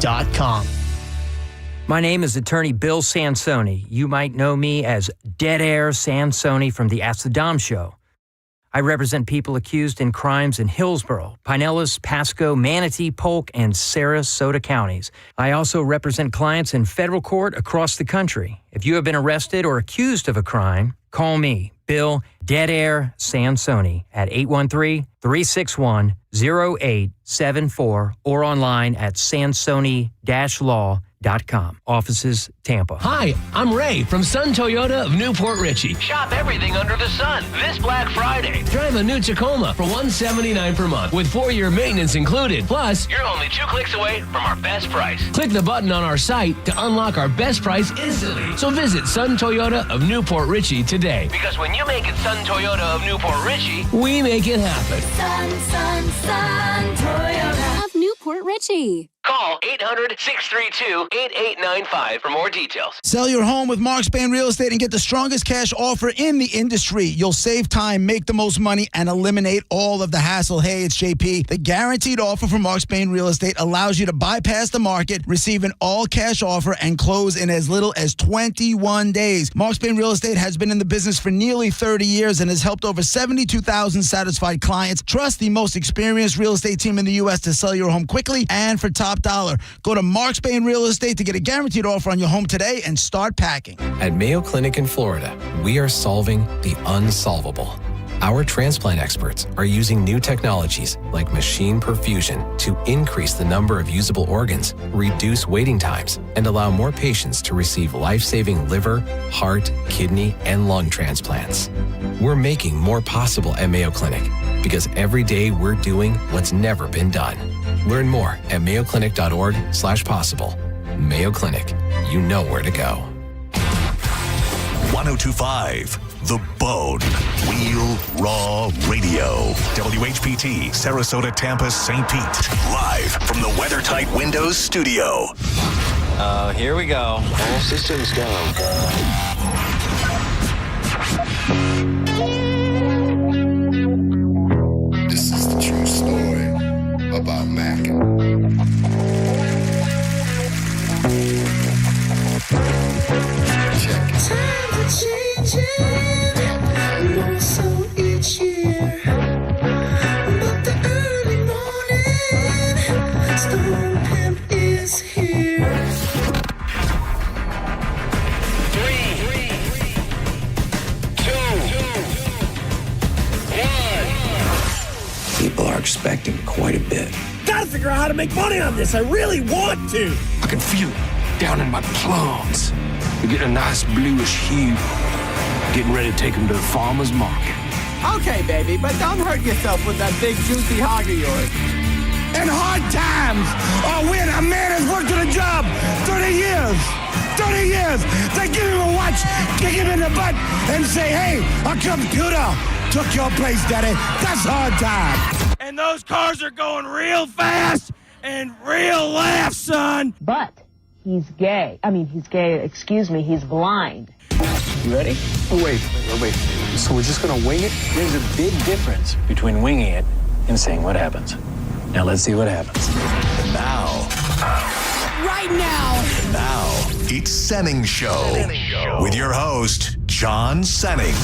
SenningsShow.com. My name is attorney Bill Sansoni. You might know me as Dead Air Sansoni from the Ask the Dom Show. I represent people accused in crimes in Hillsborough, Pinellas, Pasco, Manatee, Polk, and Sarasota counties. I also represent clients in federal court across the country. If you have been arrested or accused of a crime, call me, Bill Dead Air Sansoni, at 813-361-0874 or online at sansoni-law.com. Offices, Tampa. Hi, I'm Ray from Sun Toyota of Newport Richey. Shop everything under the sun this Black Friday. Drive a new Tacoma for $179 per month with 4-year maintenance included. Plus, you're only 2 clicks away from our best price. Click the button on our site to unlock our best price instantly. So visit Sun Toyota of Newport Richey today. Because when you make it Sun Toyota of Newport Richey, we make it happen. Sun Toyota of Newport Richey. Call 800-632-8895 for more details. Sell your home with Mark Spain Real Estate and get the strongest cash offer in the industry. You'll save time, make the most money, and eliminate all of the hassle. Hey, it's JP. The guaranteed offer from Mark Spain Real Estate allows you to bypass the market, receive an all-cash offer, and close in as little as 21 days. Mark Spain Real Estate has been in the business for nearly 30 years and has helped over 72,000 satisfied clients. Trust the most experienced real estate team in the U.S. to sell your home quickly and for top dollar. Go to Mark Spain Real Estate to get a guaranteed offer on your home today and start packing. At Mayo Clinic in Florida, we are solving the unsolvable. Our transplant experts are using new technologies like machine perfusion to increase the number of usable organs, reduce waiting times, and allow more patients to receive life-saving liver, heart, kidney, and lung transplants. We're making more possible at Mayo Clinic because every day we're doing what's never been done. Learn more at mayoclinic.org/possible. Mayo Clinic, you know where to go. 1025 The Bone. Real Raw Radio. WHPT, Sarasota, Tampa, St. Pete. Live from the WeatherTight Windows studio. Here we go. All systems go. This is the true story about Mac. Check it. Times are changing, more so each year. But the early morning storm pimp is here. 3, 2, 1. People are expecting quite a bit. Gotta figure out how to make money on this. I really want to. I can feel it down in my plums. We're getting a nice bluish hue. Getting ready to take them to the farmer's market. Okay, baby, but don't hurt yourself with that big juicy hog of yours. In hard times, or when a man has worked at a job 30 years, they give him a watch, kick him in the butt, and say, hey, a computer took your place, daddy. That's hard time. And those cars are going real fast and real laugh, son. But he's gay. He's blind. You ready? Oh, wait. So we're just going to wing it? There's a big difference between winging it and saying what happens. Now let's see what happens. Now. Right now. Now, it's Senning Show. With your host, John Senning.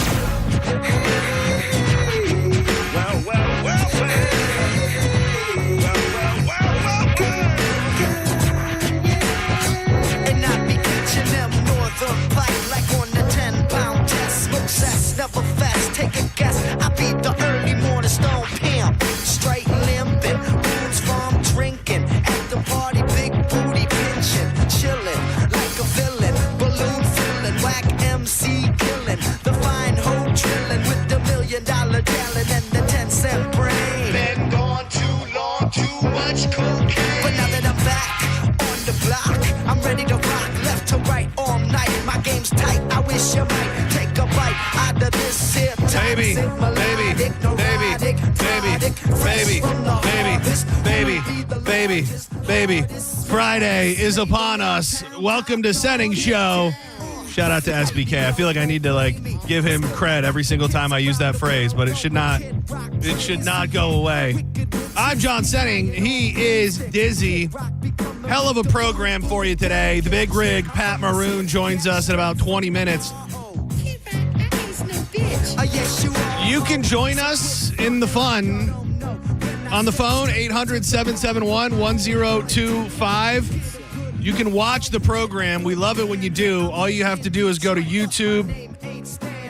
And I be catching them northern black like on the 10-pound test. Smoke cess, never fast. Take a guess. I be the early morning stone pimp. Straight limping, wounds from drinking. At the party, big booty pinching. Chilling like a villain. Balloon filling, whack MC killing. The fine hoe drilling with the $1 million gallon and the 10-cent brain. Been gone too long, too much cocaine. But now that I'm back on the block, I'm ready to rock left to right all night. My game's tight. I wish you might take a bite out of this here Baby. Friday is upon us. Welcome to Senning Show. Shout out to SBK. I feel like I need to give him cred every single time I use that phrase, but it should not go away. I'm John Senning. He is Dizzy. Hell of a program for you today. The Big Rig, Pat Maroon, joins us in about 20 minutes. You can join us in the fun on the phone, 800-771-1025. You can watch the program. We love it when you do. All you have to do is go to YouTube,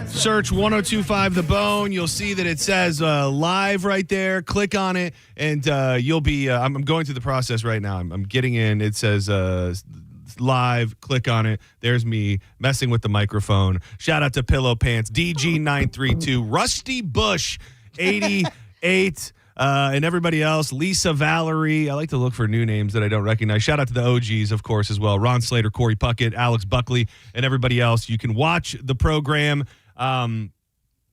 search 1025 The Bone. You'll see that it says live right there. Click on it, and you'll be I'm going through the process right now. I'm getting in. It says live. Click on it. There's me messing with the microphone. Shout out to Pillow Pants, DG932, Rusty Bush, 88, and everybody else. Lisa Valerie. I like to look for new names that I don't recognize. Shout out to the OGs, of course, as well. Ron Slater, Corey Puckett, Alex Buckley, and everybody else. You can watch the program. And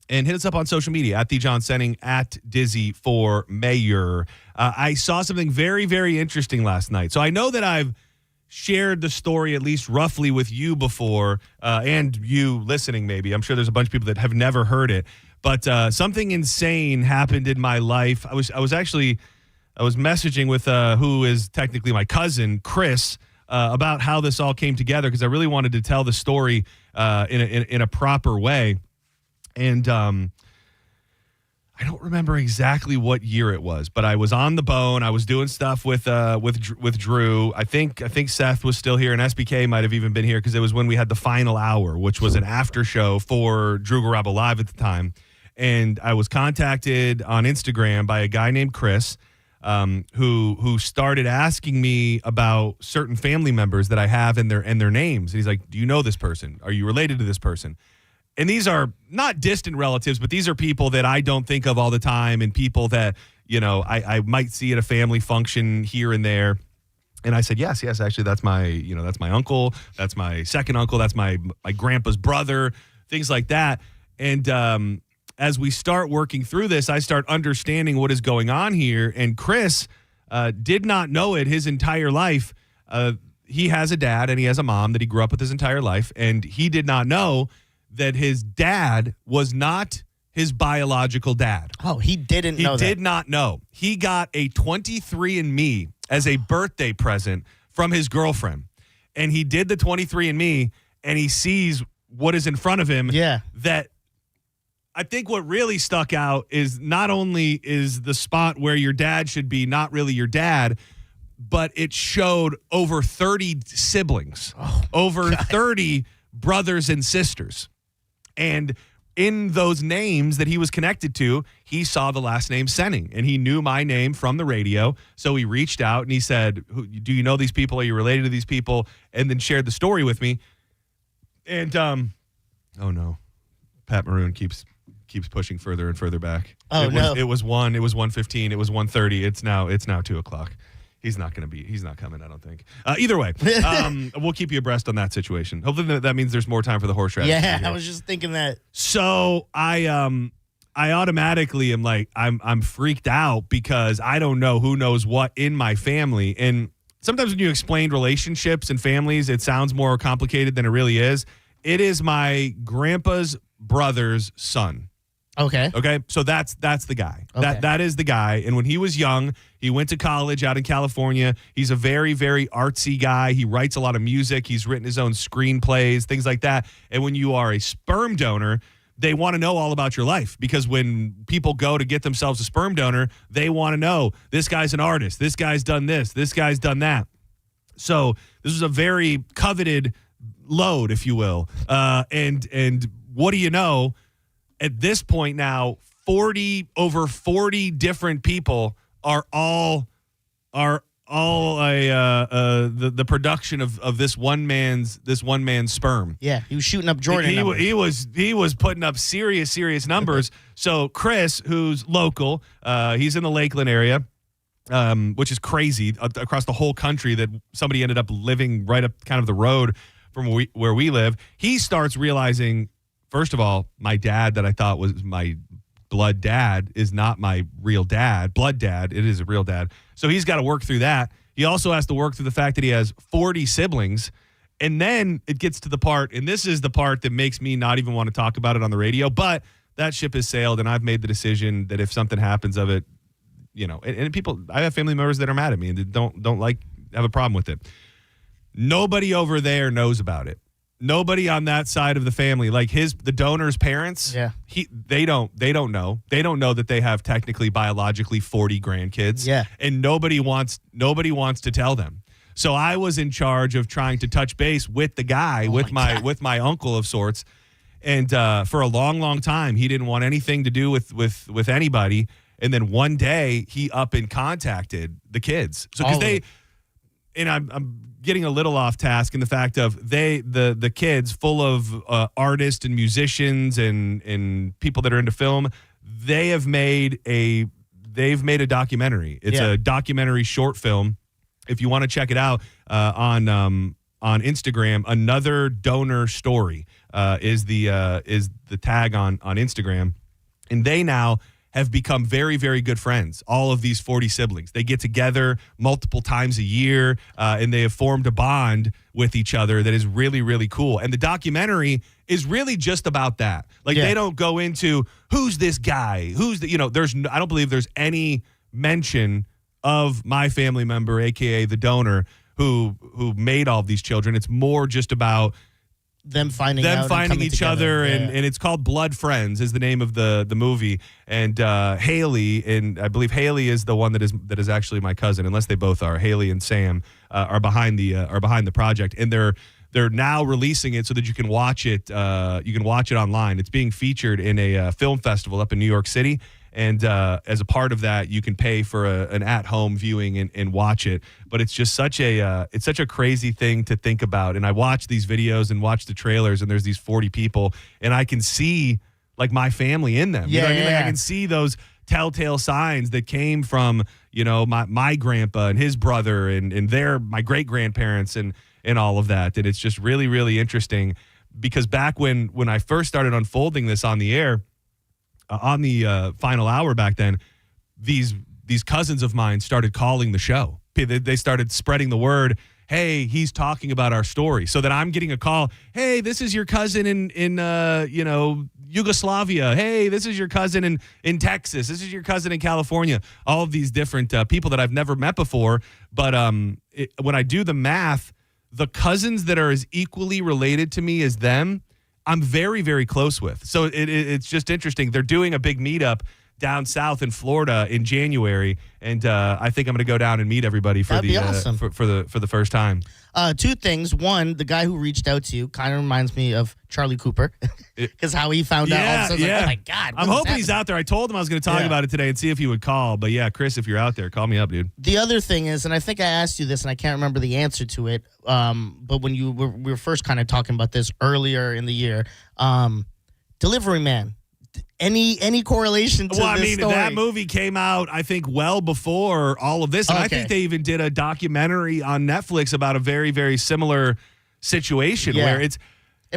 hit us up on social media at the John Senning, at Dizzy for Mayor. I saw something very, very interesting last night. So I know that I've shared the story at least roughly with you before, and you listening maybe. I'm sure there's a bunch of people that have never heard it. But something insane happened in my life. I was messaging with who is technically my cousin, Chris, about how this all came together, because I really wanted to tell the story in a proper way. And I don't remember exactly what year it was, but I was on the bone. I was doing stuff with Drew. I think Seth was still here, and SBK might have even been here, because it was when we had the final hour, which was an after show for Drew Garabo Live at the time. And I was contacted on Instagram by a guy named Chris, who started asking me about certain family members that I have and their names. And he's like, "Do you know this person? Are you related to this person?" And these are not distant relatives, but these are people that I don't think of all the time, and people that, I might see at a family function here and there. And I said, yes, actually, that's my uncle. That's my second uncle. That's my grandpa's brother, things like that. And as we start working through this, I start understanding what is going on here. And Chris did not know it his entire life. He has a dad and he has a mom that he grew up with his entire life. And he did not know that his dad was not his biological dad. Oh, he didn't know that. He did not know. He got a 23andMe as a birthday present from his girlfriend. And he did the 23andMe, and he sees what is in front of him. Yeah. That I think what really stuck out is not only is the spot where your dad should be not really your dad, but it showed over 30 siblings, over 30 brothers and sisters. And in those names that he was connected to, he saw the last name Senning, and he knew my name from the radio. So he reached out and he said, "Do you know these people? Are you related to these people?" And then shared the story with me. And oh no, Pat Maroon keeps pushing further and further back. Oh, no. It was 1:15. It was 1:30. It's now 2:00. He's not coming, I don't think. Either way, we'll keep you abreast on that situation. Hopefully that means there's more time for the horseradish. Yeah, I was just thinking that. So I automatically am like, I'm freaked out, because I don't know who knows what in my family. And sometimes when you explain relationships and families, it sounds more complicated than it really is. It is my grandpa's brother's son. Okay. So that's the guy. Okay. That is the guy. And when he was young, he went to college out in California. He's a very, very artsy guy. He writes a lot of music. He's written his own screenplays, things like that. And when you are a sperm donor, they want to know all about your life, because when people go to get themselves a sperm donor, they want to know, this guy's an artist. This guy's done this. This guy's done that. So this was a very coveted load, if you will. And what do you know? At this point now, over 40 different people are all the production of this one man's sperm. Yeah, he was shooting up Jordan. He was putting up serious numbers. So Chris, who's local, he's in the Lakeland area, which is crazy, across the whole country, that somebody ended up living right up kind of the road from where we live. He starts realizing, first of all, my dad that I thought was my blood dad is not my real dad. Blood dad, it is a real dad. So he's got to work through that. He also has to work through the fact that he has 40 siblings. And then it gets to the part, and this is the part that makes me not even want to talk about it on the radio, but that ship has sailed, and I've made the decision that if something happens of it, and people, I have family members that are mad at me and that don't like have a problem with it. Nobody over there knows about it. Nobody on that side of the family, like the donor's parents, they don't know. They don't know that they have technically biologically 40 grandkids. Yeah. And nobody wants to tell them. So I was in charge of trying to touch base with the guy, with my uncle of sorts. And for a long, long time, he didn't want anything to do with anybody. And then one day he up and contacted the kids. So because I'm getting a little off task in the fact of the kids full of artists and musicians and people that are into film, they've made a documentary. It's a documentary short film. If you want to check it out on Instagram, Another Donor Story is the tag on Instagram, and they now have become very, very good friends. All of these 40 siblings, they get together multiple times a year, and they have formed a bond with each other that is really, really cool. And the documentary is really just about that. Like they don't go into who's this guy, I don't believe there's any mention of my family member, aka the donor, who made all of these children. It's more just about them finding each other, and it's called Blood Friends is the name of the movie. And Haley, and I believe Haley is the one that is actually my cousin, unless they both are. Haley and Sam are behind the project, and they're now releasing it so that you can watch it. You can watch it online. It's being featured in a film festival up in New York City. And as a part of that, you can pay for an at-home viewing and watch it. But it's just such a crazy thing to think about. And I watch these videos and watch the trailers, and there's these 40 people, and I can see like my family in them. You know what I mean? Like, I can see those telltale signs that came from my grandpa and his brother and my great grandparents and all of that. And it's just really, really interesting because back when I first started unfolding this on the air. On the final hour back then, these cousins of mine started calling the show. They started spreading the word. Hey, he's talking about our story. So that I'm getting a call. Hey, this is your cousin in Yugoslavia. Hey, this is your cousin in Texas. This is your cousin in California. All of these different people that I've never met before. But when I do the math, the cousins that are as equally related to me as them, I'm very, very close with. So it's just interesting. They're doing a big meetup down south in Florida in January, and I think I'm going to go down and meet everybody for awesome. for the first time. Two things. One, the guy who reached out to you kind of reminds me of Charlie Cooper because how he found out. All of a sudden, like, oh my God. I'm hoping he's out there. I told him I was going to talk about it today and see if he would call. But yeah, Chris, if you're out there, call me up, dude. The other thing is, and I think I asked you this, and I can't remember the answer to it. But when we were first kind of talking about this earlier in the year, Delivery Man. Any correlation to this story? That movie came out, I think, well before all of this. And I think they even did a documentary on Netflix about a very, very similar situation where it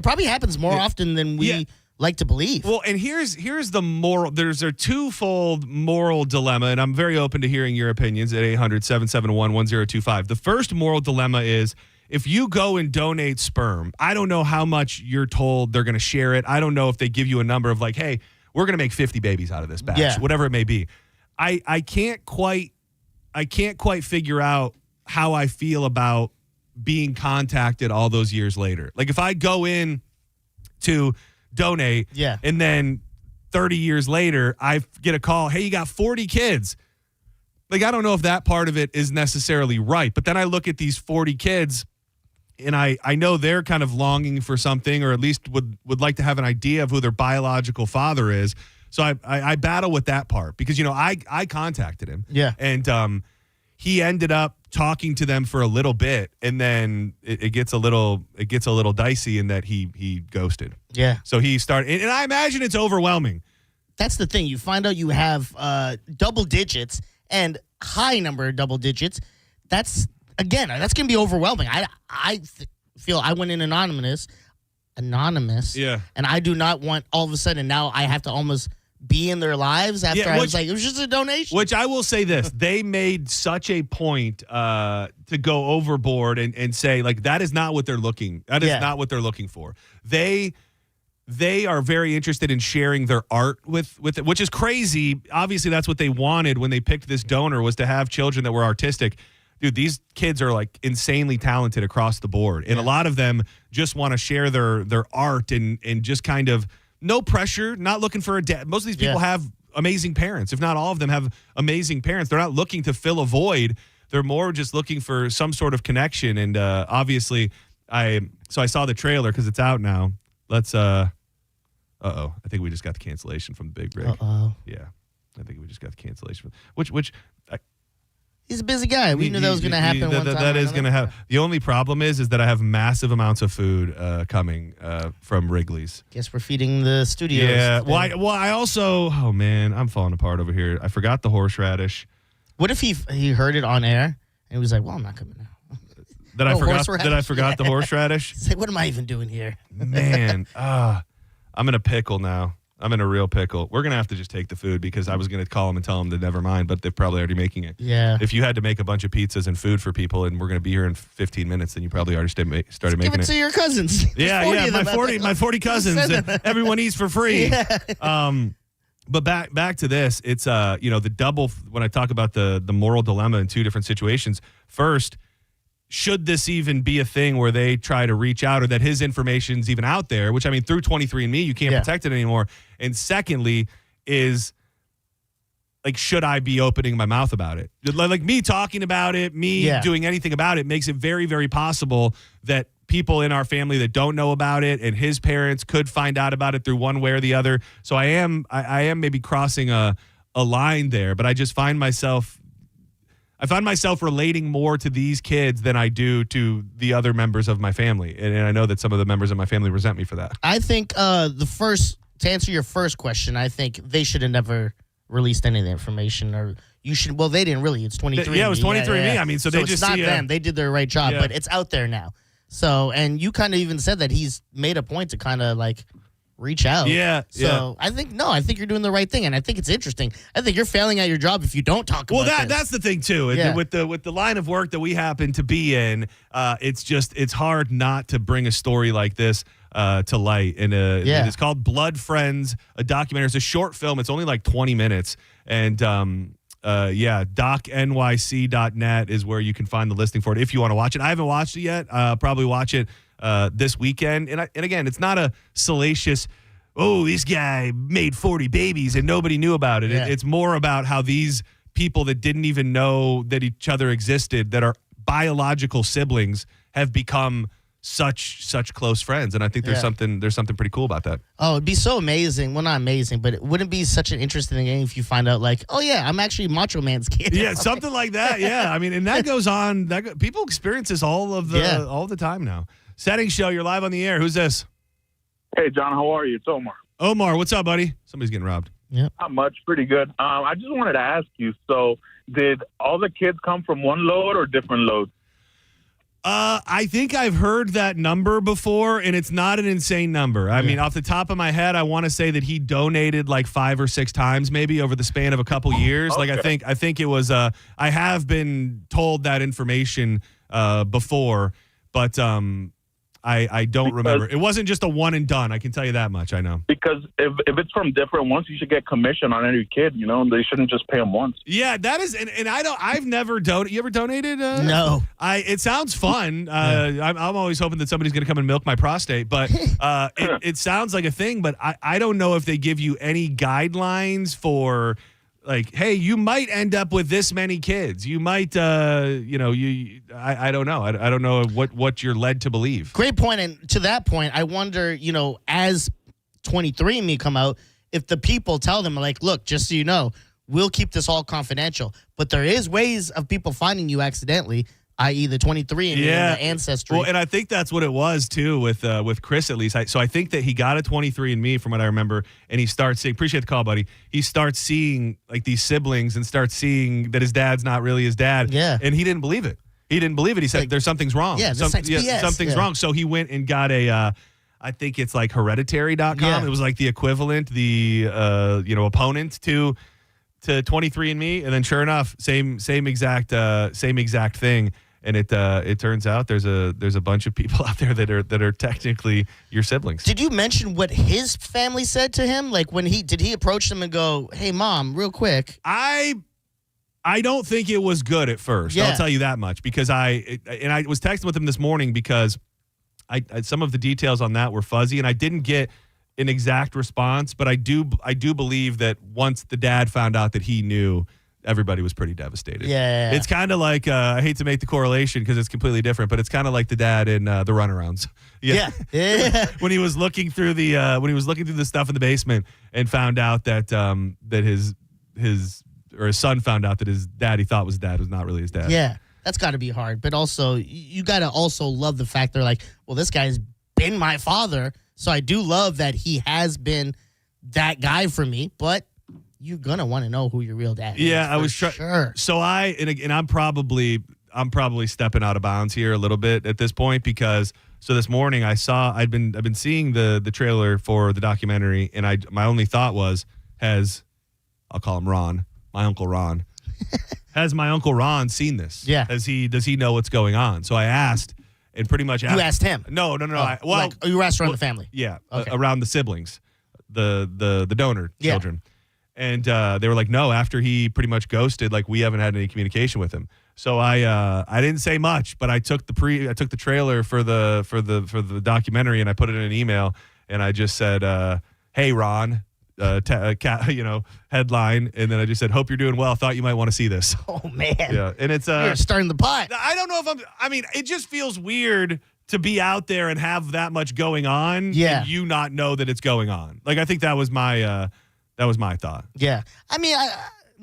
probably happens more often than we like to believe. Well, and here's the moral. There's a twofold moral dilemma, and I'm very open to hearing your opinions at 800-771-1025. The first moral dilemma is, if you go and donate sperm, I don't know how much you're told they're going to share it. I don't know if they give you a number of like, hey, we're going to make 50 babies out of this batch, whatever it may be. I can't quite figure out how I feel about being contacted all those years later. Like if I go in to donate and then 30 years later, I get a call, hey, you got 40 kids. Like, I don't know if that part of it is necessarily right. But then I look at these 40 kids and I know they're kind of longing for something, or at least would like to have an idea of who their biological father is. So I battle with that part because, I contacted him. Yeah. And he ended up talking to them for a little bit, and then it gets a little dicey in that he ghosted. Yeah. So he started, and I imagine it's overwhelming. That's the thing. You find out you have double digits and high number of double digits. That's going to be overwhelming. I feel I went in anonymous. Yeah. And I do not want all of a sudden now I have to almost be in their lives after I was like, it was just a donation. Which I will say this, they made such a point to go overboard and say, like, that is not what they're looking. That is not what they're looking for. They are very interested in sharing their art with it, which is crazy. Obviously, that's what they wanted when they picked this donor, was to have children that were artistic. dude, these kids are like insanely talented across the board. And a lot of them just want to share their art and just kind of no pressure, not looking for a dad. Most of these people have amazing parents. If not all of them have amazing parents. They're not looking to fill a void. They're more just looking for some sort of connection. And obviously, I saw the trailer because it's out now. Let's, I think we just got the cancellation from the Big Rig. Yeah. I think we just got the cancellation. He's a busy guy. We knew that was going to happen one time. That is going to happen. The only problem is that I have massive amounts of food coming from Wrigley's. Guess we're feeding the studios. Yeah. Well, I also, oh man, I'm falling apart over here. I forgot the horseradish. What if he heard it on air and he was like, well, I'm not coming now. That I forgot the horseradish? He's like, what am I even doing here? Man, I'm in a pickle now. I'm in a real pickle. We're going to have to just take the food because I was going to call them and tell them to never mind, but they're probably already making it. Yeah. If you had to make a bunch of pizzas and food for people and we're going to be here in 15 minutes, then you probably already started making it. Give it to your cousins. Yeah, my 40 cousins. Everyone eats for free. Yeah. But back to this, it's the double, when I talk about the moral dilemma in two different situations. First, should this even be a thing where they try to reach out or that his information's even out there, which I mean, through 23andMe, you can't protect it anymore. And secondly is, like, should I be opening my mouth about it? Like me talking about it, doing anything about it makes it very, very possible that people in our family that don't know about it and his parents could find out about it through one way or the other. So I am maybe crossing a line there, but I just find myself relating more to these kids than I do to the other members of my family. And I know that some of the members of my family resent me for that. I think to answer your first question, I think they should have never released any of the information, or you should. Well, they didn't really. It's 23andMe. Yeah, it was 23andMe. I mean, so they it's just not see them. They did their right job, but it's out there now. So, and you kind of even said that he's made a point to kind of like reach out. Yeah. So I think you're doing the right thing, and I think it's interesting. I think you're failing at your job if you don't talk about this. That's the thing too. Yeah. With the line of work that we happen to be in, it's hard not to bring a story like this to light. And it's called Blood Friends, a documentary. It's a short film. It's only like 20 minutes. And docnyc.net is where you can find the listing for it if you want to watch it. I haven't watched it yet. Probably watch it this weekend. And again, it's not a salacious, oh, this guy made 40 babies and nobody knew about it. Yeah. It's more about how these people that didn't even know that each other existed, that are biological siblings, have become such close friends. And I think there's something pretty cool about that. Oh, it'd be so amazing. Well, not amazing, but it wouldn't be such an interesting thing if you find out, like, oh yeah, I'm actually Macho Man's kid. Yeah, something like that. Yeah, I mean, and that goes on. People experience this all the time now. Senning Show, you're live on the air. Who's this? Hey, John, how are you? It's Omar. Omar, what's up, buddy? Somebody's getting robbed. Yeah. Not much. Pretty good. I just wanted to ask you, so did all the kids come from one load or different loads? I think I've heard that number before, and it's not an insane number. I mean, off the top of my head, I want to say that he donated like 5 or 6 times maybe over the span of a couple years. Okay. Like I think it was I have been told that information before, but I don't remember. It wasn't just a one and done. I can tell you that much. I know. Because if it's from different ones, you should get commission on every kid. You know, they shouldn't just pay them once. Yeah, that is, and I've never donated. You ever donated? No. It sounds fun. I'm always hoping that somebody's going to come and milk my prostate, but it sounds like a thing. But I don't know if they give you any guidelines for, like, hey, you might end up with this many kids. You might, I don't know. I don't know what you're led to believe. Great point. And to that point, I wonder, as 23andMe come out, if the people tell them, like, look, just so you know, we'll keep this all confidential. But there is ways of people finding you accidentally, i.e. the 23andMe and the Ancestry. Well, and I think that's what it was, too, with Chris, at least. So I think that he got a 23andMe, from what I remember, and he starts seeing, appreciate the call, buddy, he starts seeing, like, these siblings and starts seeing that his dad's not really his dad. Yeah. And he didn't believe it. He didn't believe it. He said, like, something's wrong. Yeah, BS. Something's wrong. So he went and got a, I think it's like hereditary.com. Yeah. It was like the equivalent, the, opponent to 23andMe. And then sure enough, same exact thing. And it turns out there's a bunch of people out there that are technically your siblings. Did you mention what his family said to him? Like, did he approach them and go, "Hey, Mom, real quick"? I don't think it was good at first. Yeah. I'll tell you that much because I was texting with him this morning because I some of the details on that were fuzzy and I didn't get an exact response, but I do believe that once the dad found out that he knew, everybody was pretty devastated. Yeah. It's kind of like I hate to make the correlation because it's completely different, but it's kind of like the dad in the Runarounds. Yeah. When he was looking through the stuff in the basement and found out that that his son found out that his dad he thought was dad was not really his dad. Yeah. That's got to be hard. But also, you got to also love the fact they're like, well, this guy's been my father. So I do love that he has been that guy for me. But you're going to want to know who your real dad is. Yeah, I was sure. So I'm probably stepping out of bounds here a little bit at this point because so this morning I've been seeing the trailer for the documentary and my only thought was I'll call him Ron, my Uncle Ron. Has my Uncle Ron seen this? Yeah. Does he know what's going on? So I asked and pretty much You asked him? No. Oh, you asked around the family? Yeah. Okay. Around the siblings, the donor Yeah. children. And they were like, no, after he pretty much ghosted, like we haven't had any communication with him. So I didn't say much, but I took the trailer for the documentary and I put it in an email and I just said, hey Ron, headline, and then I just said, hope you're doing well. Thought you might want to see this. Oh man. Yeah, and it's You're starting the pot. I don't know if it just feels weird to be out there and have that much going on. Yeah. And you not know that it's going on. Like I think that was my thought. Yeah. I mean,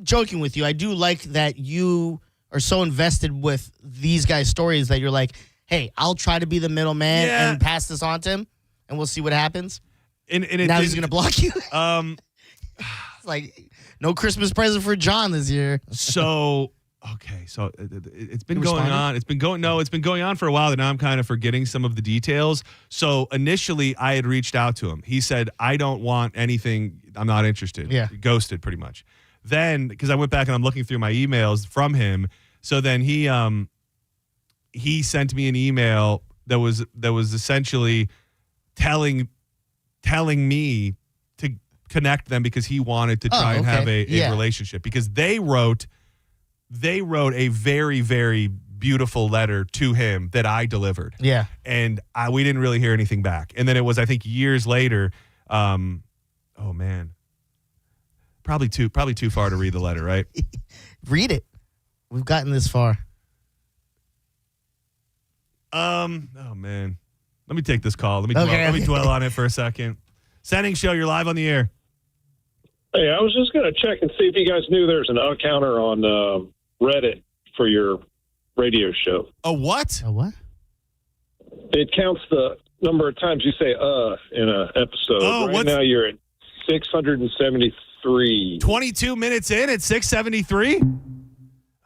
joking with you, I do like that you are so invested with these guys' stories that you're like, hey, I'll try to be the middleman and pass this on to him, and we'll see what happens. And now he's going to block you? It's like, no Christmas present for John this year. So, okay. So it's been going on. It's been going on for a while, and now I'm kind of forgetting some of the details. So initially I had reached out to him. He said, I don't want anything. I'm not interested. Yeah. Ghosted pretty much. Then, because I went back and I'm looking through my emails from him. So then he sent me an email that was essentially telling me to connect them because he wanted to try and have a relationship because they wrote a very, very beautiful letter to him that I delivered. Yeah. And we didn't really hear anything back. And then it was, I think, years later. Oh man. Probably too far to read the letter, right? Read it. We've gotten this far. Oh man. Let me take this call. Let me dwell on it for a second. Senning Show, you're live on the air. Hey, I was just going to check and see if you guys knew there's an counter on Reddit for your radio show. A what? A what? It counts the number of times you say in an episode. Oh, right now you're at 673. 22 minutes in at 673?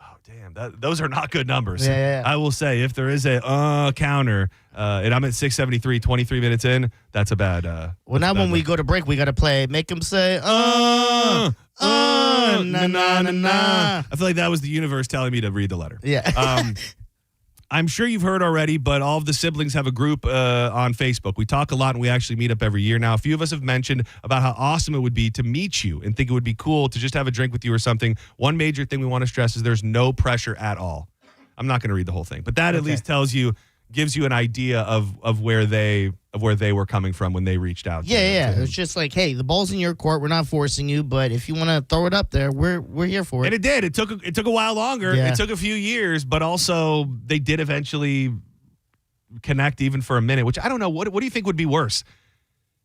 Oh, damn. Those are not good numbers. Yeah. I will say, if there is a counter, and I'm at 673, 23 minutes in, that's a bad... well, now when we go to break, we got to play, make him say, na, na, na, na. I feel like that was the universe telling me to read the letter. Yeah. I'm sure you've heard already, but all of the siblings have a group on Facebook. We talk a lot, and we actually meet up every year. Now, a few of us have mentioned about how awesome it would be to meet you and think it would be cool to just have a drink with you or something. One major thing we want to stress is there's no pressure at all. I'm not going to read the whole thing, but that at least gives you an idea of where they were coming from when they reached out. Yeah. It's just like, hey, the ball's in your court. We're not forcing you, but if you want to throw it up there, we're here for it. And it did. It took a while longer. Yeah. It took a few years, but also they did eventually connect even for a minute, which I don't know. What do you think would be worse?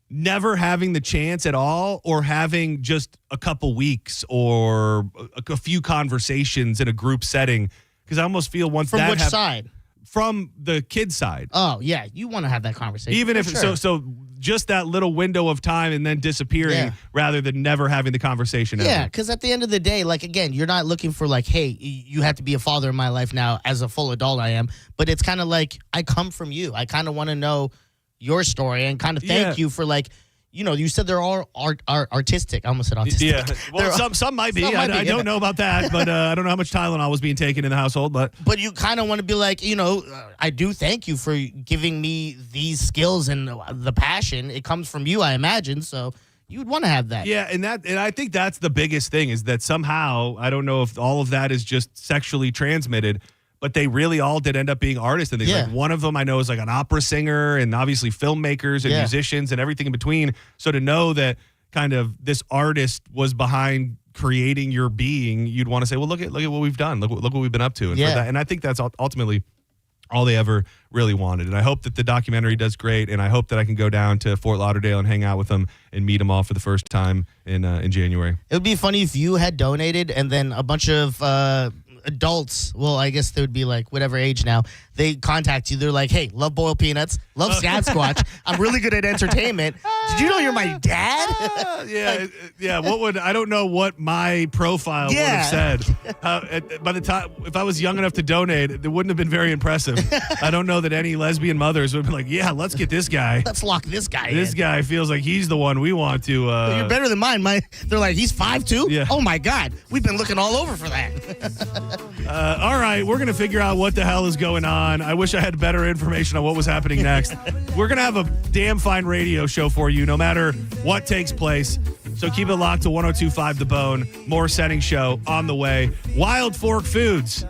Never having the chance at all, or having just a couple weeks or a few conversations in a group setting? Because I almost feel once from that which side? From the kid's side. Oh yeah, you want to have that conversation. Even if so just that little window of time and then disappearing rather than never having the conversation. Yeah, because at the end of the day, like, again, you're not looking for like, hey, you have to be a father in my life now as a full adult I am. But it's kind of like, I come from you. I kind of want to know your story and kind of thank you for, like, you know, you said they're all artistic. I almost said autistic. Yeah, well, some might be. I don't know about that, but I don't know how much Tylenol was being taken in the household. But you kind of want to be like, you know, I do thank you for giving me these skills and the passion. It comes from you, I imagine. So, you would want to have that. Yeah, and I think that's the biggest thing is that somehow, I don't know if all of that is just sexually transmitted, but they really all did end up being artists. And like one of them I know is like an opera singer and obviously filmmakers and musicians and everything in between. So to know that kind of this artist was behind creating your being, you'd want to say, well, look at what we've done. Look what we've been up to. And, for that, and I think that's ultimately all they ever really wanted. And I hope that the documentary does great, and I hope that I can go down to Fort Lauderdale and hang out with them and meet them all for the first time in January. It would be funny if you had donated and then a bunch of adults, well, I guess they would be like whatever age now, they contact you. They're like, hey, love boiled peanuts, love Sasquatch. I'm really good at entertainment. Did you know you're my dad? I don't know what my profile would have said. By the time, if I was young enough to donate, it wouldn't have been very impressive. I don't know that any lesbian mothers would have been like, yeah, let's get this guy. Let's lock this guy in. This guy feels like he's the one we want to. You're better than mine. They're like, he's 5'2"? Yeah. Oh, my God. We've been looking all over for that. All right, we're going to figure out what the hell is going on. I wish I had better information on what was happening next. We're going to have a damn fine radio show for you no matter what takes place. So keep it locked to 102.5 The Bone. More Senning Show on the way. Wild Fork Foods.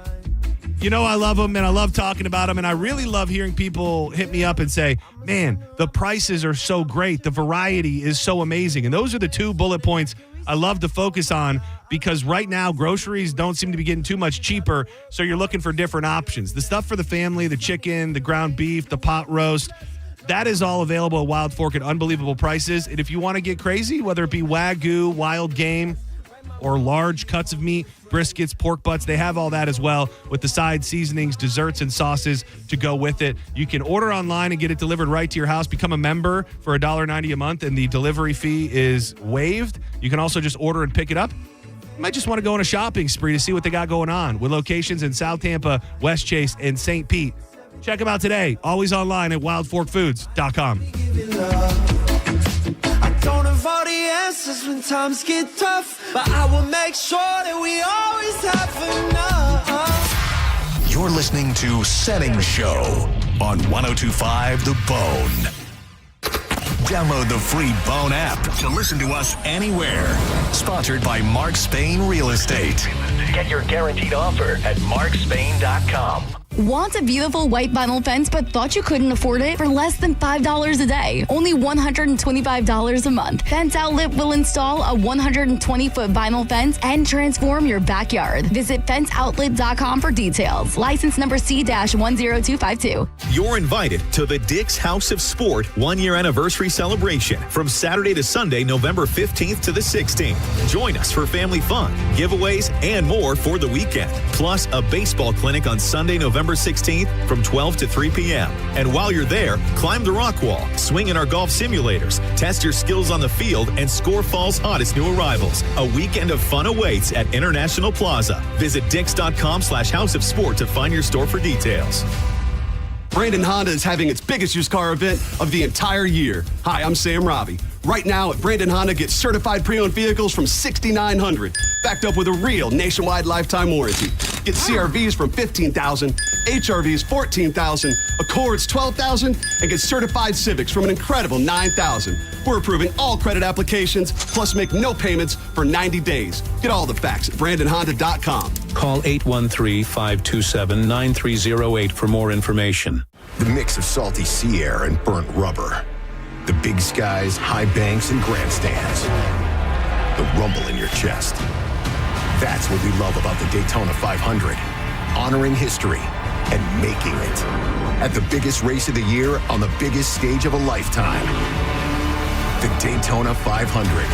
You know I love them, and I love talking about them, and I really love hearing people hit me up and say, man, the prices are so great. The variety is so amazing. And those are the two bullet points I love to focus on, because right now groceries don't seem to be getting too much cheaper, so you're looking for different options. The stuff for the family, the chicken, the ground beef, the pot roast, that is all available at Wild Fork at unbelievable prices. And if you want to get crazy, whether it be Wagyu, wild game, or large cuts of meat, briskets, pork butts, they have all that as well with the side seasonings, desserts, and sauces to go with it. You can order online and get it delivered right to your house. Become a member for $1.90 a month, and the delivery fee is waived. You can also just order and pick it up. You might just want to go on a shopping spree to see what they got going on with locations in South Tampa, West Chase, and St. Pete. Check them out today. Always online at wildforkfoods.com. Don't have all the answers when times get tough, but I will make sure that we always have enough. You're listening to Senning Show on 102.5 The Bone. Download the free Bone app to listen to us anywhere. Sponsored by Mark Spain Real Estate. Get your guaranteed offer at markspain.com. Want a beautiful white vinyl fence but thought you couldn't afford it for less than $5 a day? Only $125 a month. Fence Outlet will install a 120-foot vinyl fence and transform your backyard. Visit fenceoutlet.com for details. License number C-10252. You're invited to the Dick's House of Sport one-year anniversary celebration from Saturday to Sunday, November 15th to the 16th. Join us for family fun, giveaways, and more for the weekend. Plus, a baseball clinic on Sunday, November 16th from 12 to 3 p.m. And while you're there, climb the rock wall, swing in our golf simulators, test your skills on the field, and score fall's hottest new arrivals. A weekend of fun awaits at International Plaza. Visit dix.com/House of Sport to find your store for details. Brandon Honda is having its biggest used car event of the entire year. Hi, I'm Sam Robbie. Right now at Brandon Honda, get certified pre-owned vehicles from $6,900, backed up with a real nationwide lifetime warranty. Get CRVs from $15,000, HRVs $14,000, Accords $12,000, and get certified Civics from an incredible $9,000. We're approving all credit applications, plus make no payments for 90 days. Get all the facts at BrandonHonda.com. Call 813-527-9308 for more information. The mix of salty sea air and burnt rubber. The big skies, high banks, and grandstands. The rumble in your chest. That's what we love about the Daytona 500. Honoring history and making it. At the biggest race of the year on the biggest stage of a lifetime. The Daytona 500.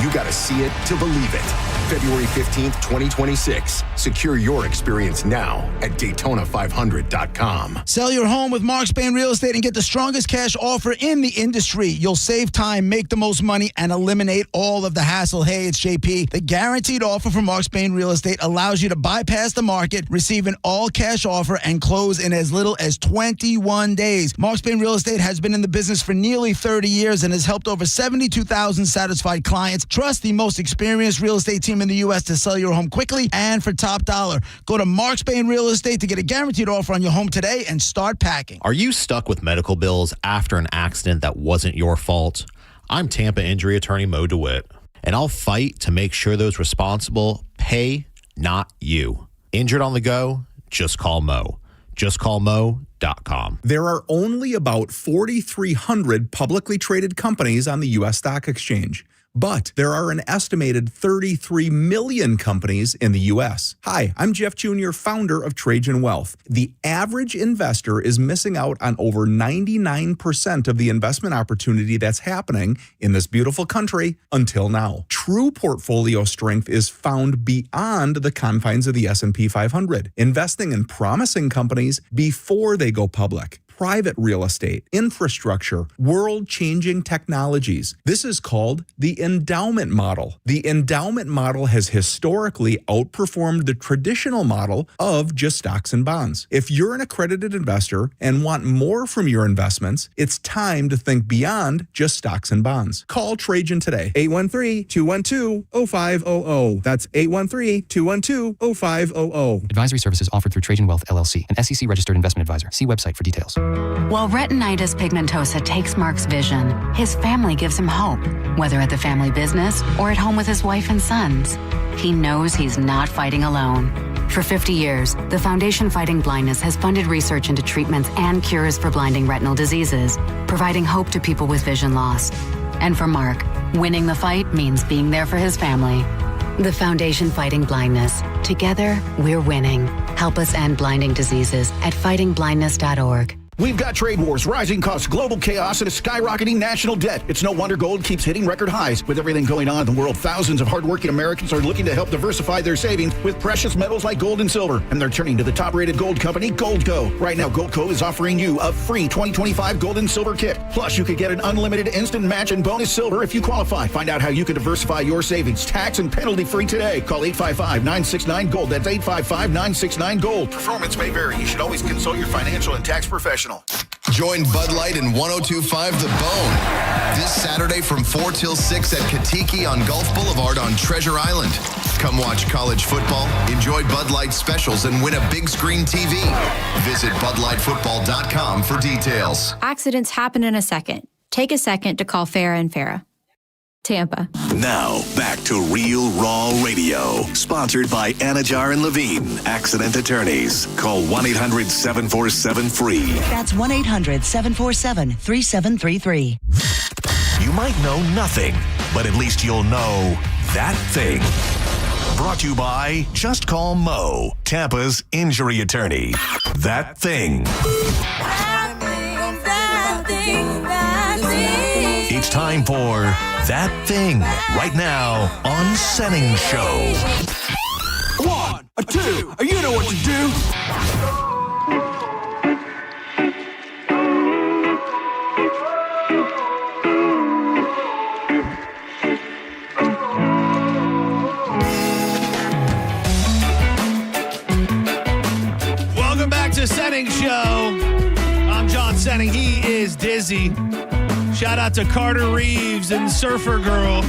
You gotta see it to believe it. February 15th, 2026. Secure your experience now at Daytona500.com. Sell your home with Mark Spain Real Estate and get the strongest cash offer in the industry. You'll save time, make the most money, and eliminate all of the hassle. Hey, it's JP. The guaranteed offer from Mark Spain Real Estate allows you to bypass the market, receive an all-cash offer, and close in as little as 21 days. Mark Spain Real Estate has been in the business for nearly 30 years and has helped over 72,000 satisfied clients. Trust the most experienced real estate team in the U.S. to sell your home quickly and for top dollar. Go to Mark Spain Real Estate to get a guaranteed offer on your home today and start packing. Are you stuck with medical bills after an accident that wasn't your fault? I'm Tampa injury attorney Mo DeWitt, and I'll fight to make sure those responsible pay, not you. Injured on the go? Just call Mo. JustCallMo.com. There are only about 4,300 publicly traded companies on the U.S. stock exchange. But there are an estimated 33 million companies in the U.S. Hi, I'm Jeff Jr., founder of Trajan Wealth. The average investor is missing out on over 99% of the investment opportunity that's happening in this beautiful country until now. True portfolio strength is found beyond the confines of the S&P 500, investing in promising companies before they go public. Private real estate, infrastructure, world-changing technologies. This is called the endowment model. The endowment model has historically outperformed the traditional model of just stocks and bonds. If you're an accredited investor and want more from your investments, it's time to think beyond just stocks and bonds. Call Trajan today, 813-212-0500. That's 813-212-0500. Advisory services offered through Trajan Wealth, LLC, an SEC-registered investment advisor. See website for details. While retinitis pigmentosa takes Mark's vision, his family gives him hope, whether at the family business or at home with his wife and sons. He knows he's not fighting alone. For 50 years, the Foundation Fighting Blindness has funded research into treatments and cures for blinding retinal diseases, providing hope to people with vision loss. And for Mark, winning the fight means being there for his family. The Foundation Fighting Blindness. Together, we're winning. Help us end blinding diseases at fightingblindness.org. We've got trade wars, rising costs, global chaos, and a skyrocketing national debt. It's no wonder gold keeps hitting record highs. With everything going on in the world, thousands of hardworking Americans are looking to help diversify their savings with precious metals like gold and silver. And they're turning to the top-rated gold company, Goldco. Right now, Goldco is offering you a free 2025 gold and silver kit. Plus, you could get an unlimited instant match and bonus silver if you qualify. Find out how you can diversify your savings, tax and penalty-free today. Call 855-969-GOLD. That's 855-969-GOLD. Performance may vary. You should always consult your financial and tax professional. Join Bud Light and 102.5 The Bone this Saturday from 4 till 6 at Katiki on Gulf Boulevard on Treasure Island. Come watch college football, enjoy Bud Light specials, and win a big screen TV. Visit BudLightFootball.com for details. Accidents happen in a second. Take a second to call Farah and Farah. Tampa. Now, back to Real Raw Radio. Sponsored by Anajar and Levine, accident attorneys. Call 1-800-747-FREE. That's 1-800-747-3733. You might know nothing, but at least you'll know that thing. Brought to you by Just Call Mo, Tampa's injury attorney. That thing. It's time for That Thing right now on Senning Show. 1, 2, you know what to do. Welcome back to Senning Show. I'm John Senning. He is Dizzy. Shout out to Carter Reeves and Surfer Girl.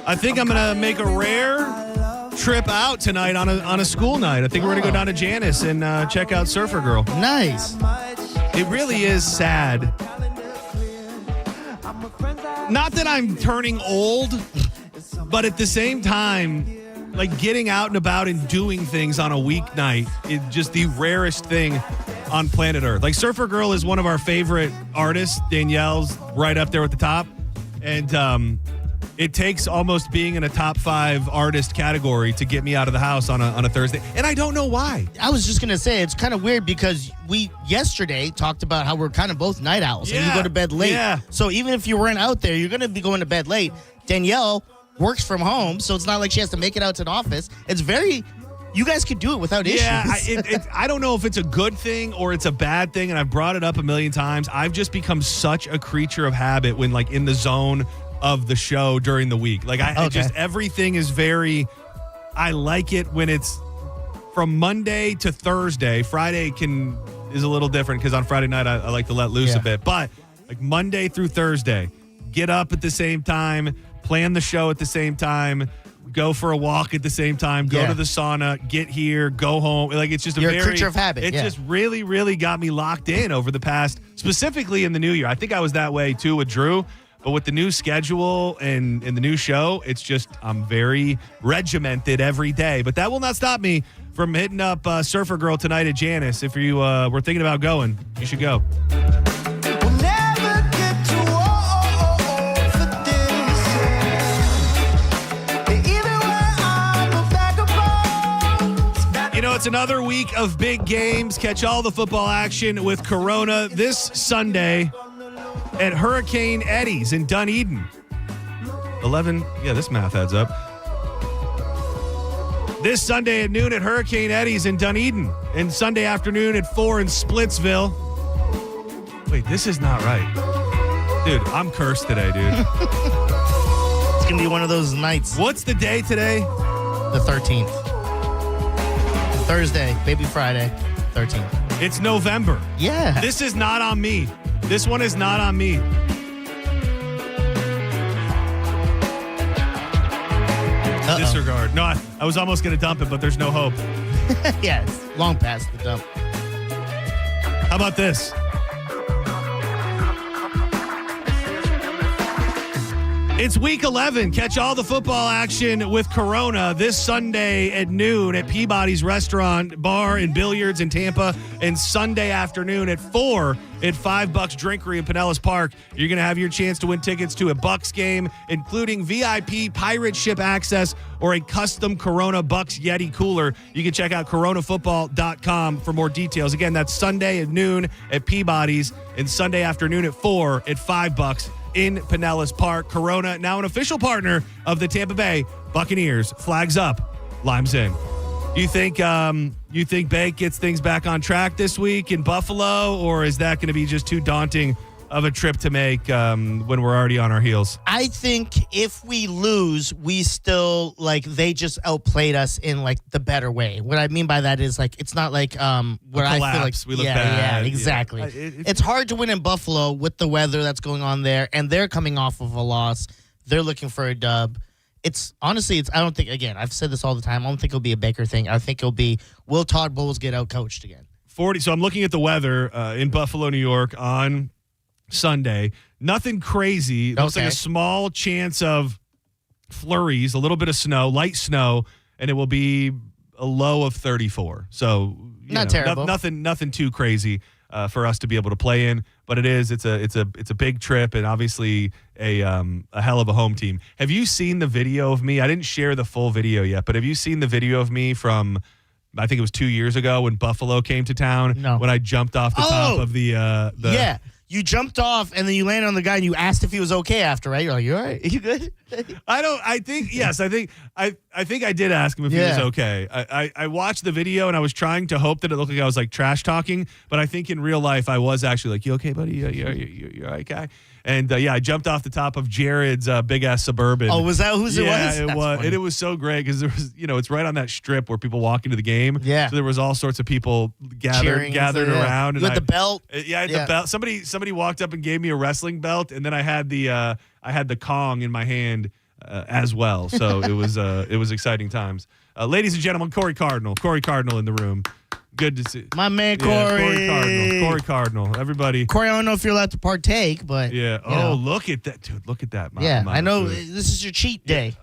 I think I'm going to make a rare trip out tonight on a school night. I think we're going to go down to Janice and check out Surfer Girl. Nice. It really is sad. Not that I'm turning old, but at the same time, like getting out and about and doing things on a weeknight is just the rarest thing on planet Earth. Like Surfer Girl is one of our favorite artists. Danielle's right up there at the top. And it takes almost being in a top 5 artist category to get me out of the house on a Thursday. And I don't know why. I was just going to say, it's kind of weird because we yesterday talked about how we're kind of both night owls and you go to bed late. Yeah. So even if you weren't out there, you're going to be going to bed late. Danielle works from home, so it's not like she has to make it out to an office. It's very... You guys could do it without issues. Yeah, I don't know if it's a good thing or it's a bad thing, and I've brought it up a million times. I've just become such a creature of habit when, like, in the zone of the show during the week. Like, I just, everything is very, I like it when it's from Monday to Thursday. Friday is a little different because on Friday night I like to let loose a bit. But, like, Monday through Thursday, get up at the same time, plan the show at the same time, go for a walk at the same time, go to the sauna, get here, go home. Like, it's just You're a creature of habit. It just really, really got me locked in over the past, specifically in the new year. I think I was that way too with Drew. But with the new schedule and the new show, it's just I'm very regimented every day. But that will not stop me from hitting up Surfer Girl tonight at Janice. If you were thinking about going, you should go. You know, it's another week of big games. Catch all the football action with Corona this Sunday at Hurricane Eddie's in Dunedin. 11, this math adds up. This Sunday at noon at Hurricane Eddie's in Dunedin. And Sunday afternoon at 4 in Splitsville. Wait, this is not right. Dude, I'm cursed today, dude. It's going to be one of those nights. What's the day today? The 13th. Thursday, baby Friday, 13th. It's November. Yeah. This is not on me. This one is not on me. Disregard. No, I was almost going to dump it, but there's no hope. Yeah, it's long past the dump. How about this? It's week 11. Catch all the football action with Corona this Sunday at noon at Peabody's Restaurant, Bar, and Billiards in Tampa, and Sunday afternoon at 4 at $5 Drinkery in Pinellas Park. You're going to have your chance to win tickets to a Bucks game, including VIP pirate ship access or a custom Corona Bucks Yeti cooler. You can check out coronafootball.com for more details. Again, that's Sunday at noon at Peabody's and Sunday afternoon at 4 at $5 in Pinellas Park. Corona, now an official partner of the Tampa Bay Buccaneers. Flags up, limes in. You think Bank gets things back on track this week in Buffalo, or is that going to be just too daunting of a trip to make when we're already on our heels? I think if we lose, we still, they just outplayed us in, the better way. What I mean by that is, it's not like where I feel like we look bad. Yeah, exactly. Yeah. It's hard to win in Buffalo with the weather that's going on there, and they're coming off of a loss. They're looking for a dub. It's honestly, I don't think, again, I've said this all the time, I don't think it'll be a Baker thing. I think it'll be, will Todd Bowles get out-coached again? 40. So I'm looking at the weather in Buffalo, New York on Sunday. Nothing crazy. It looks like a small chance of flurries, a little bit of snow, light snow, and it will be a low of 34. So not terrible. Nothing too crazy for us to be able to play in, but it's a big trip, and obviously a hell of a home team. Have you seen the video of me? I didn't share the full video yet, but have you seen the video of me from, I think it was 2 years ago when Buffalo came to town? No. When I jumped off the top of the yeah. You jumped off and then you landed on the guy and you asked if he was okay after, right? You're like, you all right? Are you good? I think I did ask him if he was okay. I watched the video and I was trying to hope that it looked like I was trash talking, but I think in real life I was actually like, you okay, buddy? You're all right, guy? And I jumped off the top of Jared's big ass Suburban. Oh, was that whose it was? Yeah, it was. And it was so great because there was, it's right on that strip where people walk into the game. Yeah. So there was all sorts of people gathered around. You had the belt. Yeah, I had the belt. Somebody walked up and gave me a wrestling belt, and then I had the Kong in my hand as well. So it was exciting times. Ladies and gentlemen, Corey Cardinal in the room. Good to see my man Corey. Corey Cardinal. Everybody. Corey, I don't know if you're allowed to partake, but yeah. Look at that, dude. Look at that. I know this is your cheat day.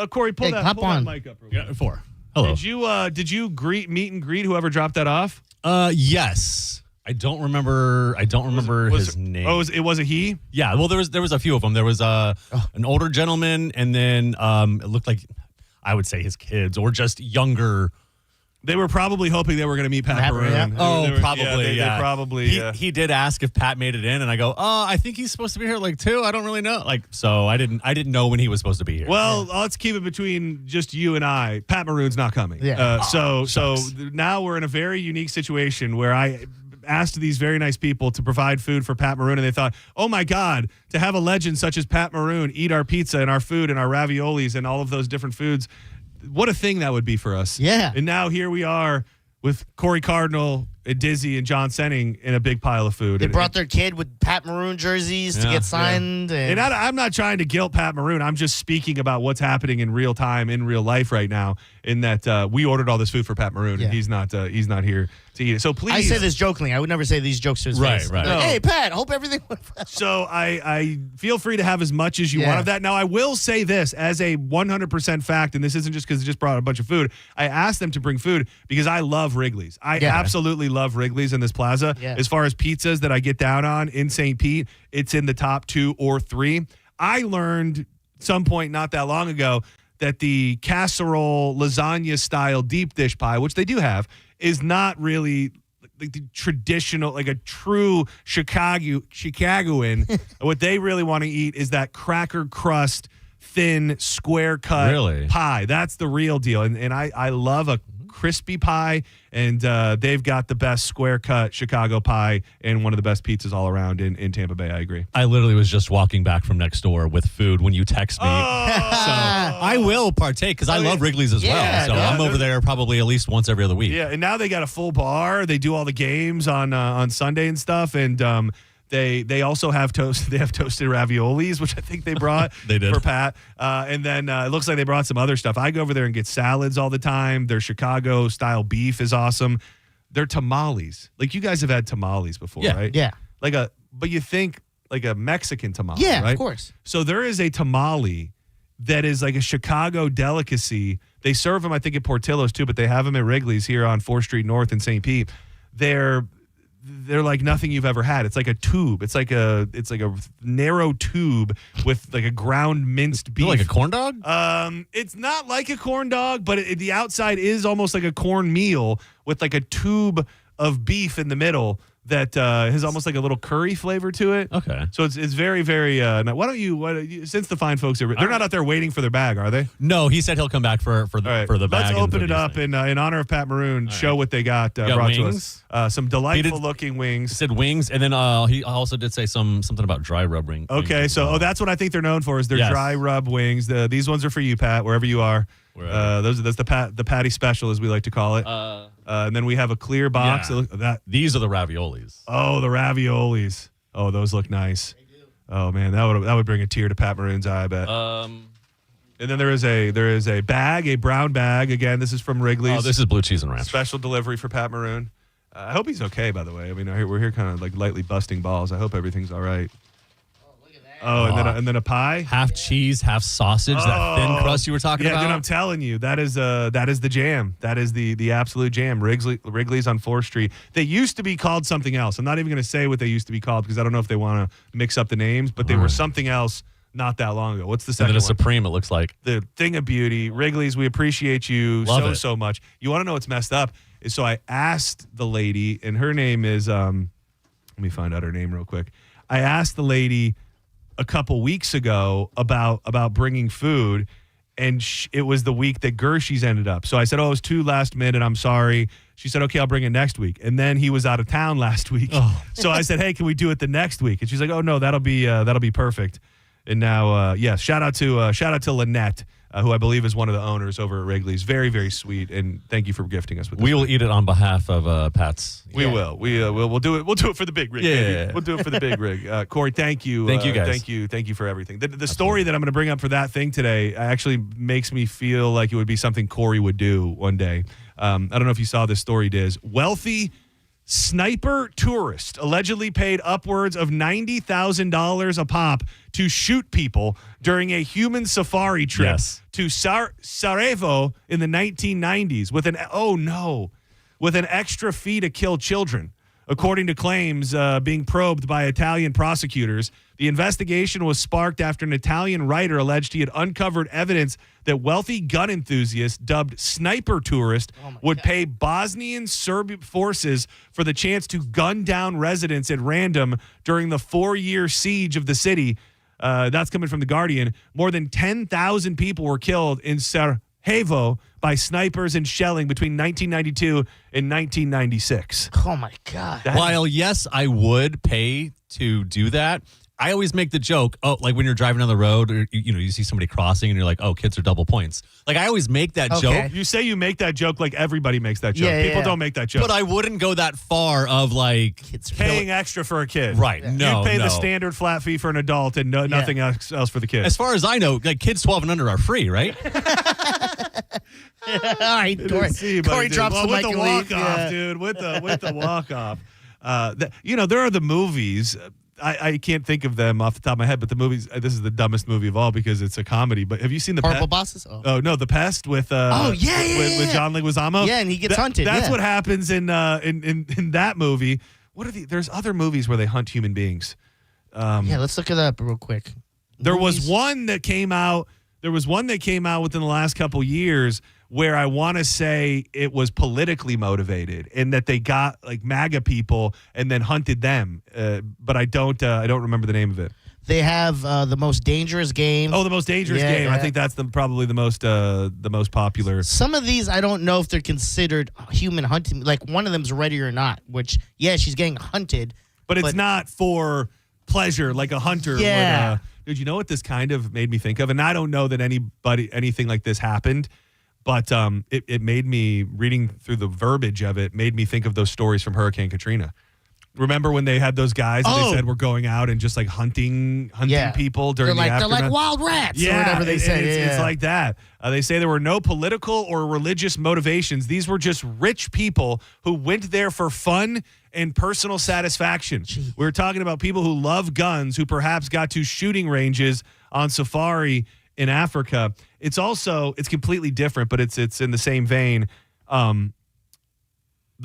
Corey, pull that mic up. Real quick. Yeah, 4. Hello. Did you meet and greet whoever dropped that off? Yes. I don't remember his name. Oh, it was a he? Yeah. Well, there was a few of them. There was an older gentleman, and then it looked like, I would say, his kids or just younger. They were probably hoping they were going to meet Pat Maroon. Yeah. Oh, probably. They probably. He did ask if Pat made it in, and I go, I think he's supposed to be here 2. I don't really know. So I didn't know when he was supposed to be here. Well, let's keep it between just you and I. Pat Maroon's not coming. Yeah. So now we're in a very unique situation where I asked these very nice people to provide food for Pat Maroon, and they thought, oh my God, to have a legend such as Pat Maroon eat our pizza and our food and our raviolis and all of those different foods. What a thing that would be for us. Yeah. And now here we are with Corey Cardinal Dizzy and John Senning in a big pile of food. They brought their kid with Pat Maroon jerseys to get signed. And I'm not trying to guilt Pat Maroon. I'm just speaking about what's happening in real time, in real life right now, in that we ordered all this food for Pat Maroon, and he's not here to eat it. So please. I say this jokingly. I would never say these jokes to his face. Right. Like, hey, Pat, hope everything went well. So I feel free to have as much as you want of that. Now, I will say this as a 100% fact, and this isn't just because it just brought a bunch of food. I asked them to bring food because I love Wrigley's. I absolutely love Wrigley's in this plaza. Yeah. As far as pizzas that I get down on in St. Pete, it's in the top 2 or 3. I learned some point not that long ago that the casserole lasagna style deep dish pie, which they do have, is not really like the traditional, like a true Chicagoan. What they really want to eat is that cracker crust, thin, square cut pie. That's the real deal. And I love a crispy pie, and they've got the best square cut Chicago pie and one of the best pizzas all around in Tampa Bay. I agree. I literally was just walking back from next door with food when you text me. So I will partake because I love Wrigley's as well. So I'm over there probably at least once every other week. Yeah, and now they got a full bar. They do all the games on Sunday and stuff, and They also have They have toasted raviolis, which I think they brought for Pat. And then it looks like they brought some other stuff. I go over there and get salads all the time. Their Chicago style beef is awesome. Their tamales, like you guys have had tamales before, right? Yeah. But you think like a Mexican tamale, right? Of Course. So there is a tamale that is like a Chicago delicacy. They serve them, I think, at Portillo's too, but they have them at Wrigley's here on 4th Street North in St. Pete. They're like nothing you've ever had. It's like a tube. It's like a narrow tube with like a ground minced beef. Like a corn dog? It's not like a corn dog, but the outside is almost like a corn meal with like a tube of beef in the middle that has almost like a little curry flavor to it. Okay. So it's very, very why don't you since the fine folks they're not out there waiting for their bag, are they? No, he said he'll come back for the bag. Let's open it up in honor of Pat Maroon. Show what they got brought wings. to us. Some delightful looking wings. He said wings, and then he also did say something about dry rub wings. Okay, so that's what I think they're known for is their dry rub wings. These ones are for you, Pat, wherever you are. That's the patty special, as we like to call it. And then we have a clear box. These are the raviolis. Oh, the raviolis. Oh, those look nice. They do. Oh man, that would bring a tear to Pat Maroon's eye, I bet. And then there is a bag, a brown bag. Again, this is from Wrigley's. Oh, this is blue cheese and ranch. Special delivery for Pat Maroon. I hope he's okay, by the way. I mean, we're here kind of like lightly busting balls. I hope everything's all right. Oh, and then a pie, half cheese, half sausage. That thin crust you were talking about. Yeah, dude, I'm telling you, that is the jam. That is the absolute jam. Wrigley's on 4th Street. They used to be called something else. I'm not even going to say what they used to be called because I don't know if they want to mix up the names, but they were something else not that long ago. What's the second one? And then a Supreme, it looks like. The thing of beauty. Wrigley's, we appreciate you so much. You want to know what's messed up? So I asked the lady, and her name is let me find out her name real quick. I asked the lady a couple weeks ago about bringing food, and it was the week that Gershie's ended up. So I said, it was too last minute. I'm sorry. She said, okay, I'll bring it next week. And then he was out of town last week. Oh. So I said, hey, can we do it the next week? And she's like, oh no, that'll be perfect. And now, shout out to Lynette, who I believe is one of the owners over at Wrigley's. Very, very sweet, and thank you for gifting us with this. We will eat it on behalf of Pat's. We will. We'll do it. We'll do it for the big rig. Yeah. Baby. We'll do it for the big rig. Corey, thank you. Thank you, guys. Thank you for everything. The story that I'm going to bring up for that thing today actually makes me feel like it would be something Corey would do one day. I don't know if you saw this story, Diz. Wealthy sniper tourist allegedly paid upwards of $90,000 a pop to shoot people during a human safari trip to Sarajevo in the 1990s with an extra fee to kill children. According to claims being probed by Italian prosecutors, the investigation was sparked after an Italian writer alleged he had uncovered evidence that wealthy gun enthusiasts dubbed sniper tourists would pay Bosnian Serb forces for the chance to gun down residents at random during the 4-year siege of the city. That's coming from The Guardian. More than 10,000 people were killed in Sarajevo by snipers and shelling between 1992 and 1996. Oh, my God. While, yes, I would pay to do that, I always make the joke, like when you're driving down the road, or you see somebody crossing, and you're like, "Oh, kids are double points." Like I always make that joke. You say you make that joke like everybody makes that joke. People don't make that joke. But I wouldn't go that far of like kids paying extra for a kid. Right? No, you'd pay the standard flat fee for an adult and nothing else for the kid. As far as I know, like kids 12 and under are free, right? All right, Corey drops the mic with the walk off, dude. With the walk off. There are the movies. I can't think of them off the top of my head, but the movies. This is the dumbest movie of all because it's a comedy. But have you seen the Horrible Bosses? Oh no, The Pest with with John Leguizamo. Yeah, and he gets hunted. That's what happens in that movie. There's other movies where they hunt human beings. Let's look it up real quick. There was one that came out within the last couple years where I want to say it was politically motivated and that they got like MAGA people and then hunted them. But I don't remember the name of it. They have The Most Dangerous Game. Oh, The Most Dangerous Game. Yeah. I think that's probably the most popular. Some of these, I don't know if they're considered human hunting. Like one of them's Ready or Not, which, she's getting hunted. But it's not for pleasure like a hunter would. Dude, you know what this kind of made me think of? And I don't know that anything like this happened. But it made me, reading through the verbiage of it, made me think of those stories from Hurricane Katrina. Remember when they had those guys and they said we're going out and just like hunting people during the aftermath? They're like wild rats or whatever they say. It's like that. They say there were no political or religious motivations. These were just rich people who went there for fun and personal satisfaction. We were talking about people who love guns, who perhaps got to shooting ranges on safari in Africa. It's completely different, but it's in the same vein. The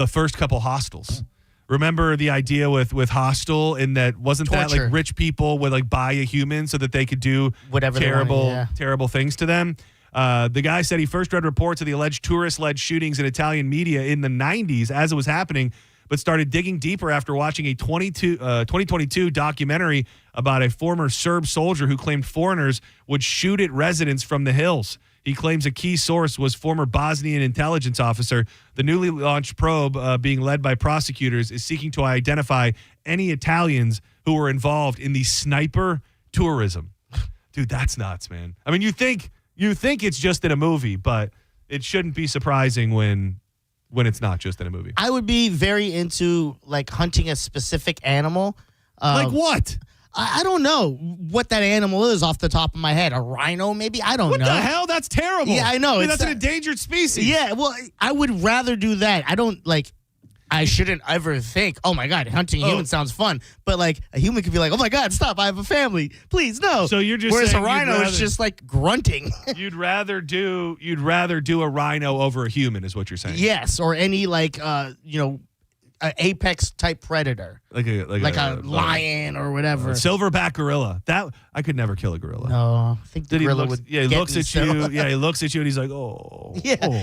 first couple Hostels. Remember the idea with Hostel in that wasn't Torture. That like rich people would like buy a human so that they could do whatever terrible things to them. The guy said he first read reports of the alleged tourist-led shootings in Italian media in the 90s as it was happening, but started digging deeper after watching a 2022 documentary about a former Serb soldier who claimed foreigners would shoot at residents from the hills. He claims a key source was former Bosnian intelligence officer. The newly launched probe, being led by prosecutors, is seeking to identify any Italians who were involved in the sniper tourism. Dude, that's nuts, man. I mean, you think it's just in a movie, but it shouldn't be surprising when it's not just in a movie. I would be very into like hunting a specific animal. Like what? I don't know what that animal is off the top of my head. A rhino, maybe? I don't know. What the hell? That's terrible. Yeah, I know. I mean, that's an endangered species. Yeah, well, I would rather do that. I shouldn't ever think, oh my God, hunting a human sounds fun. But like a human could be like, oh my God, stop, I have a family. Please, no. So you're just Whereas saying a rhino is just like grunting. You'd rather do a rhino over a human, is what you're saying. Yes, or any an apex type predator. Like a lion or whatever. Silverback gorilla. That I could never kill a gorilla. No, I think the gorilla would. Yeah, he looks at you. Yeah, he looks at you and he's like, "Oh,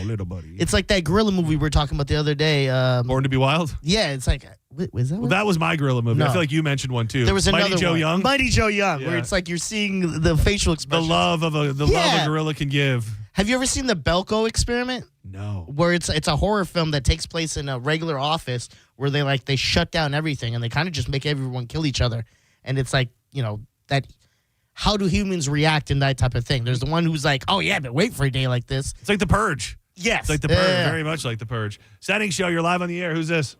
little buddy." It's like that gorilla movie we were talking about the other day. Born to be Wild. Yeah, it's like. Was that? That was my gorilla movie. No. I feel like you mentioned one too. There was another Mighty Joe one. Young. Mighty Joe Young, where it's like you're seeing the facial expression. The love a gorilla can give. Have you ever seen the Belko Experiment? No. Where it's a horror film that takes place in a regular office where they shut down everything and they kind of just make everyone kill each other. And it's like, that how do humans react in that type of thing? There's the one who's like, oh yeah, but wait for a day like this. It's like The Purge. Yes. It's like The Purge, very much like The Purge. Senning Show, you're live on the air. Who's this?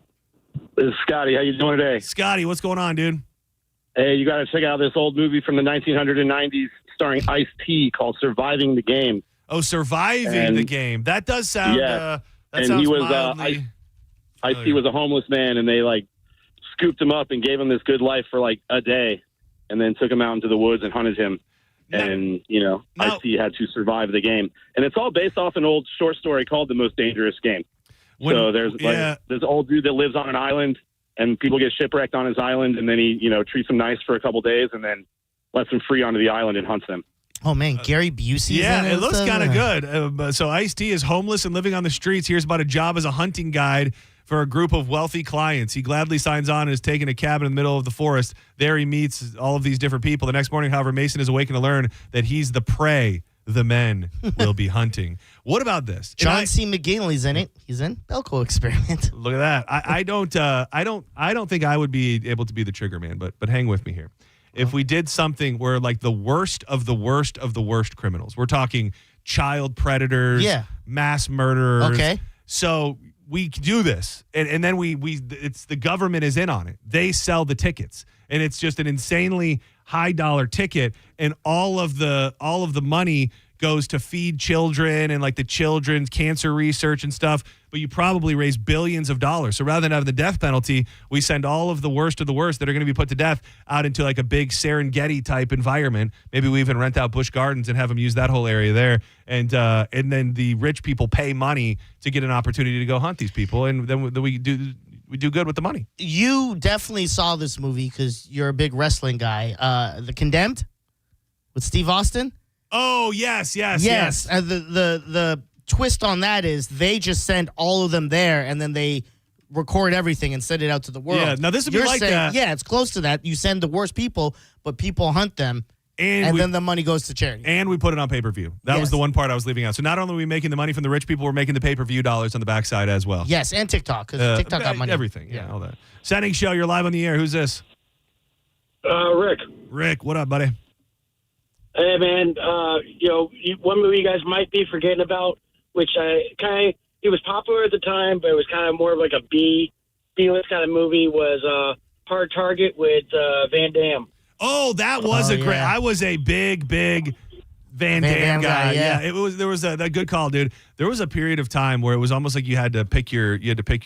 This is Scotty. How you doing today? Scotty, what's going on, dude? Hey, you got to check out this old movie from the 1990s starring Ice-T called Surviving the Game. Oh, Surviving the Game. That does sound. Yeah. That and sounds he was mildly Ice-T was a homeless man, and they like scooped him up and gave him this good life for like a day, and then took him out into the woods and hunted him. And Ice-T had to survive the game, and it's all based off an old short story called "The Most Dangerous Game." So there's there's an old dude that lives on an island, and people get shipwrecked on his island, and then he treats them nice for a couple days, and then lets them free onto the island and hunts them. Oh, man, Gary Busey. Yeah, it looks kind of good. So Ice-T is homeless and living on the streets. Here's about a job as a hunting guide for a group of wealthy clients. He gladly signs on and is taking a cabin in the middle of the forest. There he meets all of these different people. The next morning, however, Mason is awakened to learn that he's the prey the men will be hunting. What about this? John C. McGinley's in it. He's in Belko Experiment. Look at that. I don't think I would be able to be the trigger man, but hang with me here. if we did something where like the worst of the worst of the worst criminals, we're talking child predators, mass murderers. Okay. So we do this, and then it's the government is in on it. They sell the tickets, and it's just an insanely high dollar ticket, and all of the money goes to feed children and like the children's cancer research and stuff. But you probably raise billions of dollars. So rather than have the death penalty, we send all of the worst of the worst that are going to be put to death out into like a big Serengeti type environment. Maybe we even rent out Busch Gardens and have them use that whole area there. And then the rich people pay money to get an opportunity to go hunt these people. And then we do good with the money. You definitely saw this movie because you're a big wrestling guy. The Condemned with Steve Austin. Oh, yes. The twist on that is they just send all of them there, and then they record everything and send it out to the world. Yeah, now this would be like that. Yeah, it's close to that. You send the worst people, but people hunt them, and then the money goes to charity. And we put it on pay-per-view. That was the one part I was leaving out. So not only are we making the money from the rich people, we're making the pay-per-view dollars on the backside as well. Yes, and TikTok, because TikTok got money. Everything, all that. Senning Show, you're live on the air. Who's this? Rick. Rick, what up, buddy? Hey, man, one movie you guys might be forgetting about, which it was popular at the time, but it was kind of more of like a B-list kind of movie, was Hard Target with Van Damme. Oh, that was great. I was a big Van Damme guy. There was a good call, dude. There was a period of time where it was almost like you had to pick your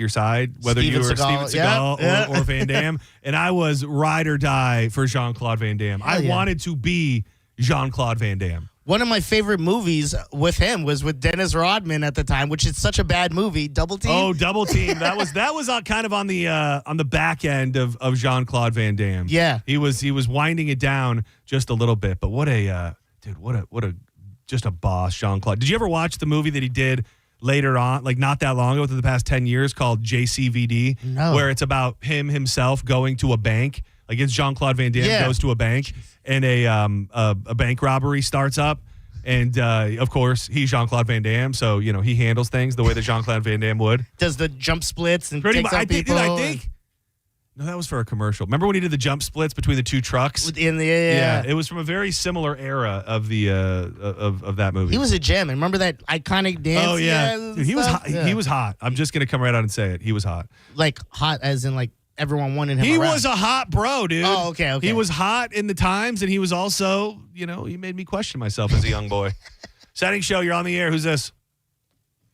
side, whether you were Steven Seagal or Van Damme. And I was ride or die for Jean-Claude Van Damme. I wanted to be Jean-Claude Van Damme. One of my favorite movies with him was with Dennis Rodman at the time, which is such a bad movie. Double Team. Oh, Double Team. That was kind of on the back end of Jean-Claude Van Damme. Yeah, he was winding it down just a little bit. But what a just a boss, Jean-Claude. Did you ever watch the movie that he did later on, like not that long ago, within the past 10 years, called JCVD? No. Where it's about himself going to a bank. Like it's Jean-Claude Van Damme goes to a bank, and a bank robbery starts up. And, of course, he's Jean-Claude Van Damme, so, he handles things the way that Jean-Claude Van Damme would. Does the jump splits and Pretty takes much. out people. I think. No, that was for a commercial. Remember when he did the jump splits between the two trucks? Yeah. It was from a very similar era of the of that movie. He was a gem. And remember that iconic dance? Oh, yeah. Dude, he was hot. He was hot. I'm just going to come right out and say it. He was hot. Like hot as in like everyone wanted him He around. was a hot bro, dude. Oh, okay. He was hot in the times, and he was also, he made me question myself as a young boy. Senning Show, you're on the air. Who's this?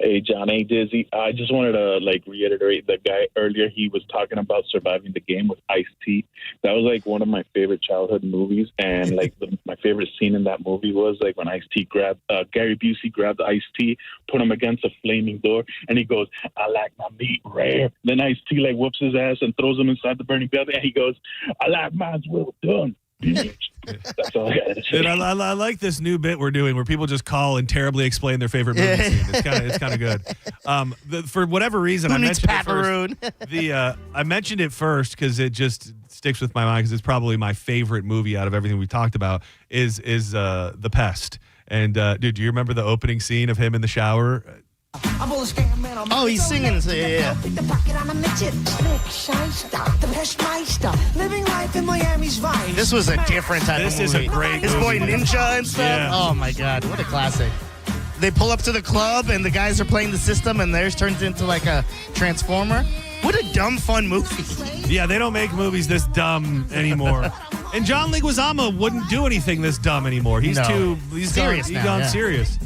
Hey, John. Hey, Dizzy. I just wanted to reiterate the guy earlier. He was talking about surviving the game with Ice-T. That was one of my favorite childhood movies, and my favorite scene in that movie was when Ice-T grabbed Gary Busey grabbed Ice-T, put him against a flaming door, and he goes, "I like my meat rare." Then Ice-T whoops his ass and throws him inside the burning building, and he goes, "I like mine well done." That's all I got to say. Dude, I like this new bit we're doing where people just call and terribly explain their favorite movie scene. It's kind of good. For whatever reason, I mentioned it first. I mentioned it first because it just sticks with my mind because it's probably my favorite movie out of everything we talked about is The Pest. And dude, do you remember the opening scene of him in the shower? Oh, he's singing. Yeah. This was a different type of movie. This is a great His boy movie. Ninja and stuff. Yeah. Oh, my God. What a classic. They pull up to the club, and the guys are playing the system, and theirs turns into like a transformer. What a dumb, fun movie. Yeah, they don't make movies this dumb anymore. And John Leguizamo wouldn't do anything this dumb anymore. He's serious now, gone serious.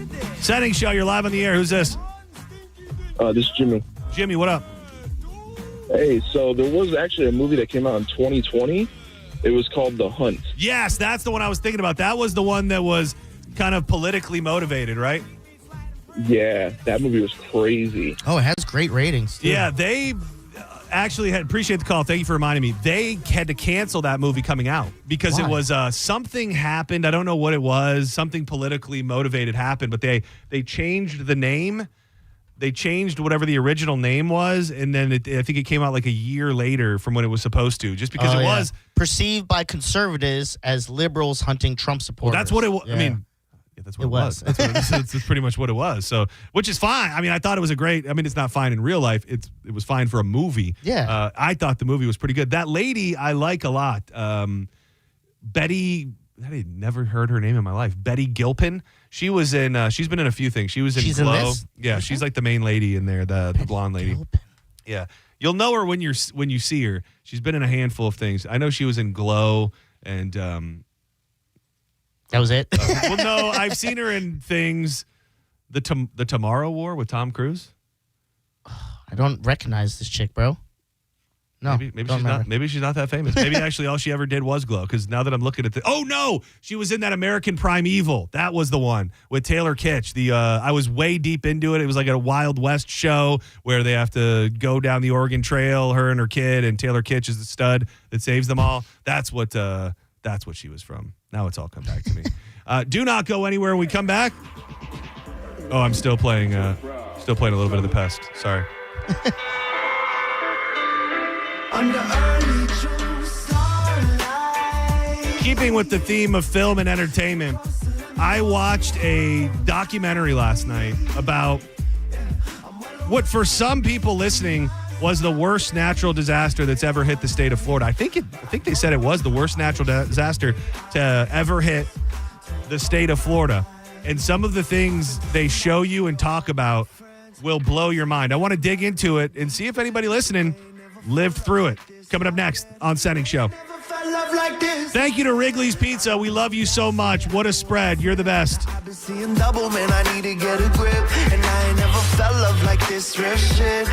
Senning Show, you're live on the air. Who's this? This is Jimmy. Jimmy, what up? Hey, so there was actually a movie that came out in 2020. It was called The Hunt. Yes, that's the one I was thinking about. That was the one that was kind of politically motivated, right? Yeah, that movie was crazy. Oh, it has great ratings, too. Yeah, they actually appreciate the call. Thank you for reminding me. They had to cancel that movie coming out because it was something happened. I don't know what it was. Something politically motivated happened, but they changed the name. They changed whatever the original name was, and then I think it came out like a year later from when it was supposed to, just because it was perceived by conservatives as liberals hunting Trump supporters. Well, that's what it was. Yeah. I mean, that's what it was. That's pretty much what it was. So, which is fine. I mean, I thought it was it's not fine in real life. It was fine for a movie. Yeah. I thought the movie was pretty good. That lady I like a lot. Betty. I had never heard her name in my life. Betty Gilpin. She was in. She's been in a few things. She was in She's in Glow. this? Yeah, she's like the main lady in there, the blonde lady. Yeah, you'll know her when you see her. She's been in a handful of things. I know she was in Glow, and that was it. well, no, I've seen her in things. The Tomorrow War with Tom Cruise. I don't recognize this chick, bro. No, maybe she's not that famous. Maybe actually all she ever did was Glow. Because now that I'm looking at oh no, she was in that American Primeval. That was the one with Taylor Kitsch. I was way deep into it. It was like a Wild West show where they have to go down the Oregon Trail, her and her kid, and Taylor Kitsch is the stud that saves them all. That's what she was from. Now it's all come back to me. Do not go anywhere when we come back. Oh, I'm still playing a little bit of The Pest. Sorry. Keeping with the theme of film and entertainment, I watched a documentary last night about what for some people listening was the worst natural disaster that's ever hit the state of Florida. I think they said it was the worst natural disaster to ever hit the state of Florida. And some of the things they show you and talk about will blow your mind. I want to dig into it and see if anybody listening lived through it. Coming up next on Senning Show. Thank you to Wrigley's Pizza. We love you so much. What a spread. You're the best. I've been seeing double, man. I need to get a grip. And I ain't never felt love like this real shit.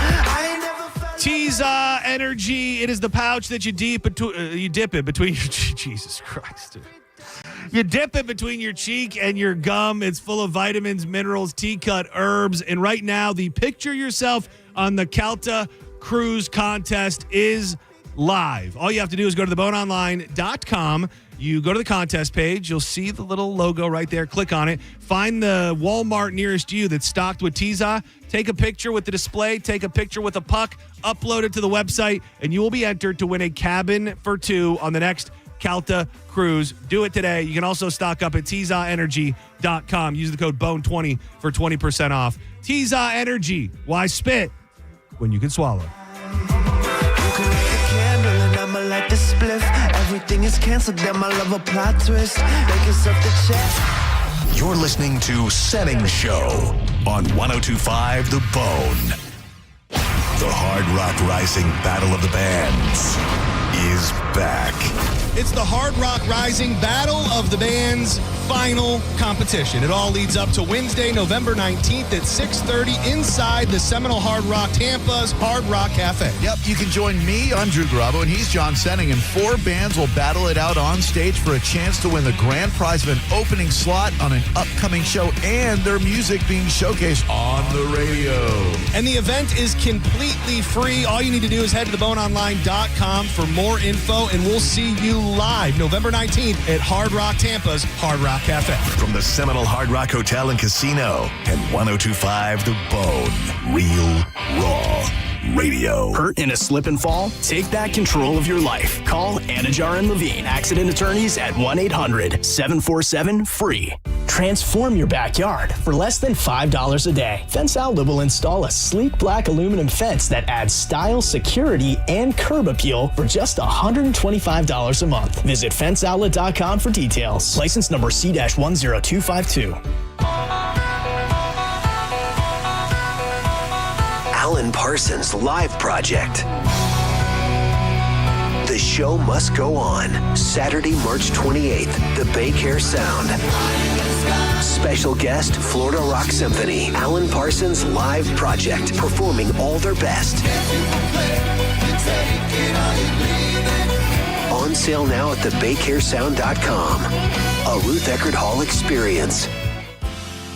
Teeza Energy. It is the pouch that you dip it between your Jesus Christ, dude. You dip it between your cheek and your gum. It's full of vitamins, minerals, tea-cut herbs. And right now, the Picture Yourself on the Calta Cruise contest is live. All you have to do is go to theboneonline.com. You go to the contest page. You'll see the little logo right there. Click on it. Find the Walmart nearest you that's stocked with Teeza. Take a picture with the display. Take a picture with a puck. Upload it to the website, and you will be entered to win a cabin for two on the next Calta Cruise. Do it today. You can also stock up at TeezaEnergy.com. Use the code BONE20 for 20% off. Teeza Energy. Why spit when you can swallow? I'ma light the spliff. Everything is canceled, then my love a plot twist. Make yourself the check. You're listening to Senning Show on 102.5 The Bone. The Hard Rock Rising Battle of the Bands is back. It's the Hard Rock Rising Battle of the Bands final competition. It all leads up to Wednesday, November 19th at 6:30 inside the Seminole Hard Rock Tampa's Hard Rock Cafe. Yep, you can join me, I'm Drew Garabo, and he's John Senning, and 4 bands will battle it out on stage for a chance to win the grand prize of an opening slot on an upcoming show and their music being showcased on the radio. And the event is completely free. All you need to do is head to theboneonline.com for more info, and we'll see you live November 19th at Hard Rock Tampa's Hard Rock Cafe. From the Seminole Hard Rock Hotel and Casino and 102.5 The Bone. Real, raw radio. Hurt in a slip and fall? Take back control of your life. Call Anajar and Levine, accident attorneys at 1-800-747-FREE. Transform your backyard for less than $5 a day. Fence Outlet will install a sleek black aluminum fence that adds style, security, and curb appeal for just $125 a month. Visit fenceoutlet.com for details. License number C-10252. Alan Parsons Live Project. The show must go on. Saturday, March 28th, the Baycare Sound. Special guest, Florida Rock Symphony. Alan Parsons Live Project, performing all their best. On sale now at thebaycaresound.com. A Ruth Eckerd Hall experience.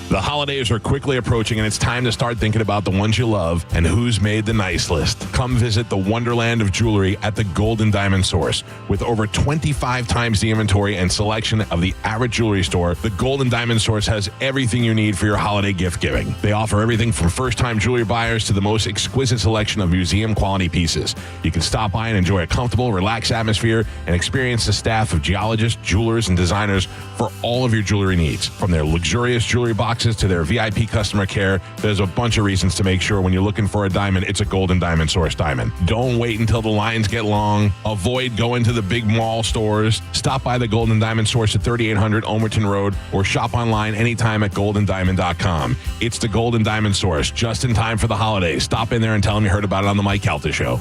The holidays are quickly approaching, and it's time to start thinking about the ones you love and who's made the nice list. Come visit the wonderland of jewelry at the Golden Diamond Source. With over 25 times the inventory and selection of the average jewelry store, the Golden Diamond Source has everything you need for your holiday gift giving. They offer everything from first-time jewelry buyers to the most exquisite selection of museum-quality pieces. You can stop by and enjoy a comfortable, relaxed atmosphere and experience the staff of geologists, jewelers, and designers for all of your jewelry needs. From their luxurious jewelry boxes access to their VIP customer care. There's a bunch of reasons to make sure when you're looking for a diamond, it's a Golden Diamond Source diamond. Don't wait until the lines get long. Avoid going to the big mall stores. Stop by the Golden Diamond Source at 3800 Omerton Road or shop online anytime at goldendiamond.com. It's the Golden Diamond Source, just in time for the holidays. Stop in there and tell them you heard about it on the Mike Calta Show.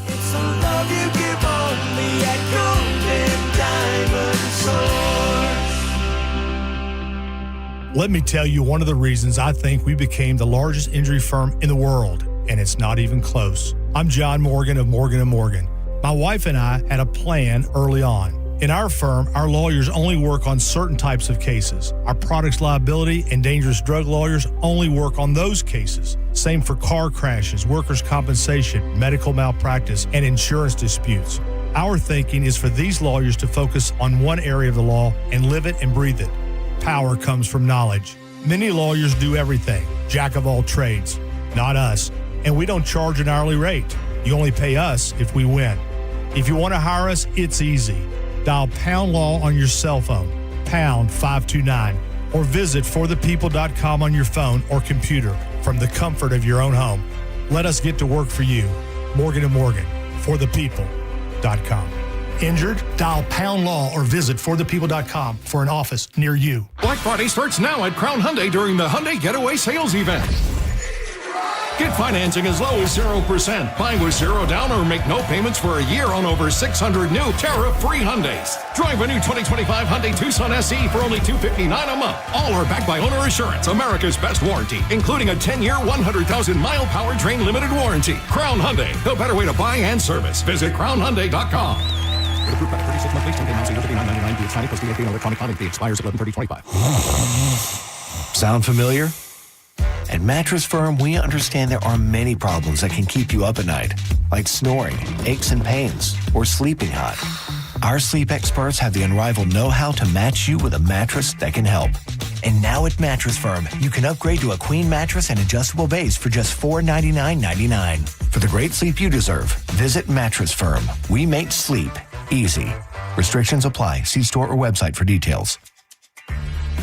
Let me tell you one of the reasons I think we became the largest injury firm in the world, and it's not even close. I'm John Morgan of Morgan & Morgan. My wife and I had a plan early on. In our firm, our lawyers only work on certain types of cases. Our products liability and dangerous drug lawyers only work on those cases. Same for car crashes, workers' compensation, medical malpractice, and insurance disputes. Our thinking is for these lawyers to focus on one area of the law and live it and breathe it. Power comes from knowledge. Many lawyers do everything, jack of all trades. Not us. And we don't charge an hourly rate. You only pay us if we win. If you want to hire us, it's easy. Dial Pound Law on your cell phone, pound 529, or visit forthepeople.com on your phone or computer from the comfort of your own home. Let us get to work for you. Morgan & Morgan, forthepeople.com. Injured? Dial Pound Law or visit forthepeople.com for an office near you. Black Friday starts now at Crown Hyundai during the Hyundai Getaway Sales Event. Get financing as low as 0%. Buy with zero down or make no payments for a year on over 600 new tariff-free Hyundais. Drive a new 2025 Hyundai Tucson SE for only $259 a month. All are backed by Owner Assurance, America's best warranty, including a 10-year, 100,000-mile powertrain limited warranty. Crown Hyundai, the better way to buy and service. Visit crownhyundai.com. Approved by 36 monthly, 10 payments, $59.99. Be signed, plus VAT and electronic filing fee expires 11/30/25. Sound familiar? At Mattress Firm, we understand there are many problems that can keep you up at night, like snoring, aches and pains, or sleeping hot. Our sleep experts have the unrivaled know-how to match you with a mattress that can help. And now at Mattress Firm, you can upgrade to a queen mattress and adjustable base for just $499.99. For the great sleep you deserve, visit Mattress Firm. We make sleep easy. Restrictions apply. See store or website for details.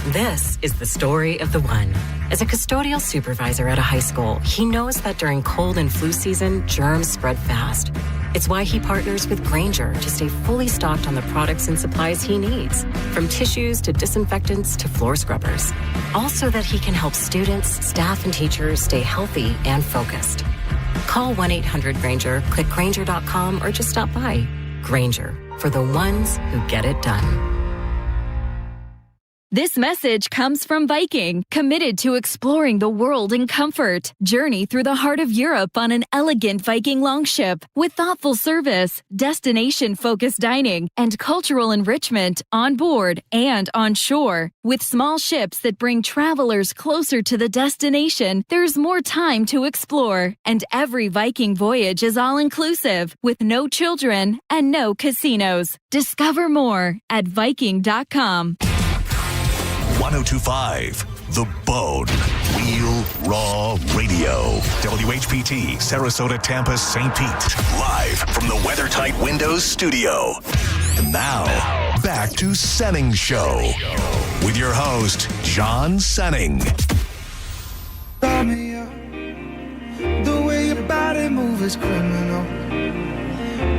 This is the story of the one. As a custodial supervisor at a high school, he knows that during cold and flu season, germs spread fast. It's why he partners with Grainger to stay fully stocked on the products and supplies he needs, from tissues to disinfectants to floor scrubbers. All so that he can help students, staff, and teachers stay healthy and focused. Call 1-800-GRAINGER, click Grainger.com, or just stop by. Grainger, for the ones who get it done. This message comes from Viking, committed to exploring the world in comfort. Journey through the heart of Europe on an elegant Viking longship with thoughtful service, destination-focused dining, and cultural enrichment on board and on shore. With small ships that bring travelers closer to the destination, there's more time to explore. And every Viking voyage is all-inclusive, with no children and no casinos. Discover more at Viking.com. 1025 The Bone. Real Raw Radio. WHPT, Sarasota, Tampa, St. Pete. Live from the WeatherTight Windows studio. And now, back to Senning Show. With your host, John Senning. The way your body moves is criminal.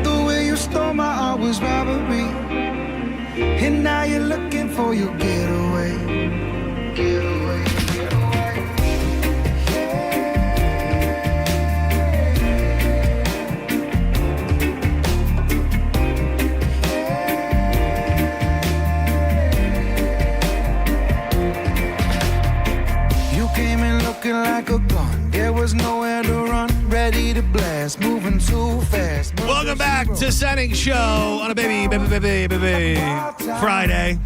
The way you stole my heart was robbery. And now you're looking for your getaway. Getaway, getaway. You came in looking like a gun. There was nowhere to run. Ready to blast, moving too fast. Welcome back to Senning Show on a baby Friday.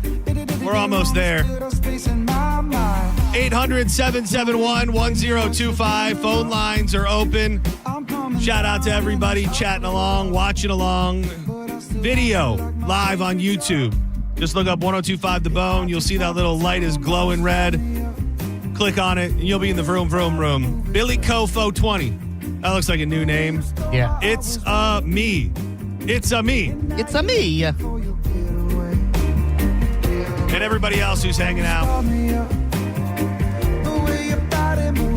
We're almost there. 800-771-1025. Phone lines are open. Shout out to everybody chatting along, watching along. Video live on YouTube. Just look up 1025 The Bone. You'll see that little light is glowing red. Click on it, and you'll be in the vroom, vroom room. Billy Cofo 20. That looks like a new name. Yeah. It's me. It's a me. It's a me. And everybody else who's hanging out.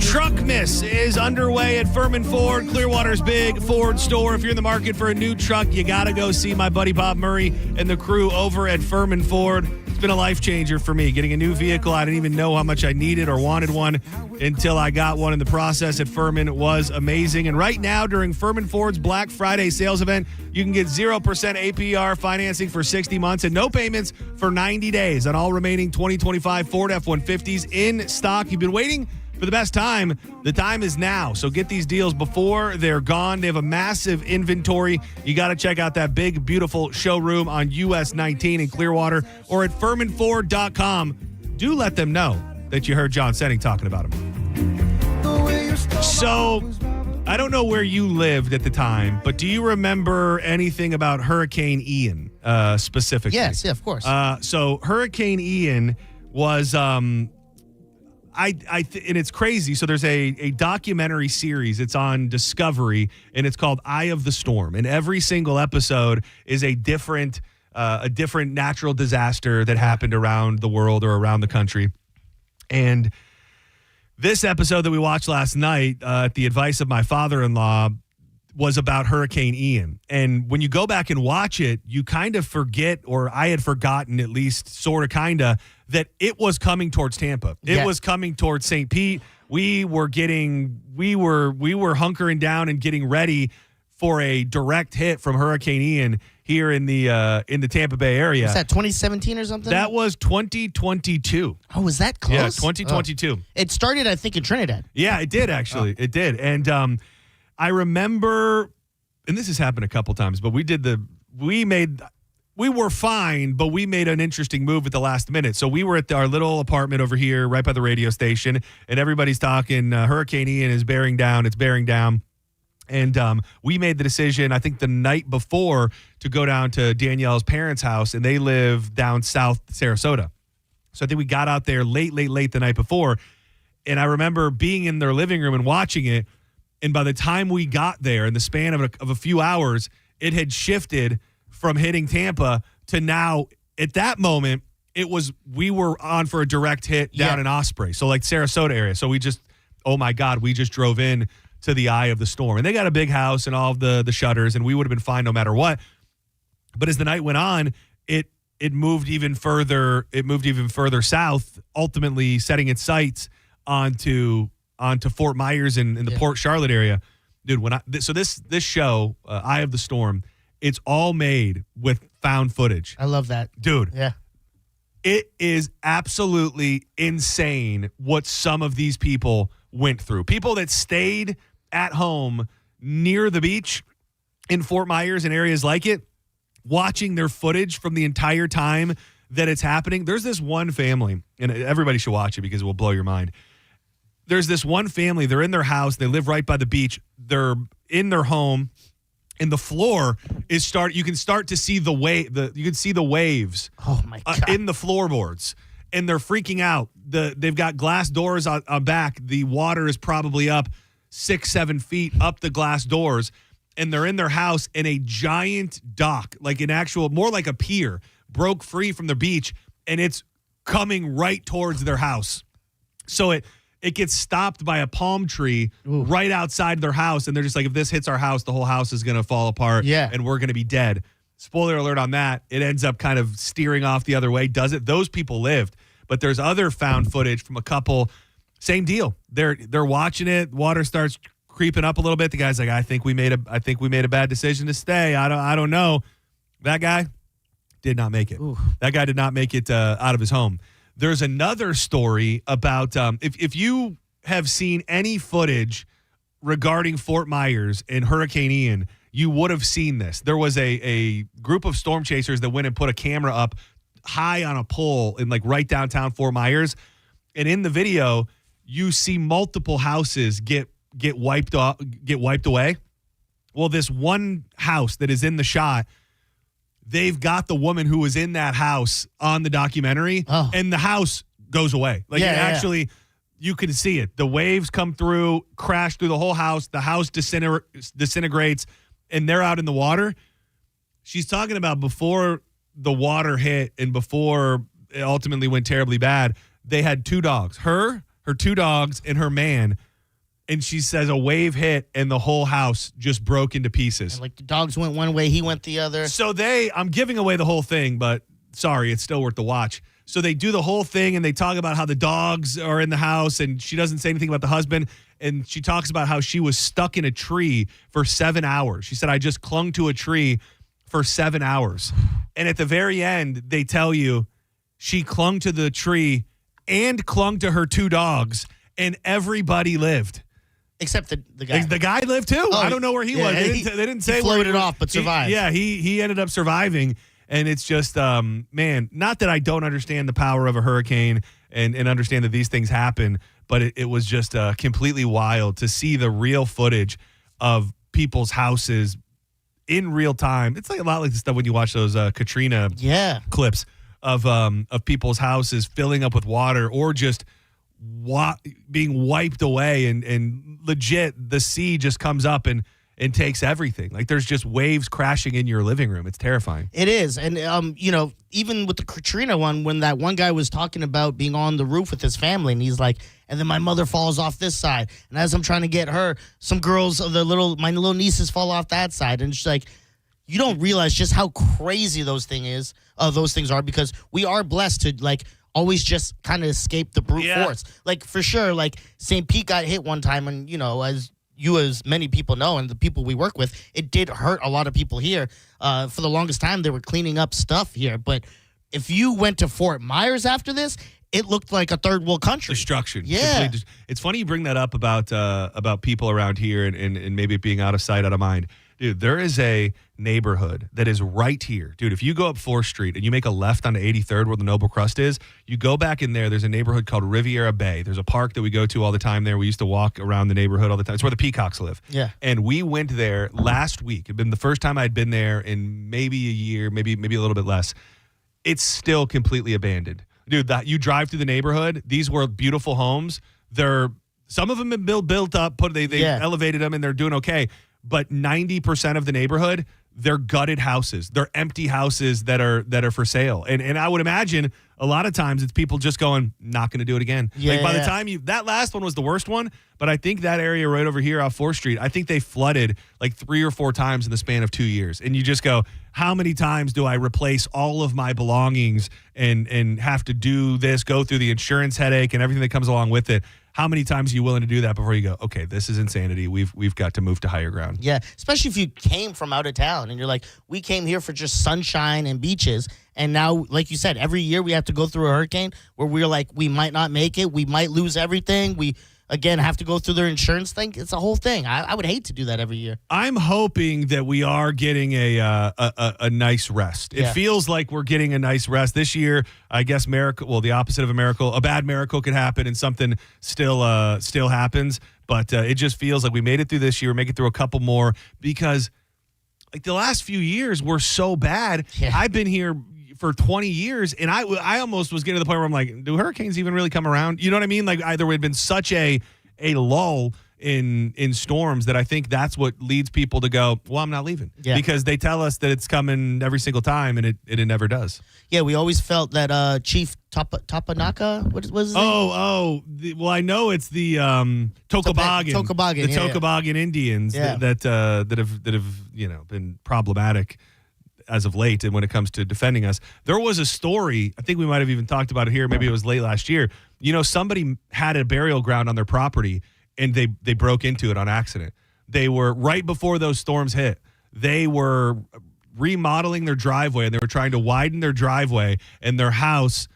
Truckmas is underway at Furman Ford, Clearwater's big Ford store. If you're in the market for a new truck, you got to go see my buddy Bob Murray and the crew over at Furman Ford. It's been a life changer for me. Getting a new vehicle, I didn't even know how much I needed or wanted one until I got one in the process at Furman. It was amazing. And right now, during Furman Ford's Black Friday sales event, you can get 0% APR financing for 60 months and no payments for 90 days on all remaining 2025 Ford F-150s in stock. You've been waiting for the best time. The time is now. So get these deals before they're gone. They have a massive inventory. You got to check out that big, beautiful showroom on US 19 in Clearwater or at FurmanFord.com. Do let them know that you heard John Senning talking about them. So I don't know where you lived at the time, but do you remember anything about Hurricane Ian specifically? Yes, yeah, of course. So Hurricane Ian was... and it's crazy. So there's a documentary series. It's on Discovery, and it's called Eye of the Storm. And every single episode is a different natural disaster that happened around the world or around the country. And this episode that we watched last night, at the advice of my father-in-law, was about Hurricane Ian. And when you go back and watch it, you kind of forget, or I had forgotten at least, sort of, kind of, that it was coming towards Tampa. It was coming towards St. Pete. We were hunkering down and getting ready for a direct hit from Hurricane Ian here in the Tampa Bay area. Was that 2017 or something? That was 2022. Oh, was that close? Yeah, 2022. It started, I think, in Trinidad. Yeah, it did, actually. It did. And I remember, and this has happened a couple times, but we were fine, but we made an interesting move at the last minute. So we were at our little apartment over here right by the radio station, and everybody's talking, Hurricane Ian is bearing down. It's bearing down. And we made the decision, I think the night before, to go down to Danielle's parents' house, and they live down south Sarasota. So I think we got out there late the night before, and I remember being in their living room and watching it. And by the time we got there, in the span of a few hours, it had shifted from hitting Tampa to now, at that moment, we were on for a direct hit down in Osprey. So like Sarasota area. So we just drove in to the eye of the storm. And they got a big house and all of the shutters, and we would have been fine no matter what. But as the night went on, it moved even further. It moved even further south, ultimately setting its sights onto Fort Myers in the Port Charlotte area. Dude, this show, Eye of the Storm, it's all made with found footage. I love that. Dude. Yeah. It is absolutely insane what some of these people went through. People that stayed at home near the beach in Fort Myers and areas like it, watching their footage from the entire time that it's happening. There's this one family, and everybody should watch it because it will blow your mind. There's this one family, they're in their house, they live right by the beach, they're in their home, and the floor is you can start to see you can see the waves in the floorboards, and they're freaking out. They've got glass doors on back. The water is probably up 6-7 feet up the glass doors, and they're in their house, and a giant dock, like an actual, more like a pier, broke free from the beach, and it's coming right towards their house. So it gets stopped by a palm tree right outside their house, and they're just like, if this hits our house, the whole house is going to fall apart, and we're going to be dead. Spoiler alert on that. It ends up kind of steering off the other way, does it? Those people lived. But there's other found footage from a couple, same deal. They're watching it, water starts creeping up a little bit. The guy's like, I think we made a bad decision to stay. I don't know. That guy did not make it. That guy did not make it out of his home. There's another story about if you have seen any footage regarding Fort Myers and Hurricane Ian, you would have seen this. There was a group of storm chasers that went and put a camera up high on a pole in like right downtown Fort Myers. And in the video, you see multiple houses get wiped away. Well, this one house that is in the shot, they've got the woman who was in that house on the documentary, and the house goes away. Like you can see it. The waves come through, crash through the whole house. The house disintegrates, and they're out in the water. She's talking about before the water hit and before it ultimately went terribly bad, they had two dogs. Her her 2 dogs, and her man. And she says a wave hit and the whole house just broke into pieces. And like the dogs went one way, he went the other. So I'm giving away the whole thing, but sorry, it's still worth the watch. So they do the whole thing and they talk about how the dogs are in the house and she doesn't say anything about the husband. And she talks about how she was stuck in a tree for 7 hours. She said, I just clung to a tree for 7 hours. And at the very end, they tell you she clung to the tree and clung to her 2 dogs and everybody lived. Except the guy. The guy lived too. Oh, I don't know where he was. They didn't say he where floated off, but survived. He ended up surviving. And it's just, man, not that I don't understand the power of a hurricane and understand that these things happen, but it was just completely wild to see the real footage of people's houses in real time. It's like a lot like the stuff when you watch those Katrina clips of people's houses filling up with water or just being wiped away and legit the sea just comes up and takes everything. Like there's just waves crashing in your living room. It's terrifying. It is. And even with the Katrina one, when that one guy was talking about being on the roof with his family and he's like, and then my mother falls off this side, and as I'm trying to get her, some girls, my little nieces fall off that side, and it's like you don't realize just how crazy those things are, because we are blessed to like always just kind of escape the brute force. Like for sure, like St. Pete got hit one time, and as many people know, and the people we work with, it did hurt a lot of people here. For the longest time, they were cleaning up stuff here. But if you went to Fort Myers after this, it looked like a third world country. Destruction. Yeah. It's funny you bring that up about people around here and maybe it being out of sight, out of mind. Dude, there is a neighborhood that is right here. Dude, if you go up 4th Street and you make a left onto 83rd where the Noble Crust is, you go back in there, there's a neighborhood called Riviera Bay. There's a park that we go to all the time there. We used to walk around the neighborhood all the time. It's where the peacocks live. Yeah. And we went there last week. It'd been the first time I'd been there in maybe a year, maybe a little bit less. It's still completely abandoned. Dude, you drive through the neighborhood. These were beautiful homes. Some of them have been built up, they elevated them and they're doing okay. But 90% of the neighborhood, they're gutted houses. They're empty houses that are for sale. And I would imagine a lot of times it's people just going, not going to do it again. Like by the time that last one was the worst one, but I think that area right over here off 4th Street, I think they flooded like 3 or 4 times in the span of 2 years. And you just go, how many times do I replace all of my belongings and have to do this, go through the insurance headache and everything that comes along with it? How many times are you willing to do that before you go, okay, this is insanity. We've got to move to higher ground. Yeah, especially if you came from out of town and you're like, we came here for just sunshine and beaches. And now, like you said, every year we have to go through a hurricane where we're like, we might not make it. We might lose everything. We, again, have to go through their insurance thing. It's a whole thing. I would hate to do that every year. I'm hoping that we are getting a nice rest. It feels like we're getting a nice rest. This year, I guess the opposite of a miracle, a bad miracle could happen and something still happens. But it just feels like we made it through this year, make it through a couple more, because like the last few years were so bad. Yeah. I've been here for 20 years, and I almost was getting to the point where I'm like, do hurricanes even really come around? You know what I mean? Like either we've been such a lull in storms that I think that's what leads people to go, well, I'm not leaving. Yeah. Because they tell us that it's coming every single time, and it never does. Yeah, we always felt that Chief Topanaka, what was his name? Well, I know it's the Tocobagan. Tocobagan, the Tocobagan Indians that have been problematic as of late, and when it comes to defending us. There was a story, I think we might have even talked about it here, maybe it was late last year. Somebody had a burial ground on their property, and they broke into it on accident. They were, right before those storms hit, they were remodeling their driveway, and they were trying to widen their driveway, and their house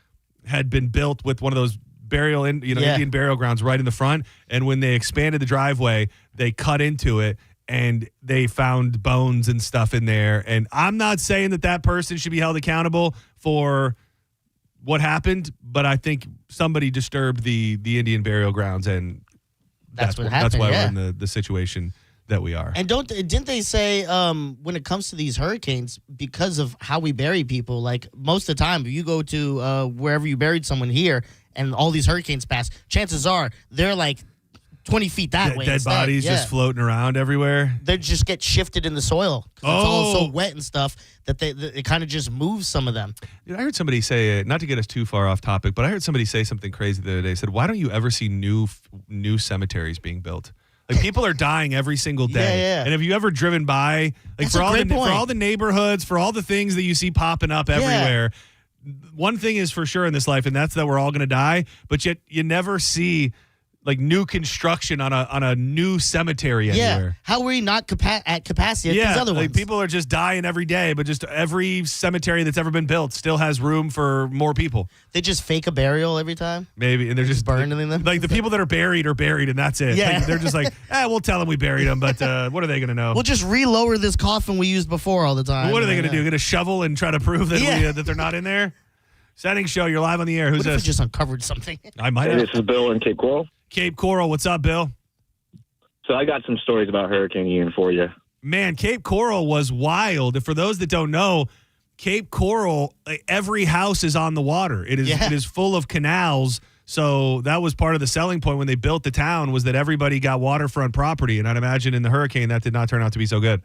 had been built with one of those Indian burial grounds right in the front, and when they expanded the driveway, they cut into it, and they found bones and stuff in there. And I'm not saying that person should be held accountable for what happened, but I think somebody disturbed the Indian burial grounds, and that's what happened. That's why we're in the situation that we are. And didn't they say when it comes to these hurricanes, because of how we bury people, like most of the time, if you go to wherever you buried someone here and all these hurricanes pass, chances are they're like 20 feet that way. Dead instead. bodies just floating around everywhere. They just get shifted in the soil because it's all so wet and stuff that it kind of just moves some of them. Dude, I heard somebody say, not to get us too far off topic, but I heard somebody say something crazy the other day. Said, why don't you ever see new cemeteries being built? Like, people are dying every single day. Yeah. And have you ever driven by, like, for all the neighborhoods, for all the things that you see popping up everywhere, one thing is for sure in this life, and that's that we're all going to die, but yet you never see like new construction on a new cemetery anywhere. How are we not at capacity at these other ones? People are just dying every day, but just every cemetery that's ever been built still has room for more people. They just fake a burial every time? Maybe, and they're just burning them? Like, the people that are buried, and that's it. Yeah. Like, they're just like, we'll tell them we buried them, but what are they going to know? We'll just relower this coffin we used before all the time. What are they going to do? Get a shovel and try to prove that that they're not in there? Senning Show, you're live on the air. Who's what this? If we just uncovered something? I might have. This is Bill in Cape Coral. Cape Coral, what's up, Bill? So I got some stories about Hurricane Ian for you. Man, Cape Coral was wild. For those that don't know, Cape Coral, every house is on the water. It is full of canals. So that was part of the selling point when they built the town, was that everybody got waterfront property. And I'd imagine in the hurricane that did not turn out to be so good.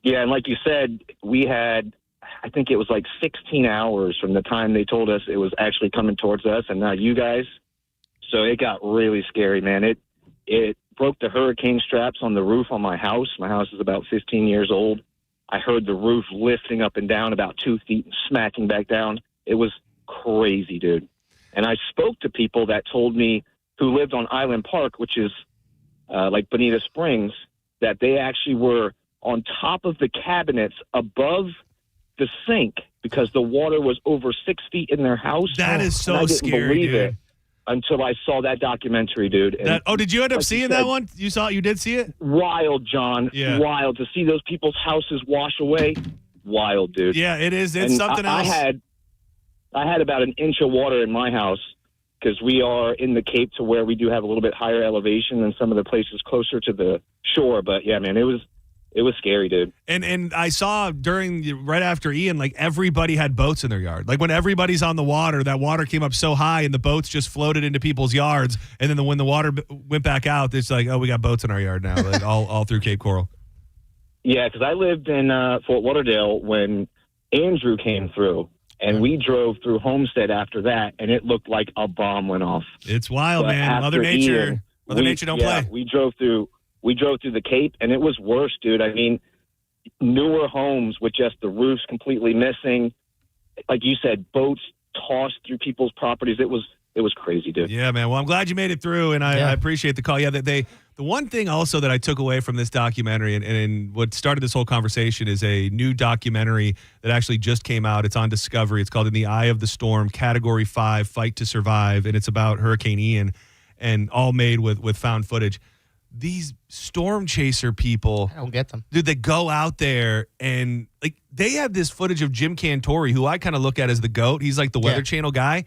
Yeah, and like you said, we had, I think it was like 16 hours from the time they told us it was actually coming towards us, and now you guys. So it got really scary, man. It broke the hurricane straps on the roof on my house. My house is about 15 years old. I heard the roof lifting up and down about 2 feet and smacking back down. It was crazy, dude. And I spoke to people that told me, who lived on Island Park, which is like Bonita Springs, that they actually were on top of the cabinets above the sink because the water was over 6 feet in their house. That is so and I didn't scary, believe dude. it until I saw that documentary, dude. And did you end up like seeing you that said, one? You did see it? Wild, John. Yeah. Wild to see those people's houses wash away. Wild, dude. Yeah, it is. It's And something else. I had about an inch of water in my house because we are in the Cape to where we do have a little bit higher elevation than some of the places closer to the shore. But yeah, man, it was scary, dude. And I saw right after Ian, like, everybody had boats in their yard. Like, when everybody's on the water, that water came up so high and the boats just floated into people's yards. And then when the water went back out, it's like, oh, we got boats in our yard now, like, all through Cape Coral. Yeah, because I lived in Fort Lauderdale when Andrew came through. And we drove through Homestead after that, and it looked like a bomb went off. It's wild, But man. Mother after Nature. Ian, Mother Nature don't play. We drove through the Cape, and it was worse, dude. I mean, newer homes with just the roofs completely missing. Like you said, boats tossed through people's properties. It was crazy, dude. Yeah, man. Well, I'm glad you made it through, and I appreciate the call. Yeah, the one thing also that I took away from this documentary and what started this whole conversation is a new documentary that actually just came out. It's on Discovery. It's called In the Eye of the Storm, Category 5, Fight to Survive, and it's about Hurricane Ian, and all made with found footage. These storm chaser people, I don't get them, dude. They go out there and like they have this footage of Jim Cantori, who I kind of look at as the GOAT. He's like the Weather Channel guy,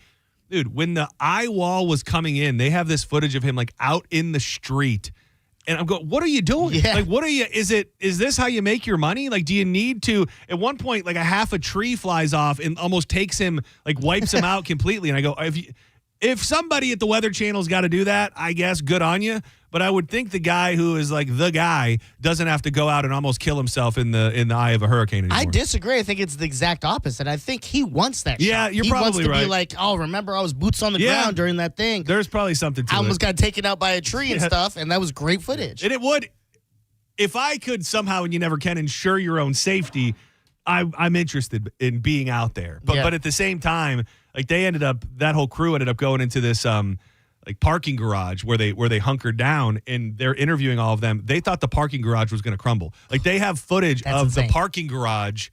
dude. When the eye wall was coming in, they have this footage of him like out in the street, and I'm going, "What are you doing? Like, what are you? Is this how you make your money? Like, do you need to?" At one point, like a half a tree flies off and almost takes him, like wipes him out completely. And I go, if somebody at the Weather Channel's got to do that, I guess good on you. But I would think the guy who is like the guy doesn't have to go out and almost kill himself in the eye of a hurricane anymore. I disagree. I think it's the exact opposite. I think he wants that Yeah, shot. you're he probably wants to right. be like, oh, remember I was boots on the ground during that thing. There's probably something to I it. almost got taken out by a tree and stuff, and that was great footage. And it would, if I could somehow, and you never can, ensure your own safety, I'm interested in being out there. But at the same time, like that whole crew ended up going into this like parking garage where they hunkered down, and they're interviewing all of them. They thought the parking garage was going to crumble. Like they have footage of the parking garage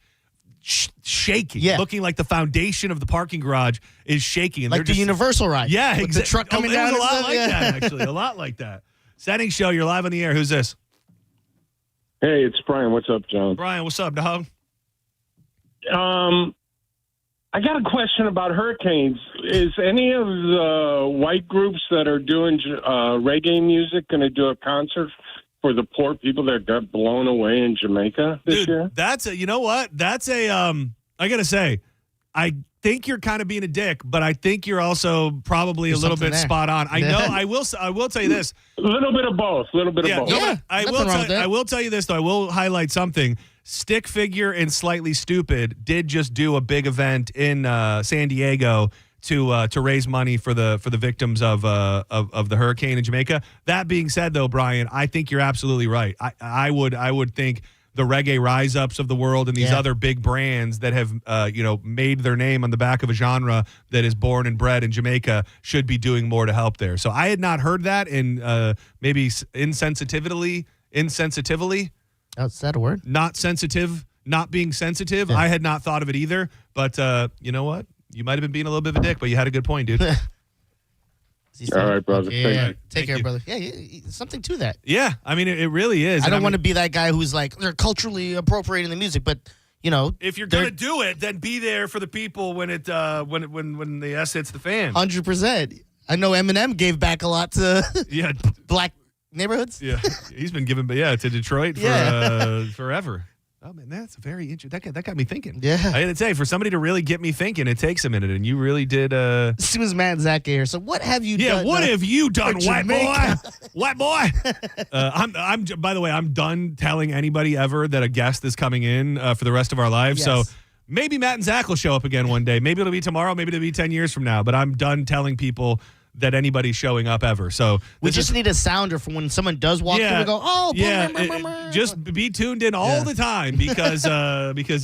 shaking, looking like the foundation of the parking garage is shaking. And like the Universal ride. Yeah, with the truck coming down. It was a lot and like stuff. that, actually. A lot like that. Senning Show, you're live on the air. Who's this? Hey, it's Brian. What's up, John? Brian, what's up, dog? I got a question about hurricanes. Is any of the white groups that are doing reggae music going to do a concert for the poor people that got blown away in Jamaica this year? You know what? I got to say, I think you're kind of being a dick, but I think you're also probably a little bit spot on. I know. I will tell you this. A little bit of both. A little bit of both. No, I will tell you this though. I will highlight something. Stick Figure and Slightly Stupid did just do a big event in San Diego to raise money for the victims of the hurricane in Jamaica. That being said, though, Brian, I think you're absolutely right. I would think the Reggae Rise Ups of the world and these other big brands that have made their name on the back of a genre that is born and bred in Jamaica should be doing more to help there. So I had not heard that, and maybe insensitively. Oh, is that a word? Not sensitive, not being sensitive. Yeah. I had not thought of it either. But you know what? You might have been being a little bit of a dick, but you had a good point, dude. All right, brother. Yeah. Take care, brother. Yeah, something to that. Yeah, I mean, it really is. I don't want to be that guy who's like, they're culturally appropriating the music, but, if you're going to do it, then be there for the people when the S hits the fan. 100%. I know Eminem gave back a lot to black neighborhoods. Yeah, he's been giving, to Detroit for forever. Oh, man, that's very interesting. That got me thinking. Yeah. I had to say, for somebody to really get me thinking, it takes a minute, and you really did. This was Matt and Zach here. So what have you done? Yeah, what have you done, white boy? White boy? I'm. By the way, I'm done telling anybody ever that a guest is coming in for the rest of our lives. Yes. So maybe Matt and Zach will show up again one day. Maybe it'll be tomorrow. Maybe it'll be 10 years from now. But I'm done telling people that anybody's showing up ever. So we just need a sounder for when someone does walk through and go, oh, just be tuned in all the time because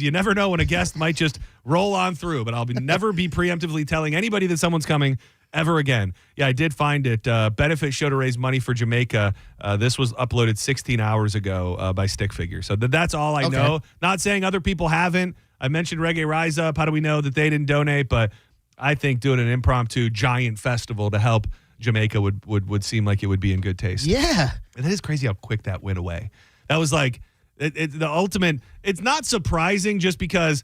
you never know when a guest might just roll on through. But I'll never be preemptively telling anybody that someone's coming ever again. Yeah, I did find it. Benefit show to raise money for Jamaica. This was uploaded 16 hours ago by Stick Figure. So that's all I know. Not saying other people haven't. I mentioned Reggae Rise Up. How do we know that they didn't donate? But I think doing an impromptu giant festival to help Jamaica would seem like it would be in good taste. Yeah. And it is crazy how quick that went away. That was like the ultimate. It's not surprising just because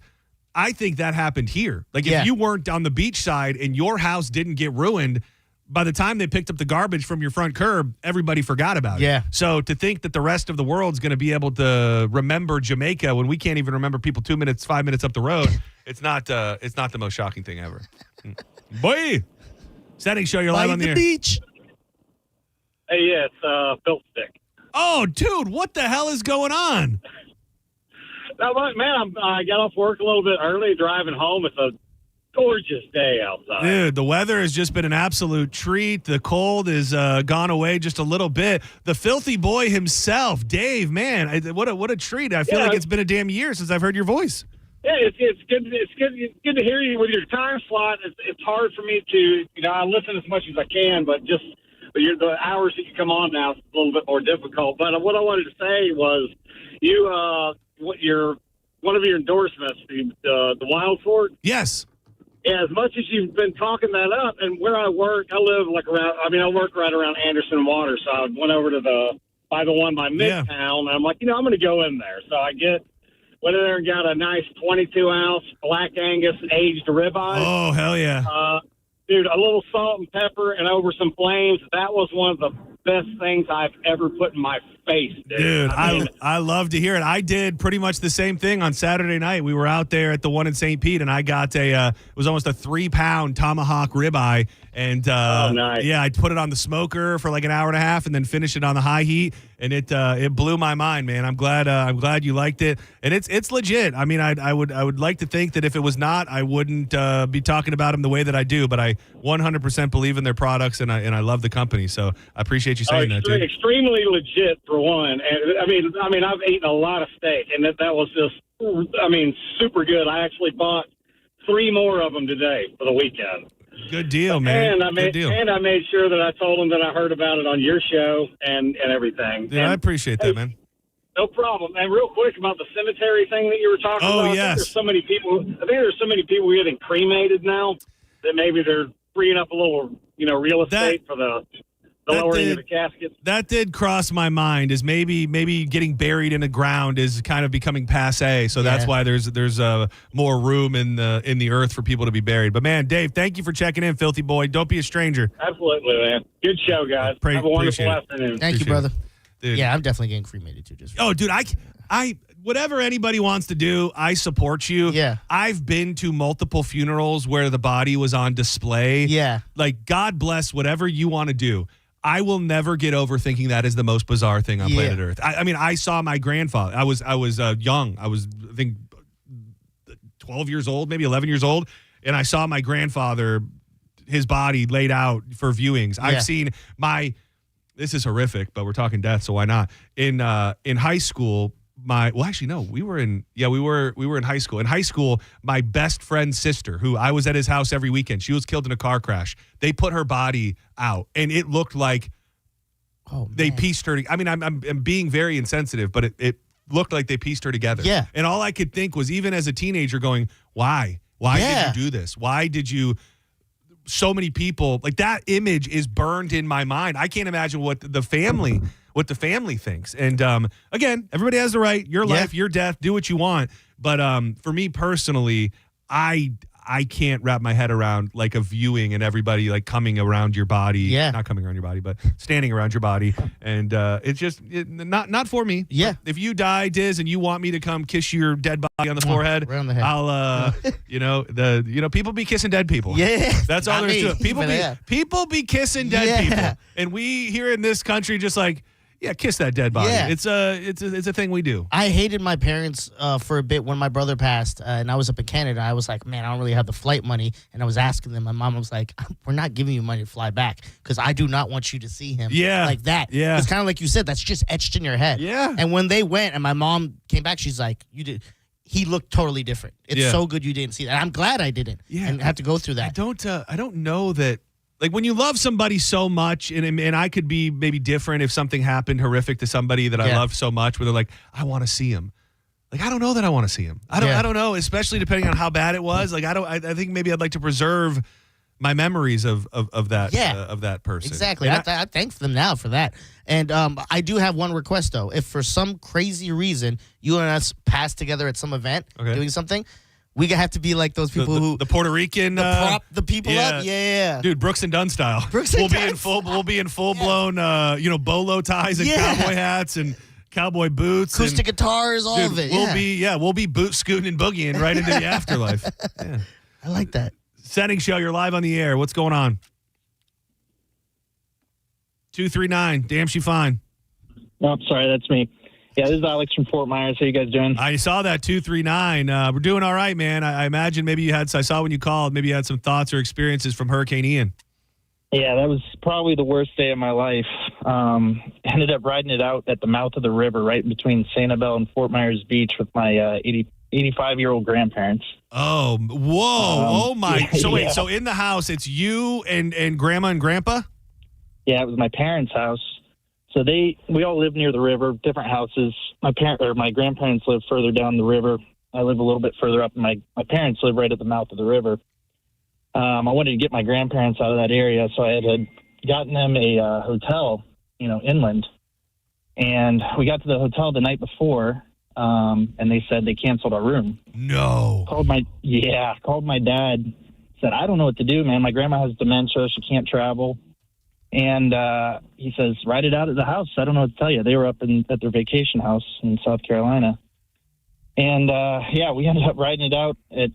I think that happened here. Like if you weren't on the beach side and your house didn't get ruined, by the time they picked up the garbage from your front curb, everybody forgot about it. Yeah. So to think that the rest of the world's going to be able to remember Jamaica when we can't even remember people 5 minutes up the road, it's not the most shocking thing ever. Boy, Senning Show, you're live on the air. Beach. Hey, yeah, it's Phil Stick. Oh, dude, what the hell is going on? Now, man, I got off work a little bit early, driving home. It's a gorgeous day outside. Dude, the weather has just been an absolute treat. The cold has gone away just a little bit. The filthy boy himself, Dave, man, what a treat. I feel like it's been a damn year since I've heard your voice. Yeah, it's good. It's good to hear you with your time slot. It's hard for me to, I listen as much as I can, but just the hours that you come on now is a little bit more difficult. But what I wanted to say was, one of your endorsements, the Wild Fort. Yes. Yeah, as much as you've been talking that up, and where I work, I live I work right around Anderson Water, so I went over to by Midtown, and I'm like, I'm going to go in there. So I went in there and got a nice 22-ounce Black Angus aged ribeye. Oh, hell yeah. Dude, a little salt and pepper and over some flames. That was one of the best things I've ever put in my face, dude. I love to hear it. I did pretty much the same thing on Saturday night. We were out there at the one in St. Pete, and I got it was almost a 3-pound tomahawk ribeye. And nice. I put it on the smoker for like an hour and a half, and then finished it on the high heat, and it blew my mind, man. I'm glad you liked it, and it's legit. I mean, I would like to think that if it was not, I wouldn't be talking about them the way that I do. But I 100% believe in their products, and I love the company. So I appreciate you saying that, dude. Extremely legit for one, and I mean I've eaten a lot of steak, and that was just super good. I actually bought 3 more of them today for the weekend. Good deal, man. And I made sure that I told them that I heard about it on your show and everything. Yeah, I appreciate that, man. No problem. And real quick about the cemetery thing that you were talking about. Oh, yes. I think there's so many people getting cremated now that maybe they're freeing up a little, real estate for the lowering of the caskets. That did cross my mind. Is maybe getting buried in the ground is kind of becoming passé. So that's why there's more room in the earth for people to be buried. But man, Dave, thank you for checking in, filthy boy. Don't be a stranger. Absolutely, man. Good show, guys. Have a wonderful afternoon. Thank you, brother. Dude. Yeah, I'm definitely getting cremated too. Oh, dude, whatever anybody wants to do, I support you. Yeah. I've been to multiple funerals where the body was on display. Yeah. Like, God bless whatever you want to do. I will never get over thinking that is the most bizarre thing on planet Earth. I mean, I saw my grandfather. I was young. I was, I think, 12 years old, maybe 11 years old. And I saw my grandfather, his body laid out for viewings. Yeah. I've seen this is horrific, but we're talking death, so why not? In high school, we were in high school. In high school, my best friend's sister, who I was at his house every weekend, she was killed in a car crash. They put her body out, and it looked like they pieced her. I mean, I'm being very insensitive, but it looked like they pieced her together. Yeah. And all I could think was, even as a teenager, going, why? Why did you do this? Why did you? So many people, like, that image is burned in my mind. I can't imagine what the family thinks. And again, everybody has the right. Your life, your death. Do what you want. But for me personally, I can't wrap my head around like a viewing and everybody like coming around your body. Yeah. Not coming around your body, but standing around your body. And it's just not for me. Yeah. If you die, Diz, and you want me to come kiss your dead body on the forehead, around the head. I'll people be kissing dead people. Yeah. That's all there is to it. People be kissing dead people. And we here in this country just like, yeah, kiss that dead body. Yeah. It's a thing we do. I hated my parents for a bit when my brother passed, and I was up in Canada. I was like, man, I don't really have the flight money, and I was asking them. My mom was like, we're not giving you money to fly back because I do not want you to see him like that. Yeah. It's kind of like you said, that's just etched in your head. Yeah. And when they went and my mom came back, she's like, he looked totally different. It's so good you didn't see that. I'm glad I didn't and had to go through that. I don't know that. Like, when you love somebody so much, and I could be maybe different if something happened horrific to somebody that I love so much, where they're like, I want to see him. Like, I don't know that I want to see him. I don't know, especially depending on how bad it was. Like, I think maybe I'd like to preserve my memories of that person. Exactly. I thank them now for that. And I do have one request, though. If for some crazy reason you and us pass together at some event doing something, we have to be like those people who the Puerto Rican prop the people up. Yeah. Dude, Brooks and Dunn style. We'll be in full blown bolo ties and cowboy hats and cowboy boots, acoustic guitars, all of it. We'll be boot scooting and boogieing right into the afterlife. Yeah. I like that. Senning Show, you're live on the air. What's going on? 239. Damn, she fine. Oh, sorry, that's me. Yeah, this is Alex from Fort Myers. How you guys doing? I saw that 239. We're doing all right, man. I imagine maybe I saw when you called, maybe you had some thoughts or experiences from Hurricane Ian. Yeah, that was probably the worst day of my life. Ended up riding it out at the mouth of the river right between Sanibel and Fort Myers Beach with my 85-year-old grandparents. Oh, whoa. Oh, my. So wait, so in the house, it's you and Grandma and Grandpa? Yeah, it was my parents' house. So we all live near the river, different houses. My grandparents live further down the river. I live a little bit further up. My parents live right at the mouth of the river. I wanted to get my grandparents out of that area, so I had gotten them a hotel, inland. And we got to the hotel the night before, and they said they canceled our room. No. Called my dad. Said, I don't know what to do, man. My grandma has dementia. She can't travel. And he says, ride it out at the house. I don't know what to tell you. They were up at their vacation house in South Carolina. And, we ended up riding it out at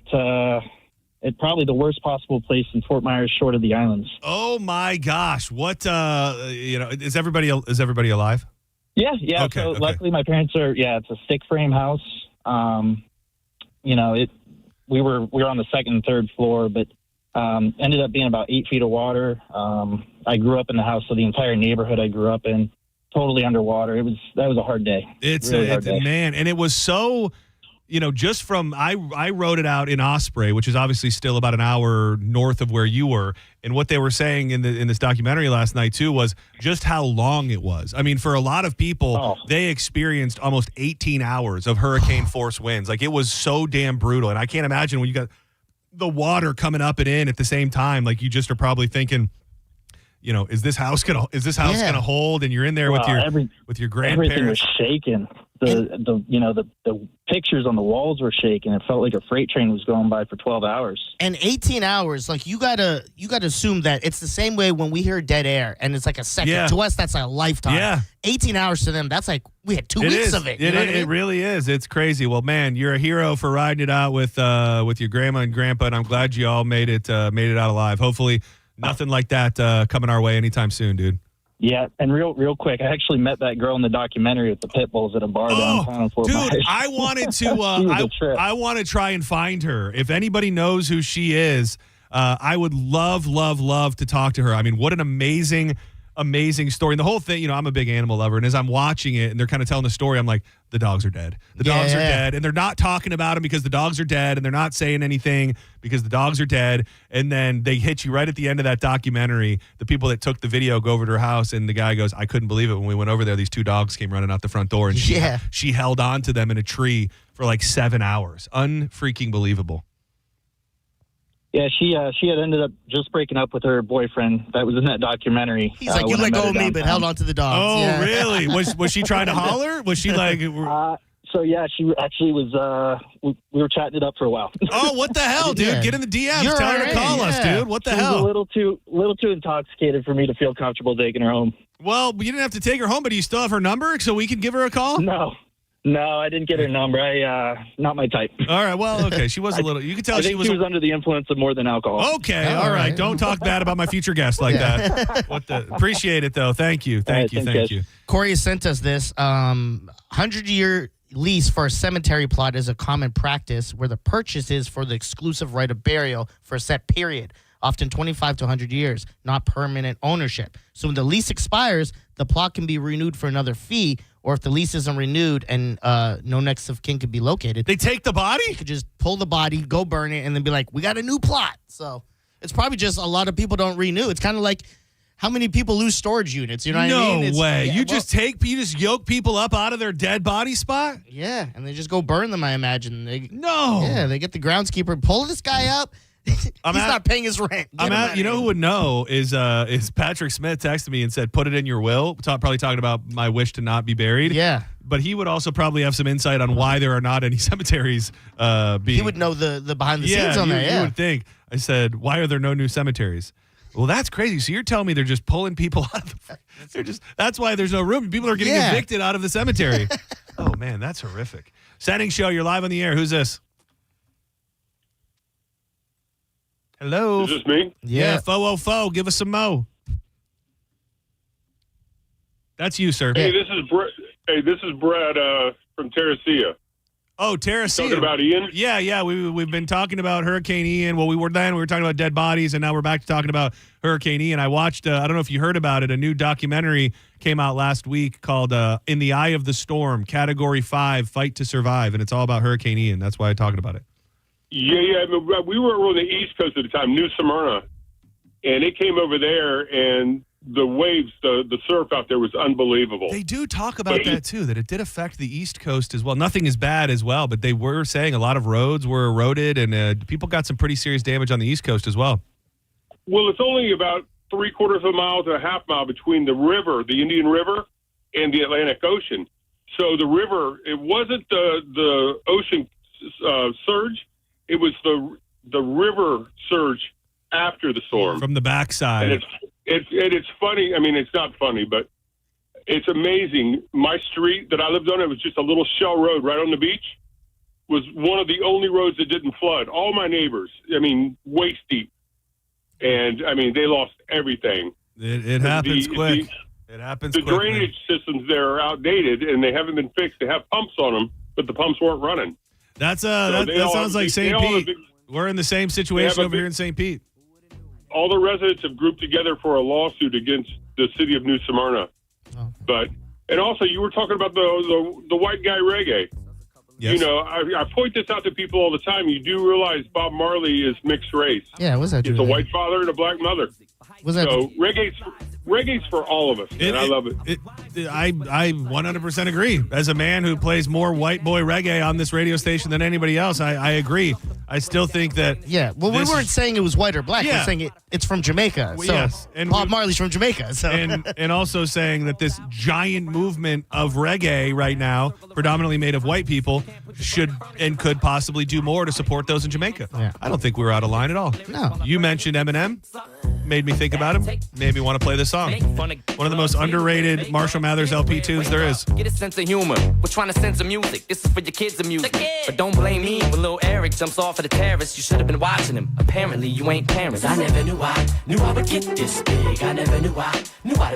probably the worst possible place in Fort Myers, short of the islands. Oh, my gosh. What, is everybody alive? Yeah. Okay, so luckily my parents it's a stick frame house. We were on the second and third floor, but ended up being about 8 feet of water. I grew up in the house, so the entire neighborhood I grew up in, totally underwater. That was a hard day. It's really hard day. Man, and it was so, just from I wrote it out in Osprey, which is obviously still about an hour north of where you were, and what they were saying in this documentary last night too was just how long it was. I mean, for a lot of people, they experienced almost 18 hours of hurricane force winds. Like, it was so damn brutal, and I can't imagine when you got the water coming up and in at the same time. Like, you just are probably thinking, is this house gonna hold? And you're in there with your grandparents. Everything was shaking. The pictures on the walls were shaking. It felt like a freight train was going by for 12 hours. And 18 hours, like you gotta assume that it's the same way when we hear dead air, and it's like a second. Yeah. To us, that's a lifetime. Yeah. 18 hours to them, that's like we had 2 weeks of it. It really is. It's crazy. Well, man, you're a hero for riding it out with your grandma and grandpa, and I'm glad you all made it out alive. Hopefully, nothing like that coming our way anytime soon, dude. Yeah, and real quick, I actually met that girl in the documentary with the pit bulls at a bar downtown in Fort Myers. Dude, I wanted to. I want to try and find her. If anybody knows who she is, I would love to talk to her. I mean, what an amazing story. And the whole thing, I'm a big animal lover, and as I'm watching it and they're kind of telling the story, I'm like, the dogs are dead. The dogs are dead, and they're not talking about them because the dogs are dead, and they're not saying anything because the dogs are dead. And then they hit you right at the end of that documentary. The people that took the video go over to her house, and the guy goes, I couldn't believe it. When we went over there, these 2 dogs came running out the front door, and she held on to them in a tree for like 7 hours. Unfreaking believable. Yeah, she had ended up just breaking up with her boyfriend that was in that documentary. He's like, you let go of me, but held on to the dogs. Oh, really? Was she trying to holler? Was she like... So, yeah, she actually was, we were chatting it up for a while. Oh, what the hell, dude? Get in the DMs. Tell her to call us, dude. What the hell? She was a little too intoxicated for me to feel comfortable taking her home. Well, you didn't have to take her home, but do you still have her number so we can give her a call? No, I didn't get her number. Not my type. All right, well, okay. She was a little... You could tell she was under the influence of more than alcohol. Okay, all right. Don't talk bad about my future guest like that. Appreciate it, though. Thank you. Thank you. Corey sent us this. 100-year lease for a cemetery plot is a common practice where the purchase is for the exclusive right of burial for a set period, often 25 to 100 years, not permanent ownership. So when the lease expires, the plot can be renewed for another fee, or if the lease isn't renewed and no next of kin could be located. They take the body? You could just pull the body, go burn it, and then be like, we got a new plot. So it's probably just a lot of people don't renew. It's kind of like how many people lose storage units? You know what I mean? No way. You just yoke people up out of their dead body spot? Yeah, and they just go burn them, I imagine. No. Yeah, they get the groundskeeper, pull this guy up. He's not paying his rent. You know who would know is Patrick Smith texted me and said, put it in your will. Probably talking about my wish to not be buried. Yeah. But he would also probably have some insight on why there are not any cemeteries being... He would know the behind the scenes on that, you would think. I said, why are there no new cemeteries? Well, that's crazy. So you're telling me they're just pulling people out of the... That's why there's no room. People are getting evicted out of the cemetery. Oh, man, that's horrific. Senning Show, you're live on the air. Who's this? Hello. Is this me? Yeah, Fo. Give us some mo. That's you, sir. Hey, this is Brad from Terracea. Oh, Terracea. Talking about Ian? Yeah. We've been talking about Hurricane Ian. Well, we were talking about dead bodies, and now we're back to talking about Hurricane Ian. I watched, I don't know if you heard about it, a new documentary came out last week called In the Eye of the Storm, Category 5, Fight to Survive, and it's all about Hurricane Ian. That's why I'm talking about it. Yeah. I mean, we were on the East Coast at the time, New Smyrna, and it came over there, and the waves, the surf out there was unbelievable. They do talk about that, too, that it did affect the East Coast as well. Nothing as bad as well, but they were saying a lot of roads were eroded, and people got some pretty serious damage on the East Coast as well. Well, it's only about 3/4 of a mile to a half mile between the river, the Indian River, and the Atlantic Ocean. So the river, it wasn't the ocean surge. It was the river surge after the storm. From the backside. And it's funny. I mean, it's not funny, but it's amazing. My street that I lived on, it was just a little shell road right on the beach, was one of the only roads that didn't flood. All my neighbors, I mean, waist deep. And, I mean, they lost everything. It happens quick. It happens quick. The drainage systems there are outdated, and they haven't been fixed. They have pumps on them, but the pumps weren't running. That sounds like St. Pete. We're in the same situation over here in St. Pete. All the residents have grouped together for a lawsuit against the city of New Smyrna. And also, you were talking about the white guy reggae. Yes. You know, I point this out to people all the time. You do realize Bob Marley is mixed race. Yeah, what's that? He's a white father and a black mother. So reggae's for all of us, and I love it. I 100% agree. As a man who plays more white boy reggae on this radio station than anybody else, I agree. I still think that. Yeah, well, we weren't saying it was white or black. Yeah. We're saying it's from Jamaica. Well, So yes, and Bob Marley's from Jamaica. So and also saying that this giant movement of reggae right now, predominantly made of white people, should and could possibly do more to support those in Jamaica. Yeah. I don't think we were out of line at all. No. You mentioned Eminem. Made me think about him. Made me want to play this song. One of the most underrated Marshall Mathers LP tunes there is. Get a sense of humor. We're trying to censor music. This is for your kids' amusement. But don't blame me when little Eric jumps off of the terrace. You should have been watching him. Apparently, you ain't parents. I never knew I would get this big. I never knew I.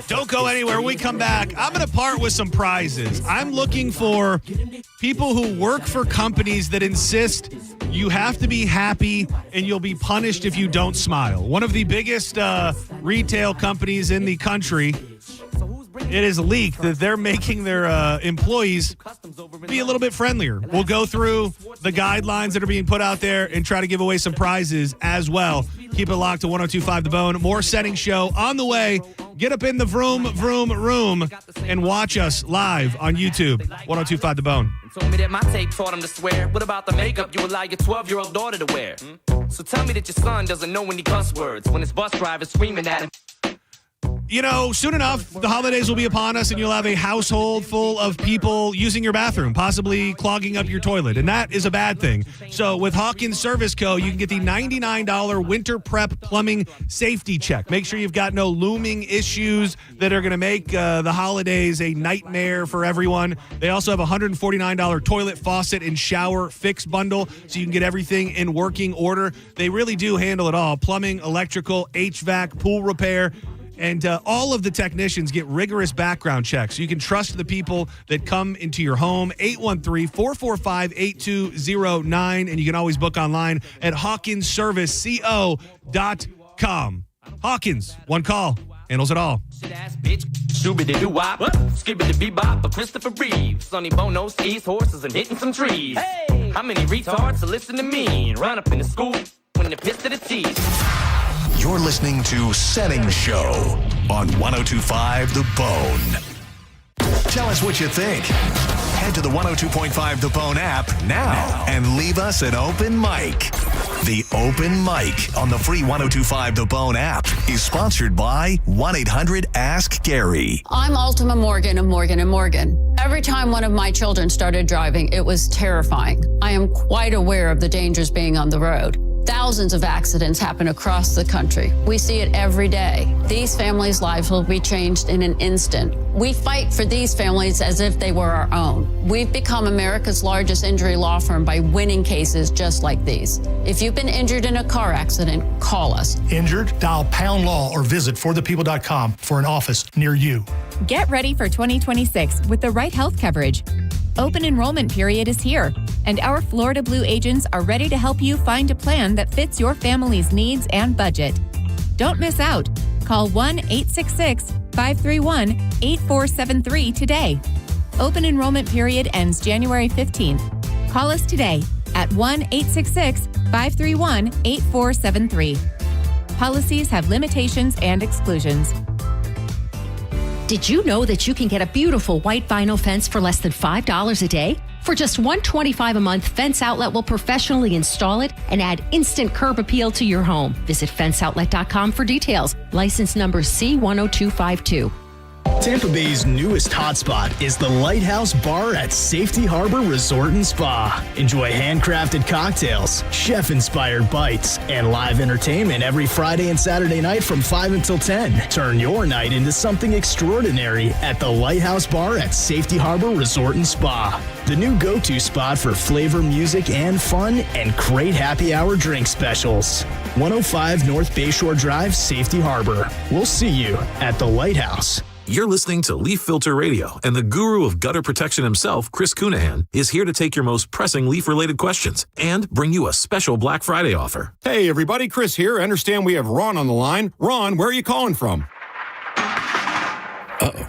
Don't go anywhere. When we come back, I'm going to part with some prizes. I'm looking for people who work for companies that insist you have to be happy and you'll be punished if you don't smile. One of the biggest retail companies in the country, it is leaked that they're making their employees be a little bit friendlier. We'll go through the guidelines that are being put out there and try to give away some prizes as well. Keep it locked to 102.5 The Bone. More Senning Show on the way. Get up in the vroom, vroom, room and watch us live on YouTube. 102.5 The Bone. Told me that my tape taught him to swear. What about the makeup you allow your 12-year-old daughter to wear? So tell me that your son doesn't know any cuss words when his bus driver's screaming at him. You know, soon enough, the holidays will be upon us and you'll have a household full of people using your bathroom, possibly clogging up your toilet. And that is a bad thing. So with Hawkins Service Co., you can get the $99 Winter Prep Plumbing Safety Check. Make sure you've got no looming issues that are going to make the holidays a nightmare for everyone. They also have a $149 toilet, faucet, and shower fix bundle so you can get everything in working order. They really do handle it all. Plumbing, electrical, HVAC, pool repair. And all of the technicians get rigorous background checks. So you can trust the people that come into your home. 813-445-8209. And you can always book online at HawkinsServiceCO.com. Hawkins, one call, handles it all. Bitch, shooby-doo-wop, skibbity-bebop, but Christopher Reeve, Sonny Bono, skis, horses, and hitting some trees. Hey, how many retards to listen to me and run up in the school when they're pissed at the teeth? You're listening to Senning Show on 102.5 The Bone. Tell us what you think. Head to the 102.5 The Bone app now and leave us an open mic. The open mic on the free 102.5 The Bone app is sponsored by 1-800-ASK-GARY. I'm Ultima Morgan of Morgan & Morgan. Every time one of my children started driving, it was terrifying. I am quite aware of the dangers being on the road. Thousands of accidents happen across the country. We see it every day. These families' lives will be changed in an instant. We fight for these families as if they were our own. We've become America's largest injury law firm by winning cases just like these. If you've been injured in a car accident, call us. Injured? Dial Pound Law or visit forthepeople.com for an office near you. Get ready for 2026 with the right health coverage. Open enrollment period is here, and our Florida Blue agents are ready to help you find a plan that fits your family's needs and budget. Don't miss out. Call 1-866-531-8473 today. Open enrollment period ends January 15th. Call us today at 1-866-531-8473. Policies have limitations and exclusions. Did you know that you can get a beautiful white vinyl fence for less than $5 a day? For just $125 a month, Fence Outlet will professionally install it and add instant curb appeal to your home. Visit fenceoutlet.com for details. License number C10252. Tampa Bay's newest hotspot is the Lighthouse Bar at Safety Harbor Resort and Spa. Enjoy handcrafted cocktails, chef-inspired bites, and live entertainment every Friday and Saturday night from 5 until 10. Turn your night into something extraordinary at the Lighthouse Bar at Safety Harbor Resort and Spa. The new go-to spot for flavor, music, and fun, and great happy hour drink specials. 105 North Bayshore Drive, Safety Harbor. We'll see you at the Lighthouse. You're listening to Leaf Filter Radio, and the guru of gutter protection himself, Chris Cunahan, is here to take your most pressing leaf-related questions and bring you a special Black Friday offer. Hey, everybody, Chris here. I understand we have Ron on the line. Ron, where are you calling from? Uh-oh.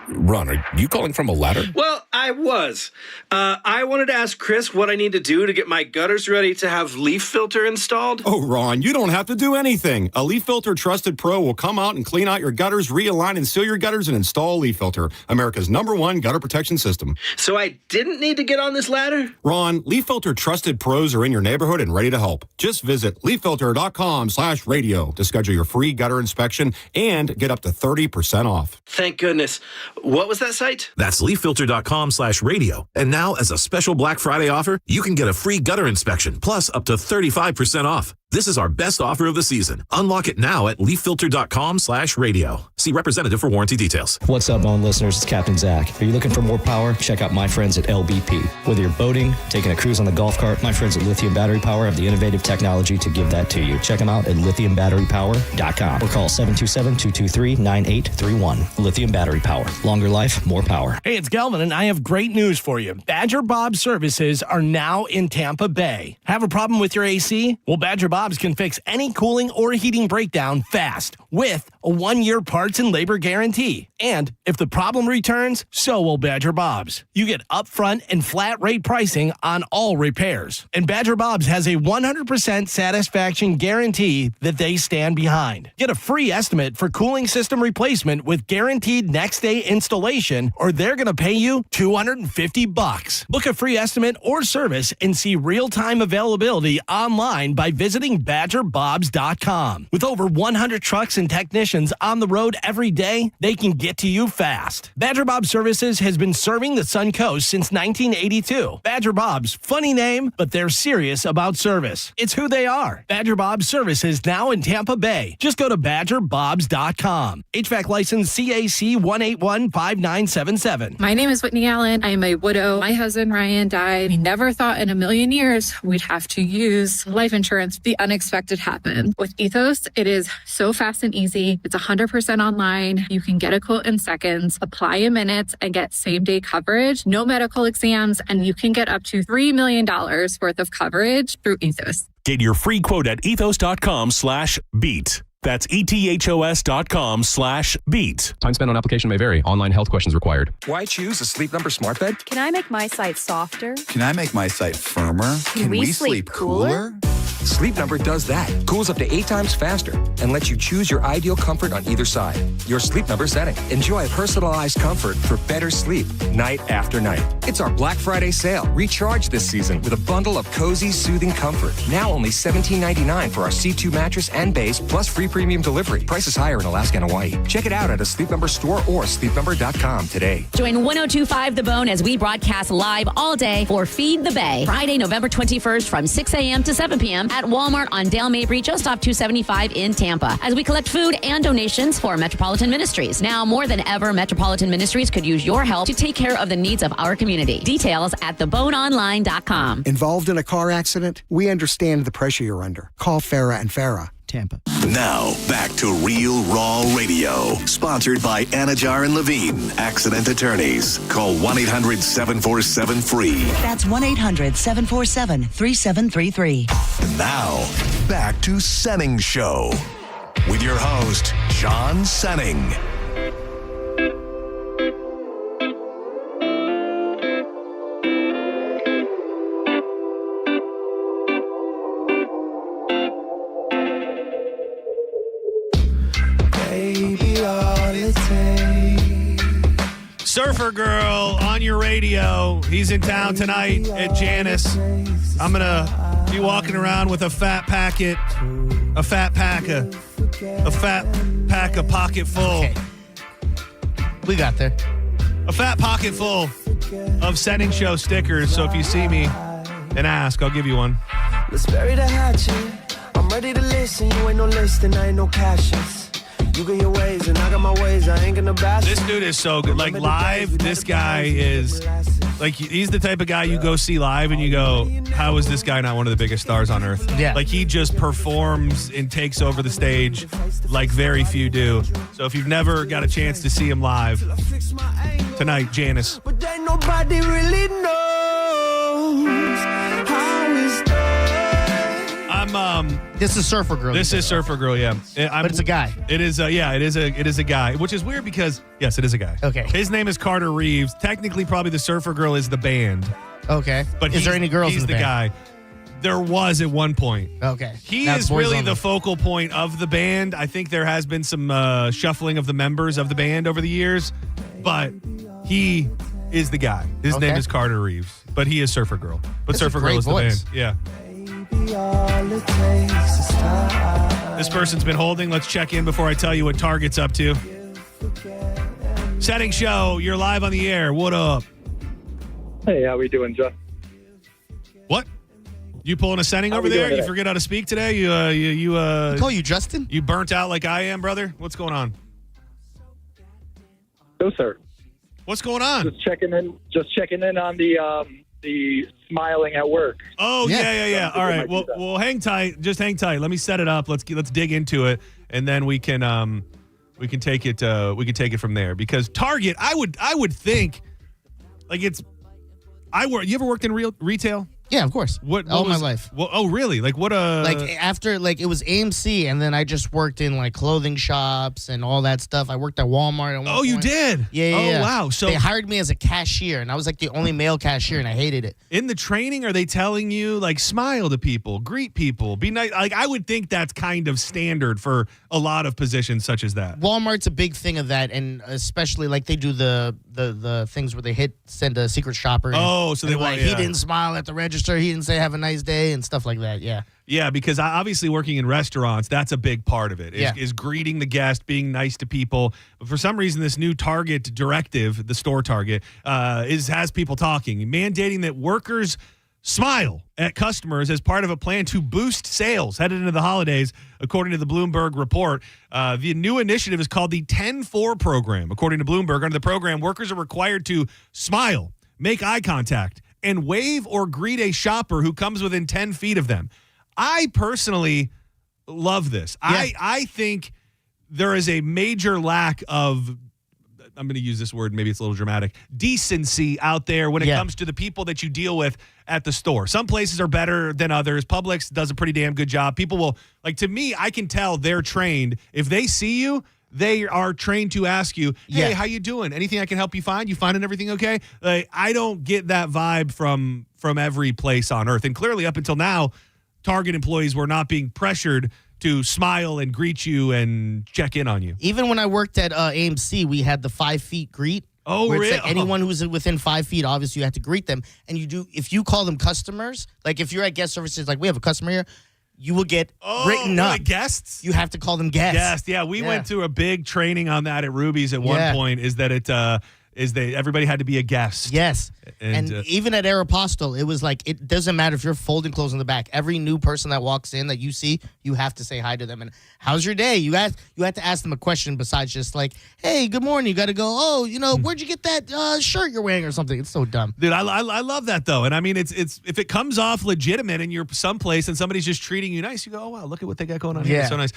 Ron, are you calling from a ladder? Well, I was. I wanted to ask Chris what I need to do to get my gutters ready to have leaf filter installed. Oh, Ron, you don't have to do anything. A Leaf Filter Trusted Pro will come out and clean out your gutters, realign and seal your gutters, and install Leaf Filter, America's #1 gutter protection system. So I didn't need to get on this ladder? Ron, Leaf Filter Trusted Pros are in your neighborhood and ready to help. Just visit leaffilter.com/radio to schedule your free gutter inspection and get up to 30% off. Thank goodness. What was that site? That's leaffilter.com/radio. And now, as a special Black Friday offer, you can get a free gutter inspection, plus up to 35% off. This is our best offer of the season. Unlock it now at leaffilter.com/radio. See representative for warranty details. What's up, Bone listeners? It's Captain Zach. Are you looking for more power? Check out my friends at LBP. Whether you're boating, taking a cruise on the golf cart, my friends at Lithium Battery Power have the innovative technology to give that to you. Check them out at lithiumbatterypower.com or call 727-223-9831. Lithium Battery Power. Longer life, more power. Hey, it's Galvin, and I have great news for you. Badger Bob services are now in Tampa Bay. Have a problem with your AC? Well, Badger Bob's can fix any cooling or heating breakdown fast with a 1-year parts and labor guarantee. And if the problem returns, so will Badger Bob's. You get upfront and flat rate pricing on all repairs. And Badger Bob's has a 100% satisfaction guarantee that they stand behind. Get a free estimate for cooling system replacement with guaranteed next day installation, or they're going to pay you $250. Book a free estimate or service and see real-time availability online by visiting BadgerBobs.com. With over 100 trucks and technicians on the road every day, they can get to you fast. Badger Bob Services has been serving the Sun Coast since 1982. Badger Bob's, funny name, but they're serious about service. It's who they are. Badger Bob Services now in Tampa Bay. Just go to BadgerBobs.com. HVAC license CAC 1815977. My name is Whitney Allen. I am a widow. My husband Ryan died. We never thought in a million years we'd have to use life insurance. The unexpected happened. With Ethos, it is so fast and easy. It's 100% online. You can get a quote in seconds, apply in minutes, and get same-day coverage, no medical exams, and you can get up to $3 million worth of coverage through Ethos. Get your free quote at ethos.com/beat. That's ethos.com/beat. Time spent on application may vary. Online health questions required. Why choose a Sleep Number smart bed? Can I make my site softer? Can I make my site firmer? Can we sleep cooler? Sleep Number does that. Cools up to 8 times faster and lets you choose your ideal comfort on either side. Your Sleep Number setting. Enjoy personalized comfort for better sleep night after night. It's our Black Friday sale. Recharge this season with a bundle of cozy, soothing comfort. Now only $17.99 for our C2 mattress and base, plus free premium delivery. Prices higher in Alaska and Hawaii. Check it out at a Sleep Number store or sleepnumber.com today. Join 102.5 The Bone as we broadcast live all day for Feed the Bay. Friday, November 21st from 6 a.m. to 7 p.m. at Walmart on Dale Mabry, just off 275 in Tampa, as we collect food and donations for Metropolitan Ministries. Now, more than ever, Metropolitan Ministries could use your help to take care of the needs of our community. Details at theboneonline.com. Involved in a car accident? We understand the pressure you're under. Call Farah and Farah. Tampa. Now, back to Real Raw Radio. Sponsored by Anajar and Levine, Accident Attorneys. Call 1-800-747-FREE. That's 1-800-747-3733. Now, back to Senning Show. With your host, John Senning. Surfer Girl on your radio. He's in town tonight at Janice. I'm going to be walking around with a fat pack pocket full. Okay. We got there. A fat pocket full of Senning Show stickers. So if you see me and ask, I'll give you one. Let's bury the hatchet. I'm ready to listen. You ain't no listing. I ain't no cashes. You got your ways and I got my ways. I ain't gonna bash. This dude is so good. Like live, this guy is like, he's the type of guy you go see live and you go, how is this guy not one of the biggest stars on earth? Yeah. Like he just performs and takes over the stage like very few do. So if you've never got a chance to see him live, tonight, Janice. But then nobody really knows how it's done. This is Surfer Girl. This is Surfer Girl, yeah. But it's a guy. It is, it is a guy, which is weird because, yes, it is a guy. Okay. His name is Carter Reeves. Technically, probably the Surfer Girl is the band. Okay. But is there any girls in the band? guy. There was at one point. Okay. He That's is boys really only. the focal point of the band. I think there has been some shuffling of the members of the band over the years, but he is the guy. His name is Carter Reeves, but he is Surfer Girl. But That's a Surfer Girl great is voice. the band. Yeah. This person's been holding. Let's check in before I tell you what Target's up to. Senning Show, you're live on the air. What up? Hey, how we doing, Jeff? What? You pulling a Senning over there? You forget how to speak today? You call you Justin? You burnt out like I am, brother? What's going on? No, sir. What's going on? Just checking in on the smiling at work. Oh, yeah. All right. Well, hang tight. Just hang tight. Let me set it up. Let's dig into it, and then we can take it from there. Because Target, I would think, like you ever worked in retail? Yeah, of course. All my life. Well, oh, really? Like what? After it was AMC, and then I just worked in like clothing shops and all that stuff. I worked at Walmart. At one you point. did? Yeah. Wow. So they hired me as a cashier, and I was like the only male cashier, and I hated it. In the training, are they telling you like smile to people, greet people, be nice? Like I would think that's kind of standard for a lot of positions such as that. Walmart's a big thing of that, and especially like they do the things where they send a secret shopper. So they want he didn't smile at the register. He didn't say have a nice day and stuff like that. Yeah. Yeah, because obviously working in restaurants, that's a big part of it, is greeting the guest, being nice to people. But for some reason, this new Target directive, the store Target, has people talking, mandating that workers smile at customers as part of a plan to boost sales headed into the holidays, according to the Bloomberg report. The new initiative is called the 10-4 program. According to Bloomberg, under the program, workers are required to smile, make eye contact, and wave or greet a shopper who comes within 10 feet of them. I personally love this. Yeah. I think there is a major lack of, I'm going to use this word, maybe it's a little dramatic, decency out there when it comes to the people that you deal with at the store. Some places are better than others. Publix does a pretty damn good job. People will, like, to me, I can tell they're trained. If they see you, they are trained to ask you, hey, how you doing? Anything I can help you find? You finding everything okay? Like, I don't get that vibe from every place on earth. And clearly up until now, Target employees were not being pressured to smile and greet you and check in on you. Even when I worked at AMC, we had the 5 feet greet. Oh, where it's really? like anyone who's within 5 feet, obviously you have to greet them. And if you call them customers, like if you're at guest services, like we have a customer here, you will get written up. Like guests? You have to call them guests. Guests, yeah. We went through a big training on that at Ruby's at one point, is that everybody had to be a guest. Yes. And even at Aeropostale, it was like, it doesn't matter if you're folding clothes in the back. Every new person that walks in that you see, you have to say hi to them. And how's your day? You have to ask them a question besides just like, hey, good morning. You got to go, where'd you get that shirt you're wearing or something? It's so dumb. Dude, I love that though. And I mean, it's if it comes off legitimate and you're someplace and somebody's just treating you nice, you go, oh wow, look at what they got going on here. It's so nice.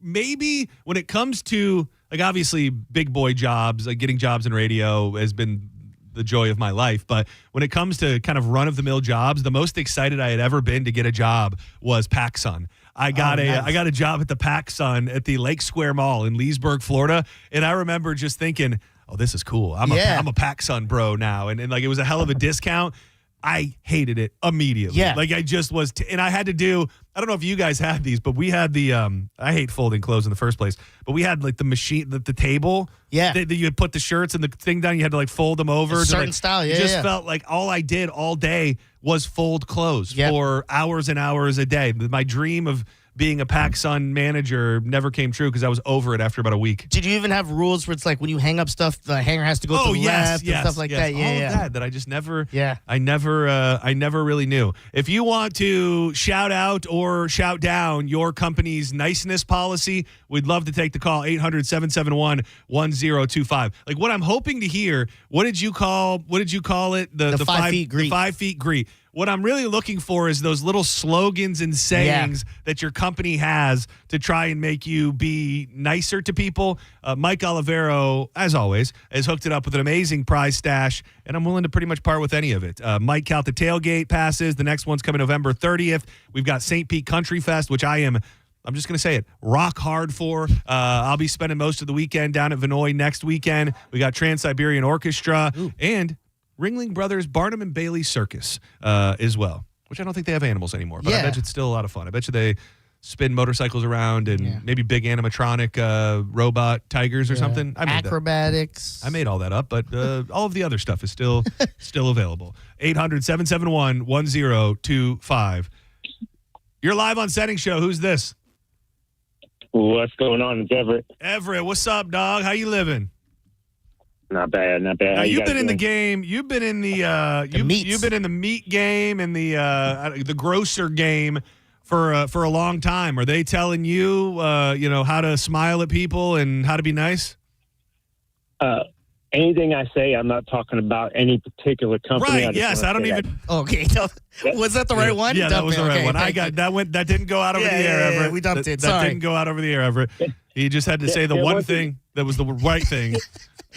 Maybe when it comes to, like, obviously big boy jobs, like getting jobs in radio has been the joy of my life. But when it comes to kind of run-of-the-mill jobs, the most excited I had ever been to get a job was PacSun. I got a job at the PacSun at the Lake Square Mall in Leesburg, Florida. And I remember just thinking, oh, this is cool. I'm a PacSun bro now. And like, it was a hell of a discount. I hated it immediately. Yeah. Like I just was, and I had to do, I don't know if you guys had these, but we had the, I hate folding clothes in the first place, but we had like the machine, the table. Yeah. That you put the shirts and the thing down, you had to like fold them over. A certain style, yeah. It just felt like all I did all day was fold clothes for hours and hours a day. My dream of being a PacSun manager never came true because I was over it after about a week. Did you even have rules where it's like when you hang up stuff, the hanger has to go to the left and stuff like that? Yeah, all of that I just never, I never really knew. If you want to shout out or shout down your company's niceness policy, we'd love to take the call, 800-771-1025. Like what I'm hoping to hear, what did you call it? The 5 feet greet. The 5 feet greet. What I'm really looking for is those little slogans and sayings that your company has to try and make you be nicer to people. Mike Olivero, as always, has hooked it up with an amazing prize stash, and I'm willing to pretty much part with any of it. Mike Count the Tailgate passes. The next one's coming November 30th. We've got St. Pete Country Fest, which I'm just going to say it, rock hard for. I'll be spending most of the weekend down at Vinoy next weekend. We got Trans-Siberian Orchestra and Ringling Brothers Barnum and Bailey Circus as well, which I don't think they have animals anymore, but I bet you it's still a lot of fun. I bet you they spin motorcycles around and maybe big animatronic robot tigers or something. I made acrobatics. I made all that up, but all of the other stuff is still available. 800-771-1025. You're live on Senning Show. Who's this? What's going on? It's Everett. Everett, what's up, dog? How you living? Not bad. Now, you've been in the game. You've been in you've been in the meat game and the grocer game for a long time. Are they telling you how to smile at people and how to be nice? Anything I say, I'm not talking about any particular company. Right? Yes, I don't even. Okay, was that the right one? Yeah, that was the right one. I got that went. That didn't go out over the air, Everett. We dumped it. That didn't go out over the air, Everett. He just had to say the one thing that was the right thing.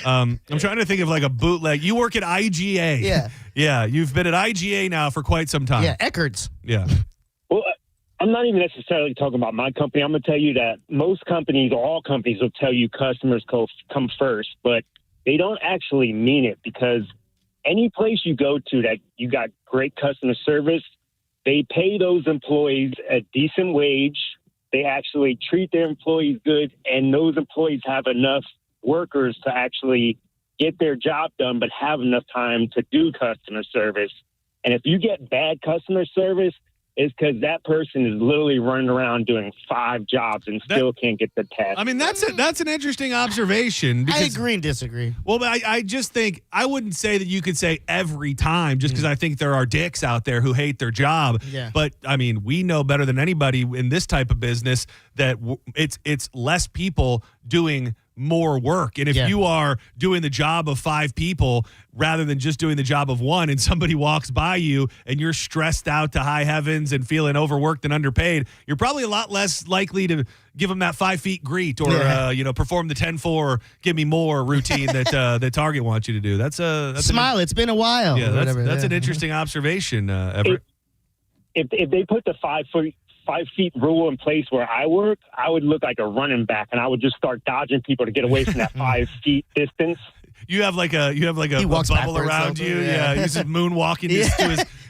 I'm trying to think of like a bootleg. You work at IGA. Yeah. You've been at IGA now for quite some time. Yeah, Eckerd's. Yeah. Well, I'm not even necessarily talking about my company. I'm going to tell you that most companies, or all companies, will tell you customers come first, but they don't actually mean it, because any place you go to that you got great customer service, they pay those employees a decent wage. They actually treat their employees good, and those employees have enough workers to actually get their job done, but have enough time to do customer service. And if you get bad customer service, it's because that person is literally running around doing 5 jobs and still can't get the task. I mean, that's an interesting observation. I agree and disagree. Well, but I just think I wouldn't say that you could say every time, just because I think there are dicks out there who hate their job. Yeah. But I mean, we know better than anybody in this type of business that it's less people doing more work. And if you are doing the job of 5 people rather than just doing the job of 1, and somebody walks by you and you're stressed out to high heavens and feeling overworked and underpaid, you're probably a lot less likely to give them that 5 feet greet or perform the 10-4 give me more routine that Target wants you to do. That's smile. It's been a while. Yeah, that's an interesting observation, Everett. If they put the 5 feet rule in place where I work, I would look like a running back, and I would just start dodging people to get away from that 5 feet distance. You have like a bubble around you. Yeah, he's just moonwalking.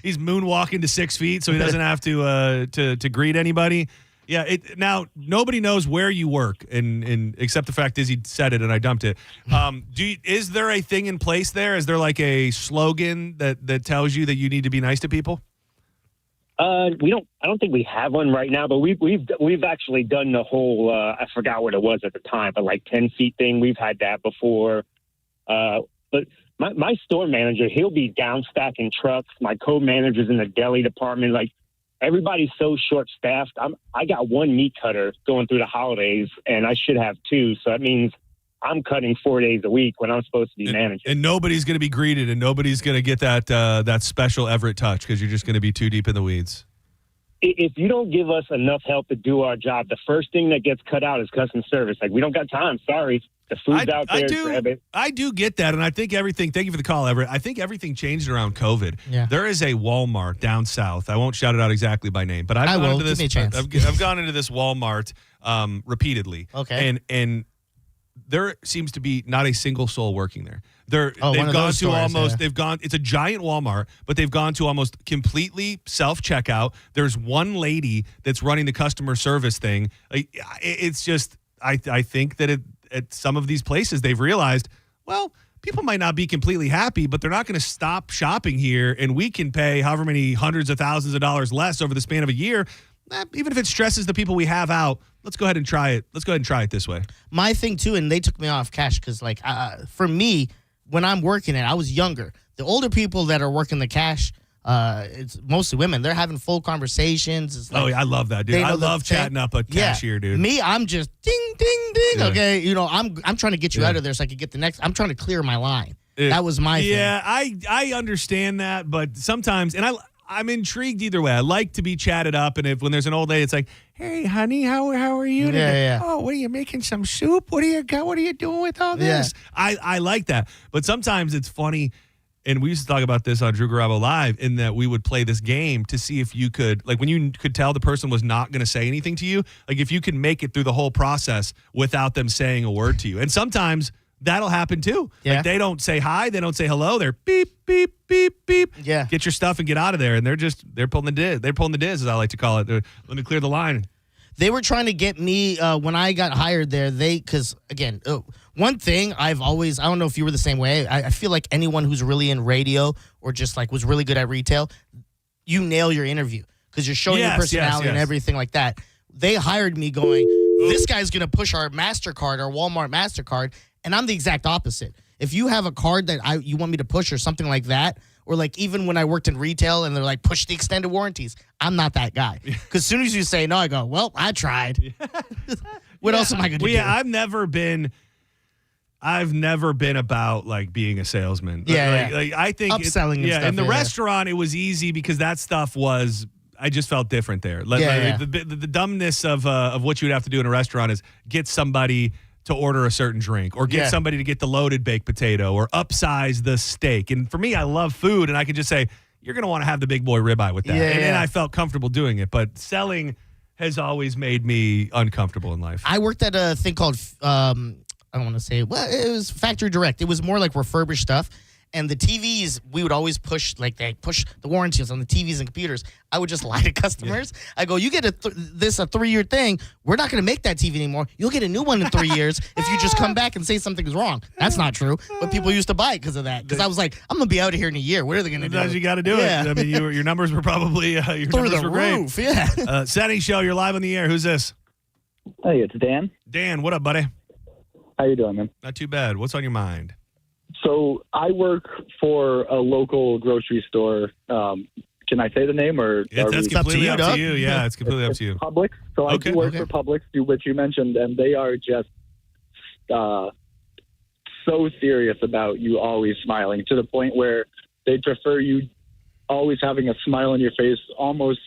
He's moonwalking to 6 feet, so he doesn't have to greet anybody. Yeah. Now nobody knows where you work, and except the fact is he said it and I dumped it. Is there a thing in place there? Is there like a slogan that tells you that you need to be nice to people? I don't think we have one right now, but we've actually done the whole, I forgot what it was at the time, but like 10 feet thing. We've had that before. But my store manager, he'll be down stacking trucks. My co-manager's in the deli department. Like, everybody's so short staffed. I got 1 meat cutter going through the holidays, and I should have 2. So that means I'm cutting 4 days a week when I'm supposed to be managing. And nobody's going to be greeted, and nobody's going to get that special Everett touch, because you're just going to be too deep in the weeds. If you don't give us enough help to do our job, the first thing that gets cut out is customer service. Like, we don't got time. Sorry. The food's out there. Grab it. I do get that, and I think everything – thank you for the call, Everett. I think everything changed around COVID. Yeah. There is a Walmart down south. I won't shout it out exactly by name, but I've gone into this Walmart repeatedly. Okay. And there seems to be not a single soul working there. It's a giant Walmart, but they've gone to almost completely self-checkout. There's one lady that's running the customer service thing. It's just, I think that at some of these places they've realized, well, people might not be completely happy, but they're not going to stop shopping here, and we can pay however many hundreds of thousands of dollars less over the span of a year. Even if it stresses the people we have out, let's go ahead and try it. Let's go ahead and try it this way. My thing, too, and they took me off cash because, like, for me, when I'm working it, I was younger. The older people that are working the cash, it's mostly women. They're having full conversations. It's like, I love that, dude. I love chatting up a cashier, dude. Me, I'm just ding, ding, ding. Yeah. Okay, I'm trying to get you out of there so I can get the next. I'm trying to clear my line. That was my thing. Yeah, I understand that, but sometimes, and I'm intrigued either way. I like to be chatted up, and when there's an old lady, it's like, "Hey, honey, how are you today? Yeah. Oh, what are you making? Some soup? What do you got? What are you doing with all this?" I like that, but sometimes it's funny. And we used to talk about this on Drew Garabo Live, in that we would play this game to see if you could, like, when you could tell the person was not going to say anything to you, like if you could make it through the whole process without them saying a word to you. And sometimes that'll happen too. Yeah. Like they don't say hi, they don't say hello. They're beep, beep, beep, beep. Yeah. Get your stuff and get out of there. And they're pulling the diz. They're pulling the diz, as I like to call it. Let me clear the line. They were trying to get me when I got hired there. Because again, one thing I don't know if you were the same way. I feel like anyone who's really in radio or just like was really good at retail, you nail your interview because you're showing your personality and everything like that. They hired me going, this guy's going to push our MasterCard, our Walmart MasterCard, and I'm the exact opposite. If you have a card that you want me to push or something like that, or like even when I worked in retail and they're like, push the extended warranties, I'm not that guy. Because as soon as you say no, I go, well, I tried. What else am I going to do? Yeah, I've never been about like being a salesman. Like I think upselling and stuff. In the restaurant, it was easy because that stuff was, I just felt different there. The dumbness of what you would have to do in a restaurant is get somebody to order a certain drink or get somebody to get the loaded baked potato or upsize the steak. And for me, I love food, and I could just say, you're going to want to have the big boy ribeye with that. And I felt comfortable doing it. But selling has always made me uncomfortable in life. I worked at a thing called, I don't want to say, well, it was Factory Direct. It was more like refurbished stuff. And the TVs, we would always push the warranties on the TVs and computers. I would just lie to customers. I go, you get a 3-year thing. We're not going to make that TV anymore. You'll get a new one in 3 years if you just come back and say something's wrong. That's not true. But people used to buy it because of that. Because I was like, I'm going to be out of here in a year. What are they going to do? Sometimes you got to do it. I mean, your numbers were probably through the roof. Great. Yeah. Senning Show, you're live on the air. Who's this? Hey, it's Dan. Dan, what up, buddy? How you doing, man? Not too bad. What's on your mind? So I work for a local grocery store. Can I say the name or? That's completely up to you. Yeah, it's completely up to you. Publix. So I do work for Publix, which you mentioned, and they are just so serious about you always smiling to the point where they prefer you always having a smile on your face almost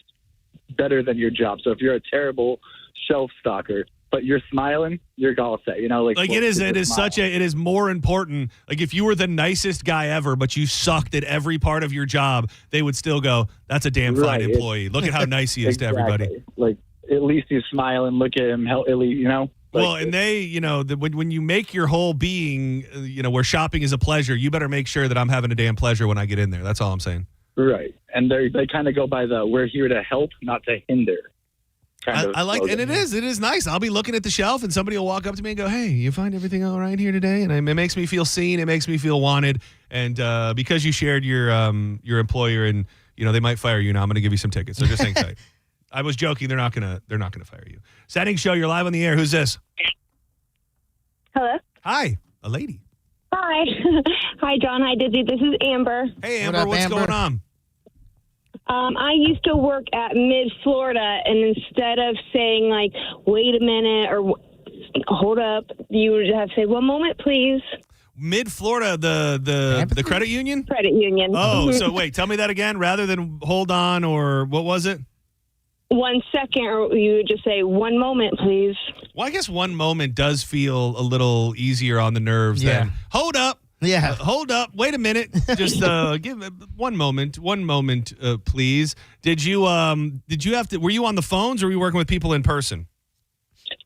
better than your job. So if you're a terrible shelf stalker, but you're smiling, you're all set. You know, like it is more important. Like if you were the nicest guy ever, but you sucked at every part of your job, they would still go, "That's a damn fine employee. Look at how nice he is to everybody." Like at least you smile and look at him. You know. Well, and they, when you make your whole being, where shopping is a pleasure, you better make sure that I'm having a damn pleasure when I get in there. That's all I'm saying. Right, and they kind of go by we're here to help, not to hinder. I like, and it is nice. I'll be looking at the shelf, and somebody will walk up to me and go, "Hey, you find everything all right here today?" And it makes me feel seen. It makes me feel wanted. And because you shared your employer, and they might fire you. Now I'm going to give you some tickets. So just hang tight. I was joking. They're not gonna fire you. Senning Show, you're live on the air. Who's this? Hello. Hi, a lady. Hi. Hi, John. Hi, Dizzy. This is Amber. Hey, Amber. What's going on? I used to work at Mid-Florida, and instead of saying, like, wait a minute or hold up, you would have to say, 1 moment, please. Mid-Florida, the credit union? Credit union. Oh, so wait, tell me that again. Rather than hold on or what was it? 1 second, or you would just say, 1 moment, please. Well, I guess 1 moment does feel a little easier on the nerves than hold up. Yeah. Hold up. Wait a minute. Just give 1 moment. 1 moment, please. Did you have to, were you on the phones or were you working with people in person?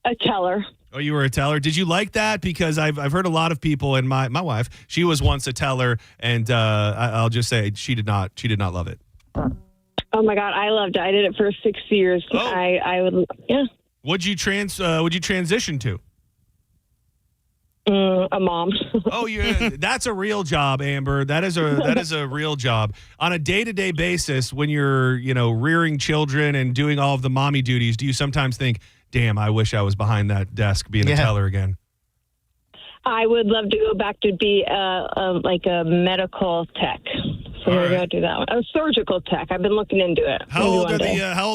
A teller. Oh, you were a teller. Did you like that? Because I've heard a lot of people, and my wife, she was once a teller, and I'll just say she did not love it. Oh my God, I loved it. I did it for 6 years. Oh. I would, yeah. Would you transition to? A mom. Oh, that's a real job, Amber. That is a real job. On a day-to-day basis, when you're, rearing children and doing all of the mommy duties, do you sometimes think, damn, I wish I was behind that desk being a teller again? I would love to go back to be like a medical tech. So we're going to do that one. A surgical tech. I've been looking into it. How old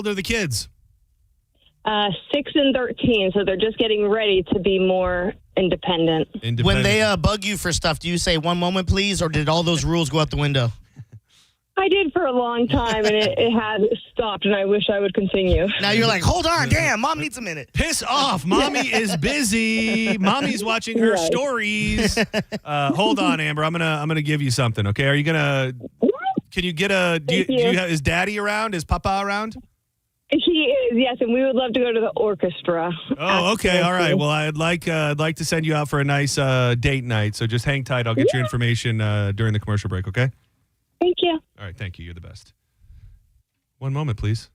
are the kids? 6 and 13. So they're just getting ready to be more independent. When they bug you for stuff, do you say 1 moment, please, or did all those rules go out the window? I did for a long time, and it had stopped, and I wish I would continue. Now you're like, hold on, damn, Mom needs a minute. Piss off. Mommy is busy. Mommy's watching her stories. Hold on, Amber. I'm gonna give you something, okay? Are you gonna can you get a do you have, is Daddy around? Is Papa around? He is, yes, and we would love to go to the orchestra. Oh, okay. All right. Well, I'd like to send you out for a nice date night. So just hang tight. I'll get your information during the commercial break, okay? Thank you. All right, thank you. You're the best. One moment, please.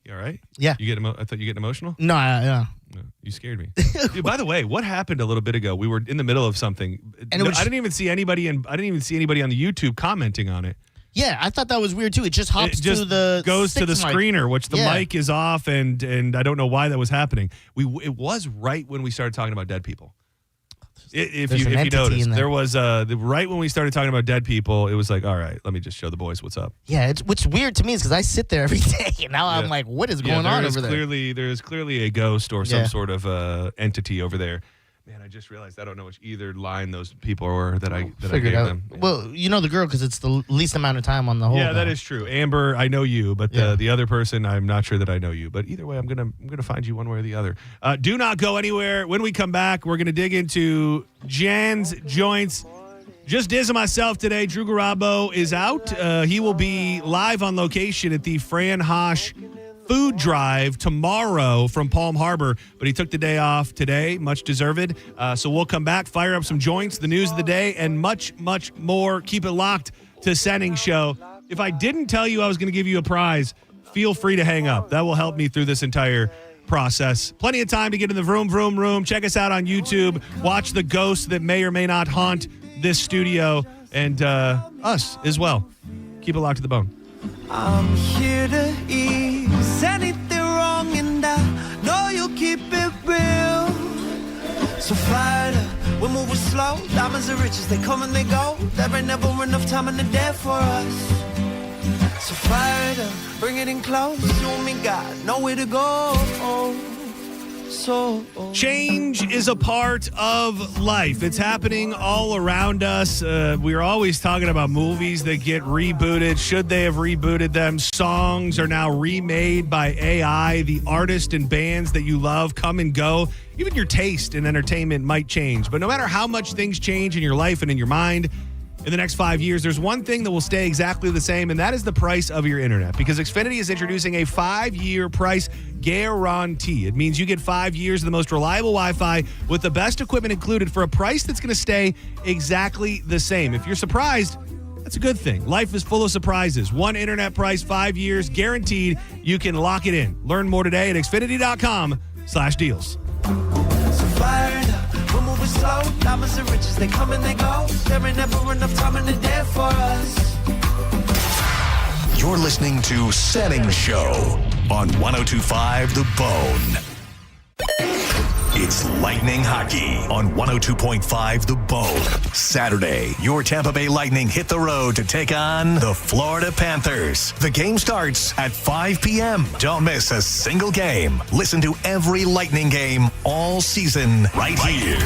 You all right? Yeah. You get I thought you getting emotional? No, yeah. No, you scared me. Dude, by the way, what happened a little bit ago? We were in the middle of something. And I didn't even see anybody on the YouTube commenting on it. Yeah, I thought that was weird too. It just hops to the goes to the mic. screener, which the mic is off, and I don't know why that was happening. It was right when we started talking about dead people. If you noticed, there was right when we started talking about dead people, it was like, all right, let me just show the boys what's up. Yeah, what's weird to me is because I sit there every day, and now I'm like, what is going on over there? There is clearly a ghost or some sort of entity over there. Man, I just realized I don't know which either line those people were that I gave them. Yeah. Well, you know the girl because it's the least amount of time on the whole. Yeah, that is true. Amber, I know you, but the other person, I'm not sure that I know you. But either way, I'm gonna find you one way or the other. Do not go anywhere. When we come back, we're gonna dig into Jan's joints. Just Diz and myself today. Drew Garabo is out. He will be live on location at the Fran Hosh food drive tomorrow from Palm Harbor, but he took the day off today, much deserved. So we'll come back, fire up some joints, the news of the day, and much, much more. Keep it locked to Senning Show. If I didn't tell you I was going to give you a prize, feel free to hang up. That will help me through this entire process. Plenty of time to get in the vroom, vroom, room. Check us out on YouTube. Watch the ghosts that may or may not haunt this studio and us as well. Keep it locked to the bone. I'm here to ease anything wrong, and I know you'll keep it real. So fire up, we're moving slow. Diamonds are riches, they come and they go. There ain't never enough time in the day for us. So fire it up, bring it in close. You and me got nowhere to go. Change is a part of life. It's happening all around us. We're always talking about movies that get rebooted. Should they have rebooted them? Songs are now remade by AI. The artists and bands that you love come and go. Even your taste in entertainment might change. But no matter how much things change in your life and in your mind, in the next 5 years, there's one thing that will stay exactly the same, and that is the price of your internet. Because Xfinity is introducing a 5-year price guarantee. It means you get 5 years of the most reliable Wi-Fi with the best equipment included for a price that's going to stay exactly the same. If you're surprised, that's a good thing. Life is full of surprises. One internet price, 5 years, guaranteed. You can lock it in. Learn more today at Xfinity.com/deals. So fire it up. We're moving slow, diamonds and riches, they come and they go. There ain't never enough time in the day for us. You're listening to Senning Show on 102.5 The Bone. It's Lightning Hockey on 102.5 The Bone. Saturday, your Tampa Bay Lightning hit the road to take on the Florida Panthers. The game starts at 5 p.m. Don't miss a single game. Listen to every Lightning game all season right here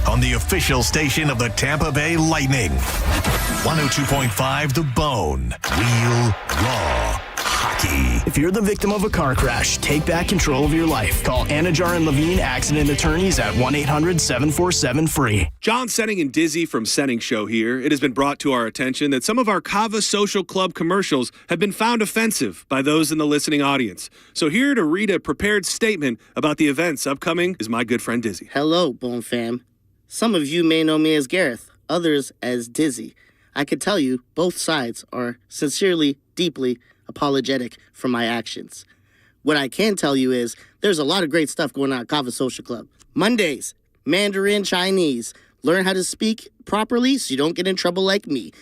on the official station of the Tampa Bay Lightning. 102.5 The Bone. Real, raw hockey. If you're the victim of a car crash, take back control of your life. Call Anajar and Levine Accident Attorneys at 1-800-747-FREE. John Senning and Dizzy from Senning Show here. It has been brought to our attention that some of our Kava Social Club commercials have been found offensive by those in the listening audience. So here to read a prepared statement about the events upcoming is my good friend Dizzy. Hello, Bone Fam. Some of you may know me as Gareth, others as Dizzy. I could tell you both sides are sincerely, deeply apologetic for my actions. What I can tell you is there's a lot of great stuff going on at Kava Social Club. Mondays, Mandarin Chinese. Learn how to speak properly so you don't get in trouble like me.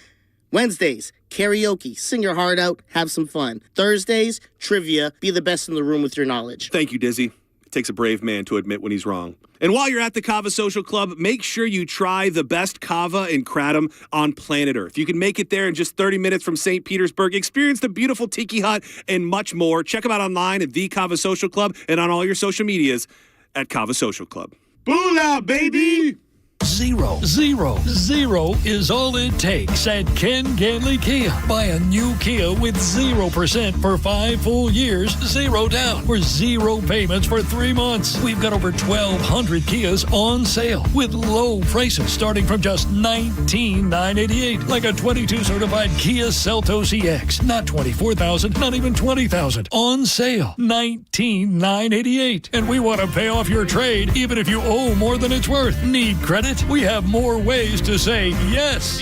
Wednesdays, karaoke. Sing your heart out, have some fun. Thursdays, trivia. Be the best in the room with your knowledge. Thank you, Dizzy. It takes a brave man to admit when he's wrong. And while you're at the Kava Social Club, make sure you try the best kava and kratom on planet Earth. You can make it there in just 30 minutes from St. Petersburg. Experience the beautiful Tiki Hut and much more. Check them out online at The Kava Social Club and on all your social medias at Kava Social Club. Boolah, baby! Zero is all it takes at Ken Ganley Kia. Buy a new Kia with 0% for 5 full years, 0 down, or 0 payments for 3 months. We've got over 1,200 Kias on sale with low prices starting from just $19,988, like a 22 certified Kia Seltos EX. Not $24,000, not even $20,000. On sale, $19,988. And we want to pay off your trade even if you owe more than it's worth. Need credit? We have more ways to say yes.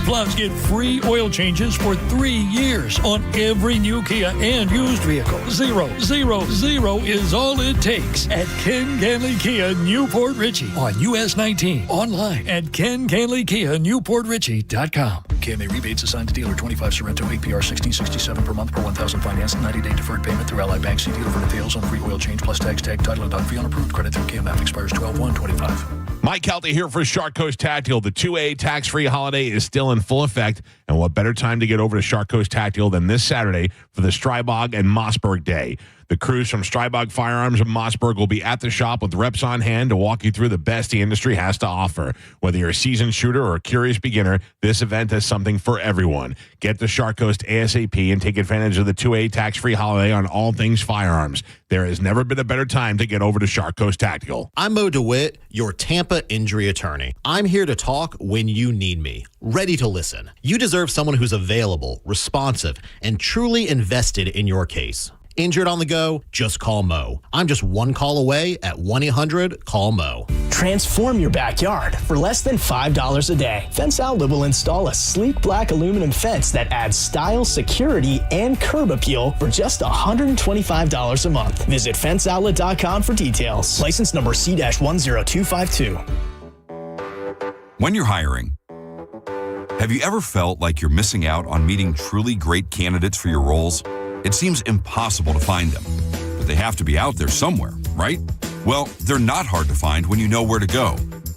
Plus, get free oil changes for 3 years on every new Kia and used vehicle. 0 is all it takes at Ken Ganley Kia, Newport Richey on US 19. Online at KenGanleyKia, KMA rebates assigned to dealer 25 Sorrento APR 1667 per month per 1,000 financed. 90-day deferred payment through Ally Bank. See dealer for details on free oil change plus tags, tag, title, and fee on approved credit through KMF. Expires 12/1/25. Mike Kelty here for Shark Coast Tactical. The 2A tax-free holiday is still in full effect, and what better time to get over to Shark Coast Tactical than this Saturday for the Strybog and Mossberg Day. The crews from Strybog Firearms and Mossberg will be at the shop with reps on hand to walk you through the best the industry has to offer. Whether you're a seasoned shooter or a curious beginner, this event has something for everyone. Get to Shark Coast ASAP and take advantage of the 2A tax-free holiday on all things firearms. There has never been a better time to get over to Shark Coast Tactical. I'm Mo DeWitt, your Tampa injury attorney. I'm here to talk when you need me, ready to listen. You deserve someone who's available, responsive, and truly invested in your case. Injured on the go? Just call Mo. I'm just one call away at 1-800-CALL-MO. Transform your backyard for less than $5 a day. Fence Outlet will install a sleek black aluminum fence that adds style, security, and curb appeal for just $125 a month. Visit fenceoutlet.com for details. License number C-10252. When you're hiring, have you ever felt like you're missing out on meeting truly great candidates for your roles? It seems impossible to find them, but they have to be out there somewhere, right? Well, they're not hard to find when you know where to go,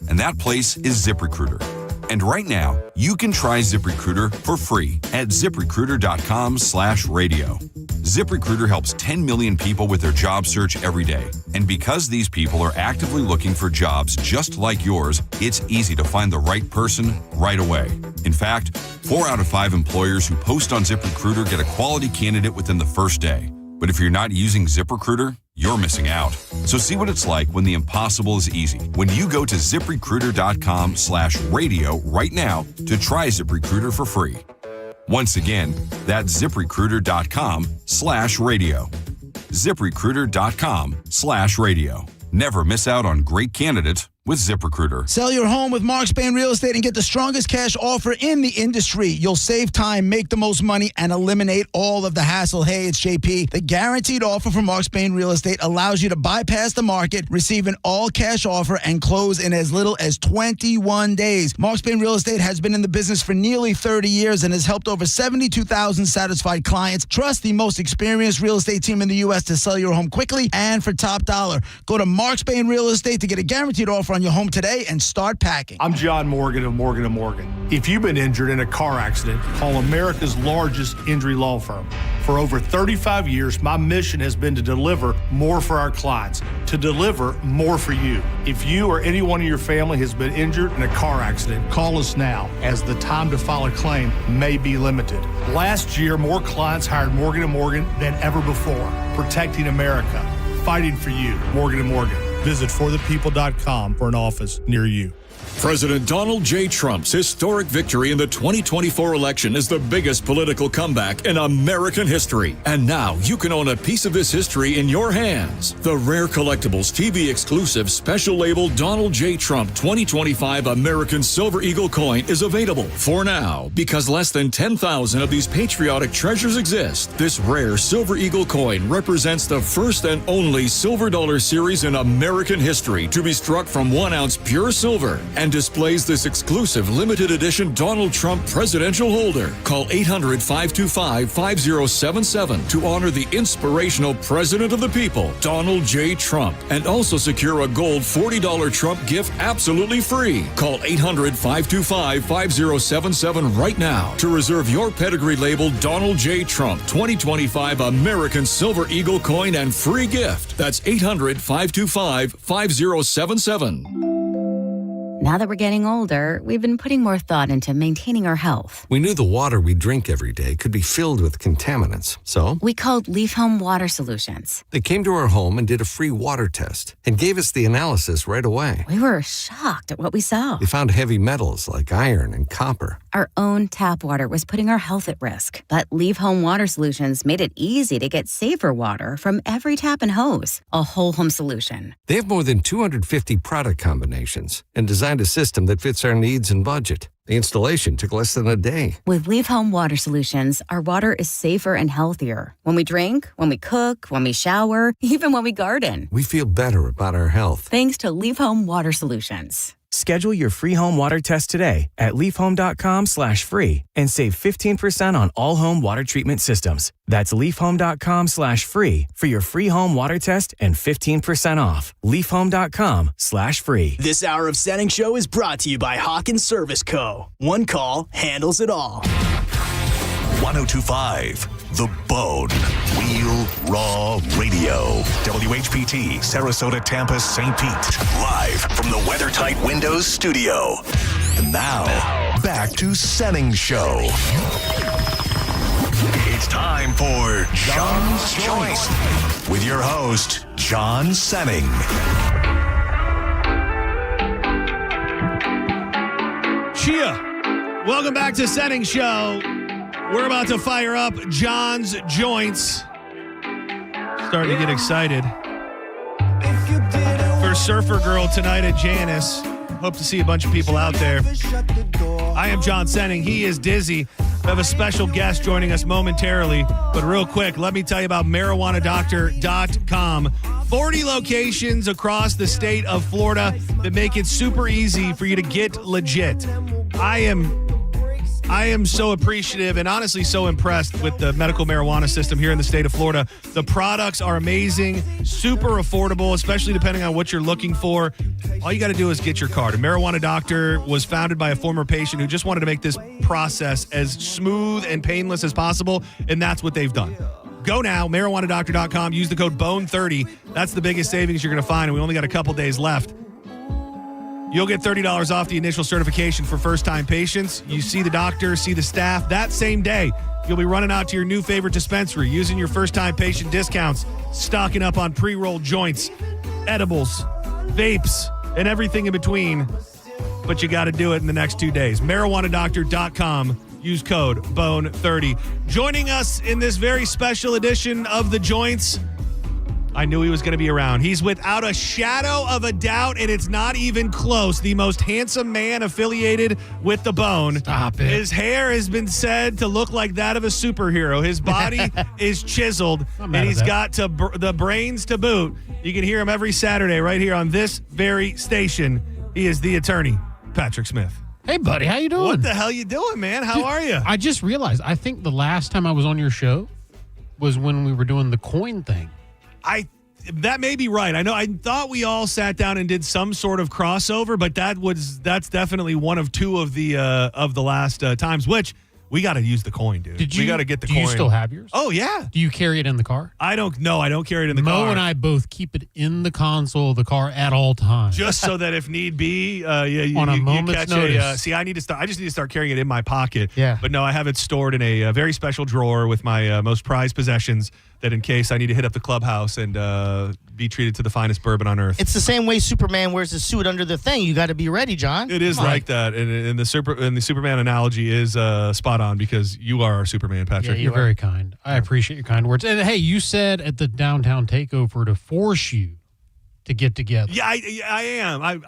and that place is ZipRecruiter. And right now, you can try ZipRecruiter for free at ZipRecruiter.com/radio. ZipRecruiter helps 10 million people with their job search every day. And because these people are actively looking for jobs just like yours, it's easy to find the right person right away. In fact, 4 out of 5 employers who post on ZipRecruiter get a quality candidate within the first day. But if you're not using ZipRecruiter, you're missing out. So see what it's like when the impossible is easy. When you go to ZipRecruiter.com/radio right now to try ZipRecruiter for free. Once again, that's ZipRecruiter.com/radio. ZipRecruiter.com/radio. Never miss out on great candidates with ZipRecruiter. Sell your home with Mark Spain Real Estate and get the strongest cash offer in the industry. You'll save time, make the most money, and eliminate all of the hassle. Hey, it's JP. The guaranteed offer from Mark Spain Real Estate allows you to bypass the market, receive an all-cash offer, and close in as little as 21 days. Mark Spain Real Estate has been in the business for nearly 30 years and has helped over 72,000 satisfied clients. Trust the most experienced real estate team in the U.S. to sell your home quickly and for top dollar. Go to Mark Spain Real Estate to get a guaranteed offer on your home today and start packing. I'm John Morgan of Morgan & Morgan. If you've been injured in a car accident, call America's largest injury law firm. For over 35 years, my mission has been to deliver more for our clients, to deliver more for you. If you or anyone in your family has been injured in a car accident, call us now, as the time to file a claim may be limited. Last year, more clients hired Morgan & Morgan than ever before, protecting America, fighting for you. Morgan & Morgan. Visit forthepeople.com for an office near you. President Donald J. Trump's historic victory in the 2024 election is the biggest political comeback in American history. And now you can own a piece of this history in your hands. The Rare Collectibles TV exclusive special label Donald J. Trump 2025 American Silver Eagle coin is available for now. Because less than 10,000 of these patriotic treasures exist, this rare Silver Eagle coin represents the first and only silver dollar series in American history to be struck from 1 ounce pure silver, and displays this exclusive limited edition Donald Trump presidential holder. Call 800-525-5077 to honor the inspirational president of the people, Donald J. Trump, and also secure a gold $40 Trump gift absolutely free. Call 800-525-5077 right now to reserve your pedigree labeled Donald J. Trump 2025 American Silver Eagle coin and free gift. That's 800-525-5077. Now that we're getting older, we've been putting more thought into maintaining our health. We knew the water we drink every day could be filled with contaminants, so We called Leaf Home Water Solutions. they came to our home and did a free water test and gave us the analysis right away. We were shocked at what we saw. They found heavy metals like iron and copper. Our own tap water was putting our health at risk, but Leaf Home Water Solutions made it easy to get safer water from every tap and hose. A whole home solution. They have more than 250 product combinations and designed a system that fits our needs and budget. The installation took less than a day. With Leaf Home Water Solutions, our water is safer and healthier. When we drink, when we cook, when we shower, even when we garden. We feel better about our health. Thanks to Leaf Home Water Solutions. Schedule your free home water test today at leafhome.com/free and save 15% on all home water treatment systems. That's leafhome.com/free for your free home water test and 15% off. leafhome.com/free. This hour of Senning Show is brought to you by Hawkins Service Co. One call handles it all. 1025 The Bone. Real Raw Radio. WHPT, Sarasota, Tampa, St. Pete. Live from the WeatherTight Windows studio. And now, back to Senning Show. It's time for John's Joint with your host, John Senning. Chia, welcome back to Senning Show. We're about to fire up John's Joints. Starting to get excited for Surfer Girl tonight at Janice. Hope to see a bunch of people out there. I am John Senning. He is Dizzy. We have a special guest joining us momentarily. But real quick, let me tell you about marijuanadoctor.com. 40 locations across the state of Florida that make it super easy for you to get legit. I am so appreciative and honestly so impressed with the medical marijuana system here in the state of Florida. The products are amazing, super affordable, especially depending on what you're looking for. All you got to do is get your card. A Marijuana Doctor was founded by a former patient who just wanted to make this process as smooth and painless as possible, and that's what they've done. Go now, marijuanadoctor.com. Use the code BONE30. That's the biggest savings you're going to find, and we only got a couple days left. You'll get $30 off the initial certification for first-time patients. You see the doctor, see the staff that same day. You'll be running out to your new favorite dispensary, using your first-time patient discounts, stocking up on pre-rolled joints, edibles, vapes, and everything in between. But you got to do it in the next 2 days. MarijuanaDoctor.com. Use code BONE30. Joining us in this very special edition of The Joints, I knew he was going to be around. He's without a shadow of a doubt, and it's not even close, the most handsome man affiliated with The Bone. Stop it. His hair has been said to look like that of a superhero. His body is chiseled, and he's got the brains to boot. You can hear him every Saturday right here on this very station. He is the attorney, Patrick Smith. Hey, buddy, how you doing? What the hell you doing, man? How are you? I just realized, I think the last time I was on your show was when we were doing the coin thing. That may be right. I thought we all sat down and did some sort of crossover, but that's definitely one of two of the last times, which we got to use the coin, dude. We got to get the coin. Do you still have yours? Oh, yeah. Do you carry it in the car? I don't carry it in the car. Mo and I both keep it in the console of the car at all times. Just so that if need be, you moment's catch notice. I just need to start carrying it in my pocket. Yeah. But no, I have it stored in a very special drawer with my most prized possessions, that in case I need to hit up the clubhouse and be treated to the finest bourbon on earth. It's the same way Superman wears his suit under the thing. You got to be ready, John. It is like that, and the Superman analogy is spot on, because you are our Superman, Patrick. Yeah, you're very kind. I appreciate your kind words. And hey, you said at the downtown takeover to force you to get together. Yeah, I am.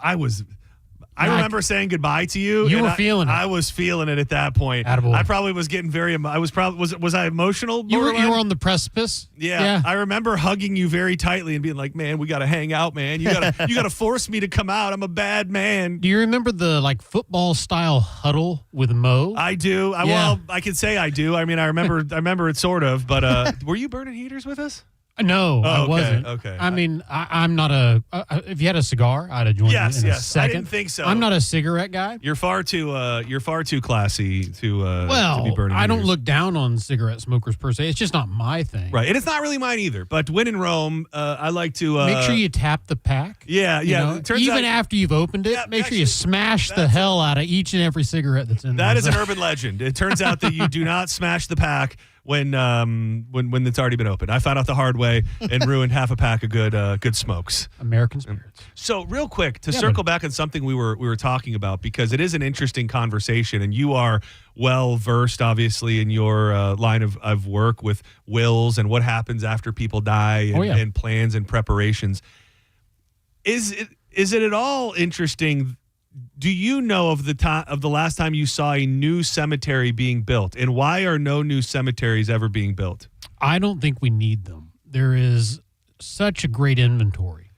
I remember saying goodbye to you. You were feeling it. I was feeling it at that point. Attaboy. I probably was getting was I emotional? You were on the precipice. Yeah. I remember hugging you very tightly and being like, "Man, we got to hang out, man. You got to force me to come out. I'm a bad man." Do you remember the football style huddle with Mo? I do. Well, I can say I do. I mean, I remember it sort of. But were you burning heaters with us? No, Oh, I okay, wasn't. okay. I mean, I'm not a. If you had a cigar, I'd have joined you in a second. I didn't think so. I'm not a cigarette guy. You're far too classy to be burning. I don't heaters. look down on cigarette smokers per se. It's just not my thing. Right, and it's not really mine either. But when in Rome, I like to Make sure you tap the pack. Yeah, you yeah. know? It turns Even out- after you've opened it, make sure you smash the hell out of each and every cigarette that's in there. That is an urban legend. It turns out that you do not smash the pack when it's already been opened. I found out the hard way and ruined half a pack of good smokes. American spirits. So real quick to circle back on something we were talking about, because it is an interesting conversation, and you are well versed obviously in your line of work with wills and what happens after people die and, and plans and preparations. Is it at all interesting? Do you know of the last time you saw a new cemetery being built, and why are no new cemeteries ever being built? I don't think we need them. There is such a great inventory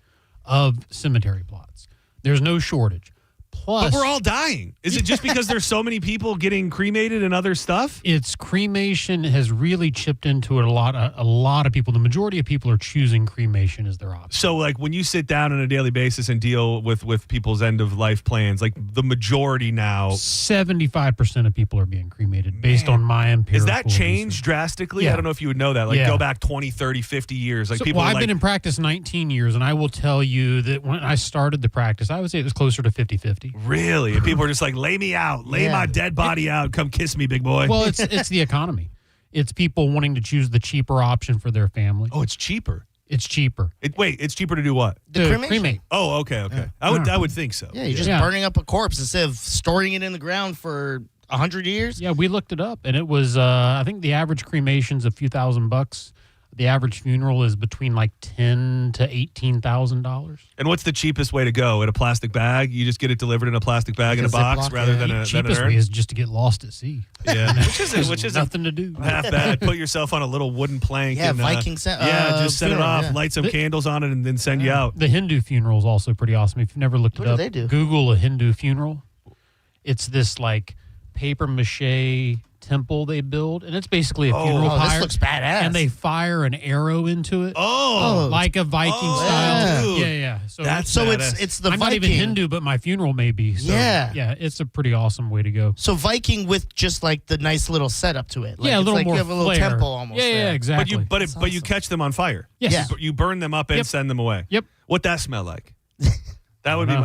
of cemetery plots. There's no shortage. Plus, But we're all dying. Is it just because there's so many people getting cremated and other stuff? It's cremation has really chipped into it a lot. A lot of people, the majority of people are choosing cremation as their option. So, like, when you sit down on a daily basis and deal with people's end of life plans, like the majority now, 75% of people are being cremated based on my empirical. Is that changed drastically? Yeah. I don't know if you would know that. Like, Yeah. go back 20, 30, 50 years. Like, So, people well, are I've like, been in practice 19 years, and I will tell you that when I started the practice, I would say it was closer to 50-50. really? And people are just like, lay me out. Lay my dead body out. Come kiss me, big boy. Well, it's the economy. It's people wanting to choose the cheaper option for their family. Oh, it's cheaper. It's cheaper. It's cheaper to do what? To cremate. Oh, okay. I would think so. Yeah, you're just burning up a corpse instead of storing it in the ground for 100 years. Yeah, we looked it up, and it was I think the average cremation's a few $1,000. The average funeral is between like $10,000 to $18,000. And what's the cheapest way to go? In a plastic bag? You just get it delivered in a plastic bag in a box rather than a cheapest way is just to get lost at sea. Yeah, which is nothing to do. Half bad. Put yourself on a little wooden plank. Yeah, and, Viking just set it funeral, off, yeah. light some candles on it, and then send you out. The Hindu funeral is also pretty awesome. If you've never looked What it do up, they do? Google a Hindu funeral. It's this like paper mache temple they build, and it's basically a funeral pyre. This looks badass. And they fire an arrow into it. Oh, like a Viking style. dude. Yeah. So it's the I'm Viking. not even Hindu, but my funeral may be. So, yeah, it's a pretty awesome way to go. So Viking with just like the nice little setup to it. Like, Yeah, a it's little like more you have a little flair. temple almost. Yeah, there. exactly. But you catch them on fire. Yes. You burn them up and send them away. Yep. What that smell like? That would be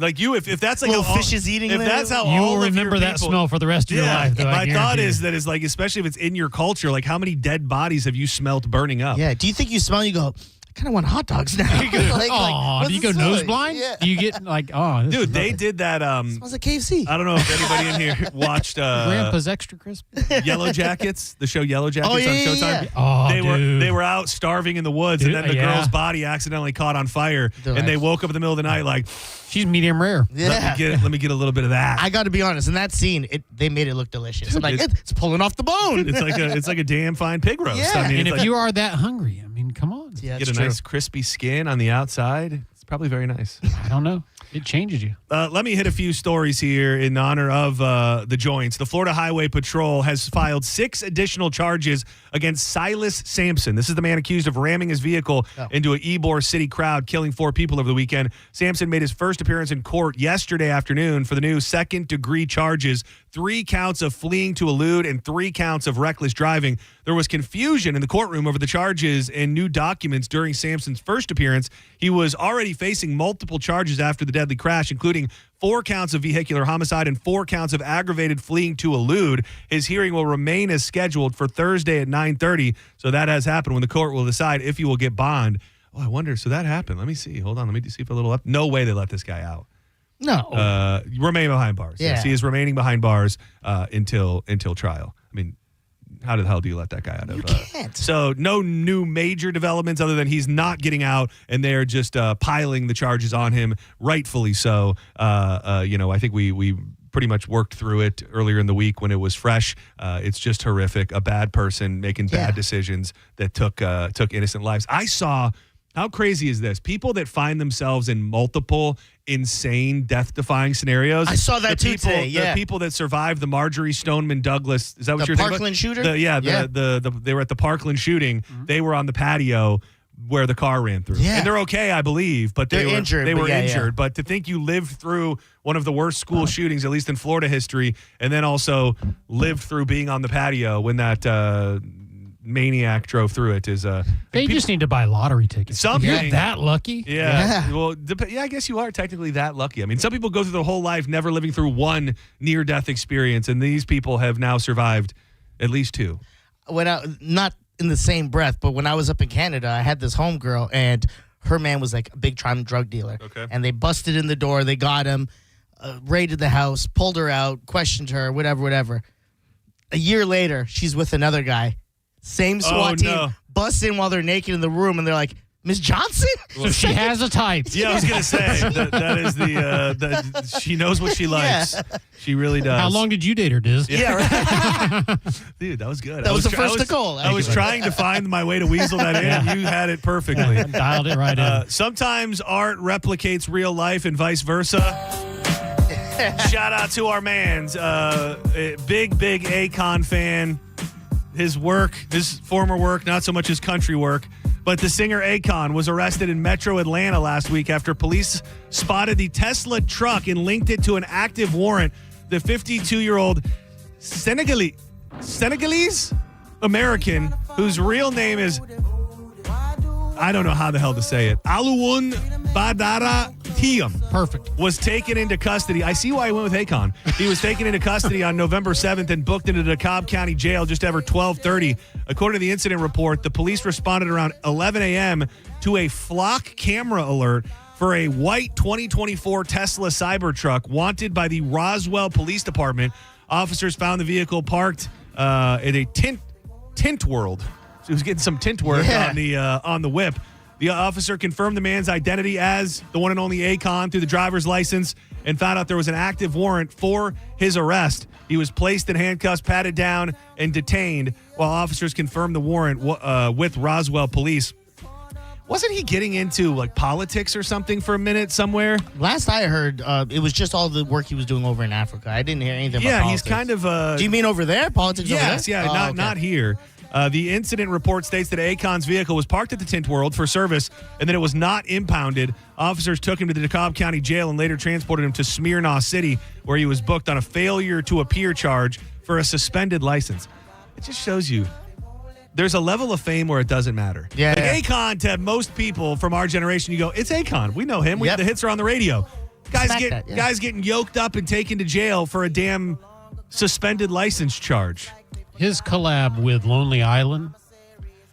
like you if that's like Little how fishes eating If there. that's how You all will of remember your that people- smell for the rest of your life. Though, my thought guarantee is you. that is like, especially if it's in your culture, like how many dead bodies have you smelt burning up? Yeah. Do you think you smell and you go, I kind of want hot dogs now? Do you go nose blind? Yeah. Do you get like, this Dude, is they did that. Smells like KFC. I don't know if anybody in here watched Grandpa's Extra Crispy? Yellow Jackets, the show Yellow Jackets Oh, yeah, on yeah, Showtime. yeah. Oh, They were out starving in the woods, Dude, and then the yeah. girl's body accidentally caught on fire, They're and they like- woke up in the middle of the night like, She's medium rare. Yeah. let me get a little bit of that. I got to be honest. In that scene, they made it look delicious. I'm like, It- it's pulling off the bone. It's like a damn fine pig roast. Yeah. I mean, And it's if like, you are that hungry, I mean, come on. Yeah, get it's a true. nice crispy skin on the outside, it's probably very nice. I don't know. It changes you. Let me hit a few stories here in honor of the joints. The Florida Highway Patrol has filed 6 additional charges against Silas Sampson. This is the man accused of ramming his vehicle into an Ybor City crowd, killing 4 people over the weekend. Sampson made his first appearance in court yesterday afternoon for the new second-degree charges, 3 counts of fleeing to elude and 3 counts of reckless driving. There was confusion in the courtroom over the charges and new documents during Sampson's first appearance. He was already facing multiple charges after the deadly crash, including 4 counts of vehicular homicide and 4 counts of aggravated fleeing to elude. His hearing will remain as scheduled for Thursday at 9:30. So that has happened when the court will decide if he will get bond. Oh, I wonder. So that happened. Let me see. Hold on. Let me see if a little up. No way they let this guy out. No. Remain behind bars. Yeah. Yes, he is remaining behind bars until trial. I mean, how the hell do you let that guy out of? You can't. So no new major developments other than he's not getting out, and they're just piling the charges on him, rightfully so. I think we pretty much worked through it earlier in the week when it was fresh. It's just horrific. A bad person making bad decisions that took innocent lives. I saw. How crazy is this? People that find themselves in multiple insane, death-defying scenarios. I saw that too today. Yeah, the people that survived the Marjorie Stoneman Douglas. Is that what The you're thinking about? Parkland shooter? They were at the Parkland shooting. Mm-hmm. They were on the patio where the car ran through. Yeah. And they're okay, I believe, but they were injured. They but were yeah, injured. yeah. But to think you lived through one of the worst school shootings, at least in Florida history, and then also lived through being on the patio when that maniac drove through it is They just need to buy lottery tickets. Something. You're that lucky? Yeah. Well, I guess you are technically that lucky. I mean, some people go through their whole life never living through one near-death experience, and these people have now survived at least two. Not in the same breath, but when I was up in Canada, I had this homegirl, and her man was like a big time drug dealer. Okay. And they busted in the door, they got him, raided the house, pulled her out, questioned her, whatever. A year later, she's with another guy. Same SWAT team busts in while they're naked in the room, and they're like, Miss Johnson? So she has a type. Yeah, I was going to say, that is she knows what she likes. Yeah. She really does. How long did you date her, Diz? Yeah, right. Dude, that was good. That was the first to call. I was trying to find my way to weasel that in, and you had it perfectly. Dialed it right in. Sometimes art replicates real life and vice versa. Shout out to our man's big Akon fan. His former work, not so much his country work, but the singer Akon was arrested in Metro Atlanta last week after police spotted the Tesla truck and linked it to an active warrant. The 52-year-old Senegalese American, whose real name is, I don't know how the hell to say it, Aluun Badara Tiam. Perfect. Was taken into custody. I see why he went with Akon. He was taken into custody on November 7th and booked into the DeKalb County Jail just after 12:30. According to the incident report, the police responded around 11 a.m. to a flock camera alert for a white 2024 Tesla Cybertruck wanted by the Roswell Police Department. Officers found the vehicle parked at a tint world. So he was getting some tint work on the whip. The officer confirmed the man's identity as the one and only Akon through the driver's license and found out there was an active warrant for his arrest. He was placed in handcuffs, patted down, and detained while officers confirmed the warrant with Roswell police. Wasn't he getting into like politics or something for a minute somewhere? Last I heard, it was just all the work he was doing over in Africa. I didn't hear anything about politics. He's kind of... Do you mean over there? Politics over there? Yes, yeah, not here. The incident report states that Akon's vehicle was parked at the Tint World for service and that it was not impounded. Officers took him to the DeKalb County Jail and later transported him to Smirnoff City, where he was booked on a failure to appear charge for a suspended license. It just shows you there's a level of fame where it doesn't matter. Yeah. Like Akon, to most people from our generation, you go, it's Akon. We know him. The hits are on the radio. Guys getting yoked up and taken to jail for a damn suspended license charge. His collab with Lonely Island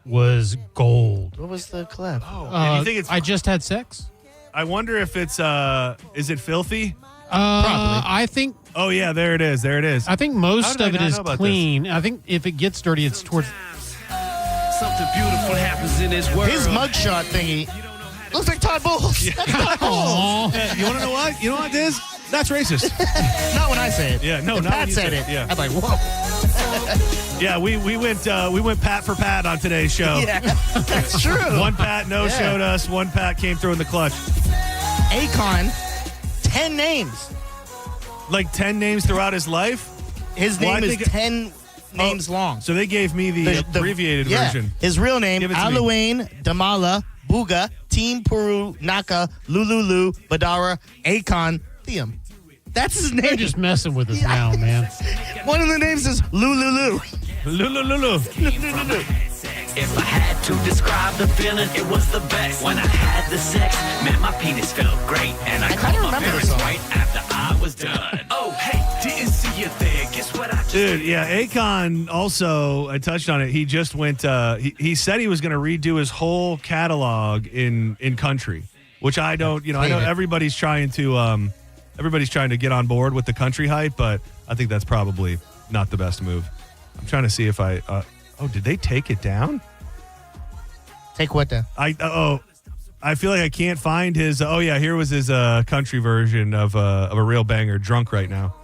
was gold. What was the collab? And you think it's? I Just Had Sex? I wonder if it's, is it filthy? Probably. I think. Oh, yeah, there it is. I think most of it is clean. I think if it gets dirty, it's towards. Something beautiful happens in this world. His mugshot thingy looks like Todd Bowles. That's Todd Bowles. You want to know what? You know what this? That's racist. Not when I say it. Yeah, no, if not Pat when you said say it. Yeah. I'm like, whoa. Yeah, we went pat for pat on today's show. Yeah, that's true. One Pat showed us. One Pat came through in the clutch. Akon, 10 names. Like 10 names throughout his life? His name is 10 names long. So they gave me the abbreviated version. His real name, Give it to me. Aluane Damala Buga Team Puru Naka Lululu Badara Akon Thiam. That's his name. You're just messing with us now, man. One of the names is Lululu. Lululu. If I had to describe the feeling, it was the best. When I had the sex, man, my penis felt great. And I called my parents right after I was done. Oh, hey, didn't see you there. Guess what I just Dude, yeah, Akon also, I touched on it, he just went, he said he was going to redo his whole catalog in country, which I don't, I know everybody's trying to get on board with the country hype, but I think that's probably not the best move. I'm trying to see if did they take it down? Take what down? I feel like I can't find his. Here was his country version of a real banger. Drunk right now.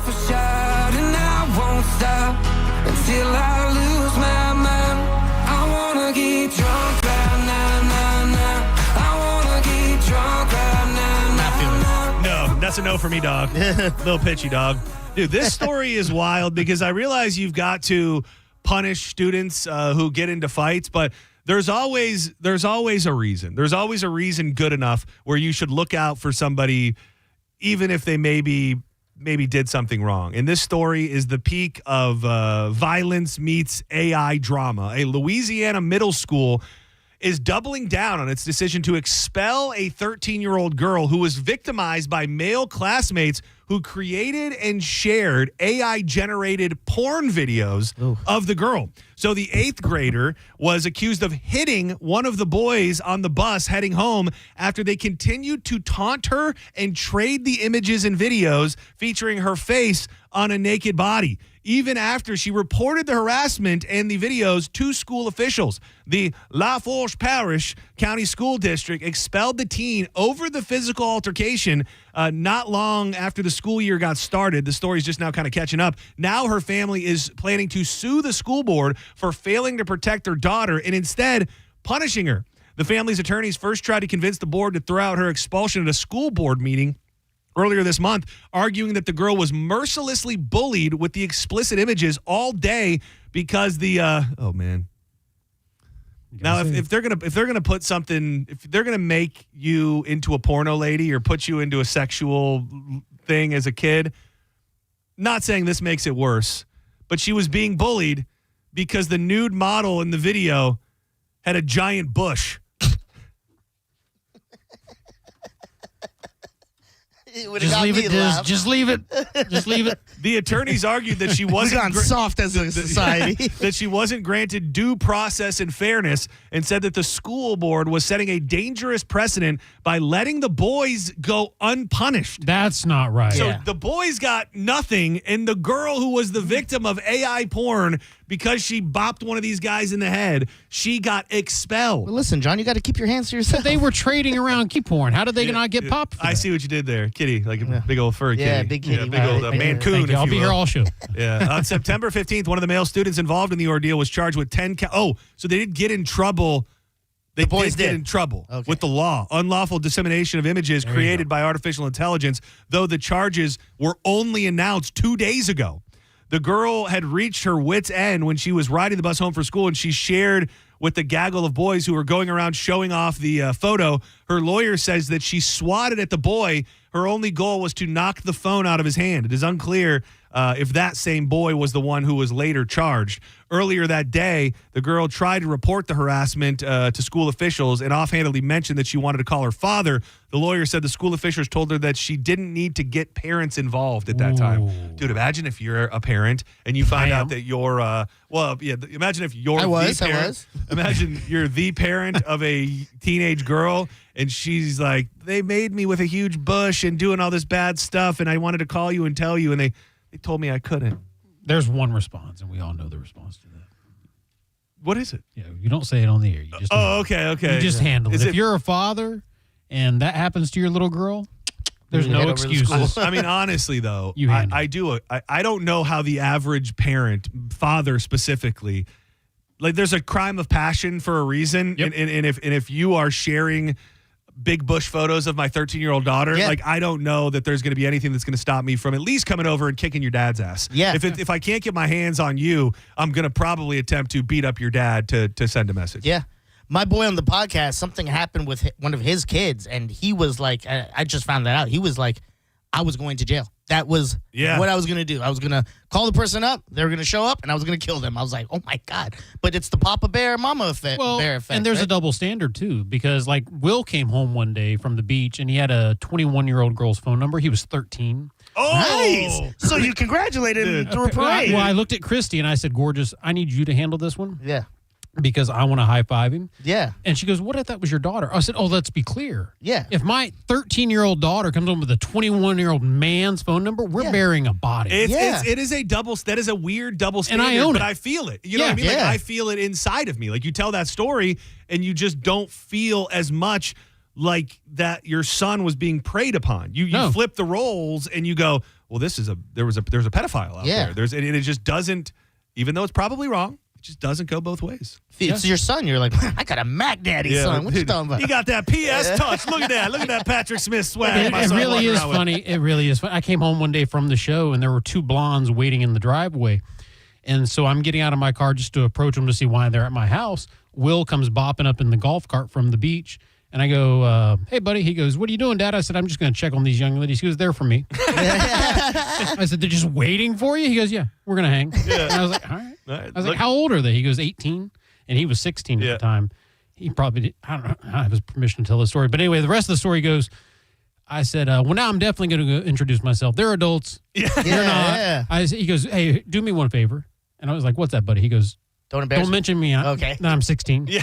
for shot, and I won't stop until I lose my mind. I wanna get drunk right now. I wanna get drunk right now. Not feeling it. No, that's a no for me, dog. Little pitchy, dog. Dude, this story is wild because I realize you've got to punish students who get into fights, but there's always a reason. There's always a reason good enough where you should look out for somebody, even if they maybe did something wrong. And this story is the peak of violence meets AI drama. A Louisiana middle school is doubling down on its decision to expel a 13-year-old girl who was victimized by male classmates who created and shared AI-generated porn videos of the girl. So the 8th grader was accused of hitting one of the boys on the bus heading home after they continued to taunt her and trade the images and videos featuring her face on a naked body, even after she reported the harassment and the videos to school officials. The Lafourche Parish County School District expelled the teen over the physical altercation not long after the school year got started. The story's just now kind of catching up. Now her family is planning to sue the school board for failing to protect their daughter and instead punishing her. The family's attorneys first tried to convince the board to throw out her expulsion at a school board meeting earlier this month, arguing that the girl was mercilessly bullied with the explicit images all day because the Now, if they're gonna put something, if they're gonna make you into a porno lady or put you into a sexual thing as a kid, not saying this makes it worse, but she was being bullied because the nude model in the video had a giant bush. Just leave it, Diz. Just leave it. Just leave it. The attorneys argued that she wasn't We've gone soft as a society. that she wasn't granted due process and fairness, and said that the school board was setting a dangerous precedent by letting the boys go unpunished. That's not right. So the boys got nothing, and the girl who was the victim of AI porn, because she bopped one of these guys in the head, she got expelled. Well, listen, John, you got to keep your hands to yourself. They were trading around key porn. How did they not get popped? I see what you did there, kitty, like a big old furry kitty. Yeah, big kitty. Big old Mancoon. I'll be here all show. Yeah. On September 15th, one of the male students involved in the ordeal was charged with 10 so they did get in trouble. The boys did get in trouble with the law. Unlawful dissemination of images created by artificial intelligence, though the charges were only announced 2 days ago. The girl had reached her wit's end when she was riding the bus home from school, and she shared with the gaggle of boys who were going around showing off the photo. Her lawyer says that she swatted at the boy. Her only goal was to knock the phone out of his hand. It is unclear if that same boy was the one who was later charged. Earlier that day, the girl tried to report the harassment to school officials and offhandedly mentioned that she wanted to call her father. The lawyer said the school officials told her that she didn't need to get parents involved at that time. Dude, imagine if you're a parent and you find out that you're, imagine if you're the parent. Imagine you're the parent of a teenage girl and she's like, they made me with a huge bush and doing all this bad stuff and I wanted to call you and tell you and they told me I couldn't. There's one response, and we all know the response to that. What is it? Yeah, you don't say it on the air. You just okay. You just handle it. If you're a father and that happens to your little girl, there's no excuses. I mean, honestly, though, I don't know how the average parent, father specifically, like there's a crime of passion for a reason, and if you are sharing big bush photos of my 13-year-old daughter, like I don't know that there's going to be anything that's going to stop me from at least coming over and kicking your dad's ass. Yeah. If I can't get my hands on you, I'm going to probably attempt to beat up your dad to send a message. Yeah. My boy on the podcast, something happened with one of his kids, and he was like, I just found that out. He was like, I was going to jail. That was what I was going to do. I was going to call the person up. They were going to show up, and I was going to kill them. I was like, oh, my God. But it's the Papa Bear, Mama Bear effect. And there's a double standard, too, because, like, Will came home one day from the beach, and he had a 21-year-old girl's phone number. He was 13. Oh! Nice. So you congratulated him through a parade. Well, I looked at Christy, and I said, gorgeous, I need you to handle this one. Yeah. Because I want to high-five him. Yeah. And she goes, what I thought was your daughter? I said, oh, let's be clear. Yeah. If my 13-year-old daughter comes home with a 21-year-old man's phone number, we're burying a body. It is a weird double standard. And I own it. But I feel it. You know what I mean? Like, I feel it inside of me. Like, you tell that story, and you just don't feel as much like that your son was being preyed upon. You flip the roles, and you go, well, there's a pedophile out there. It just doesn't, even though it's probably wrong, it just doesn't go both ways. It's your son. You're like, I got a Mac Daddy son. What you talking about? He got that PS touch. Look at that. Look at that Patrick Smith swag. It really is funny. It really is funny. I came home one day from the show, and there were two blondes waiting in the driveway. And so I'm getting out of my car just to approach them to see why they're at my house. Will comes bopping up in the golf cart from the beach. And I go, hey, buddy. He goes, what are you doing, Dad? I said, I'm just going to check on these young ladies. He goes, they're for me. I said, they're just waiting for you? He goes, yeah, we're going to hang. Yeah. And I was like, all right. I was like, how old are they? He goes, 18. And he was 16 at the time. He probably did. I don't know. I don't have his permission to tell the story. But anyway, the rest of the story goes, I said, well, now I'm definitely going to go introduce myself. They're adults. Yeah. You're not. He goes, hey, do me one favor. And I was like, what's that, buddy? He goes, don't mention me. Okay. No, I'm 16. Yeah.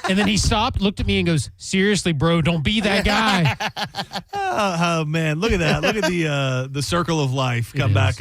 And then he stopped, looked at me, and goes, seriously, bro, don't be that guy. Oh, man. Look at that. Look at the circle of life come back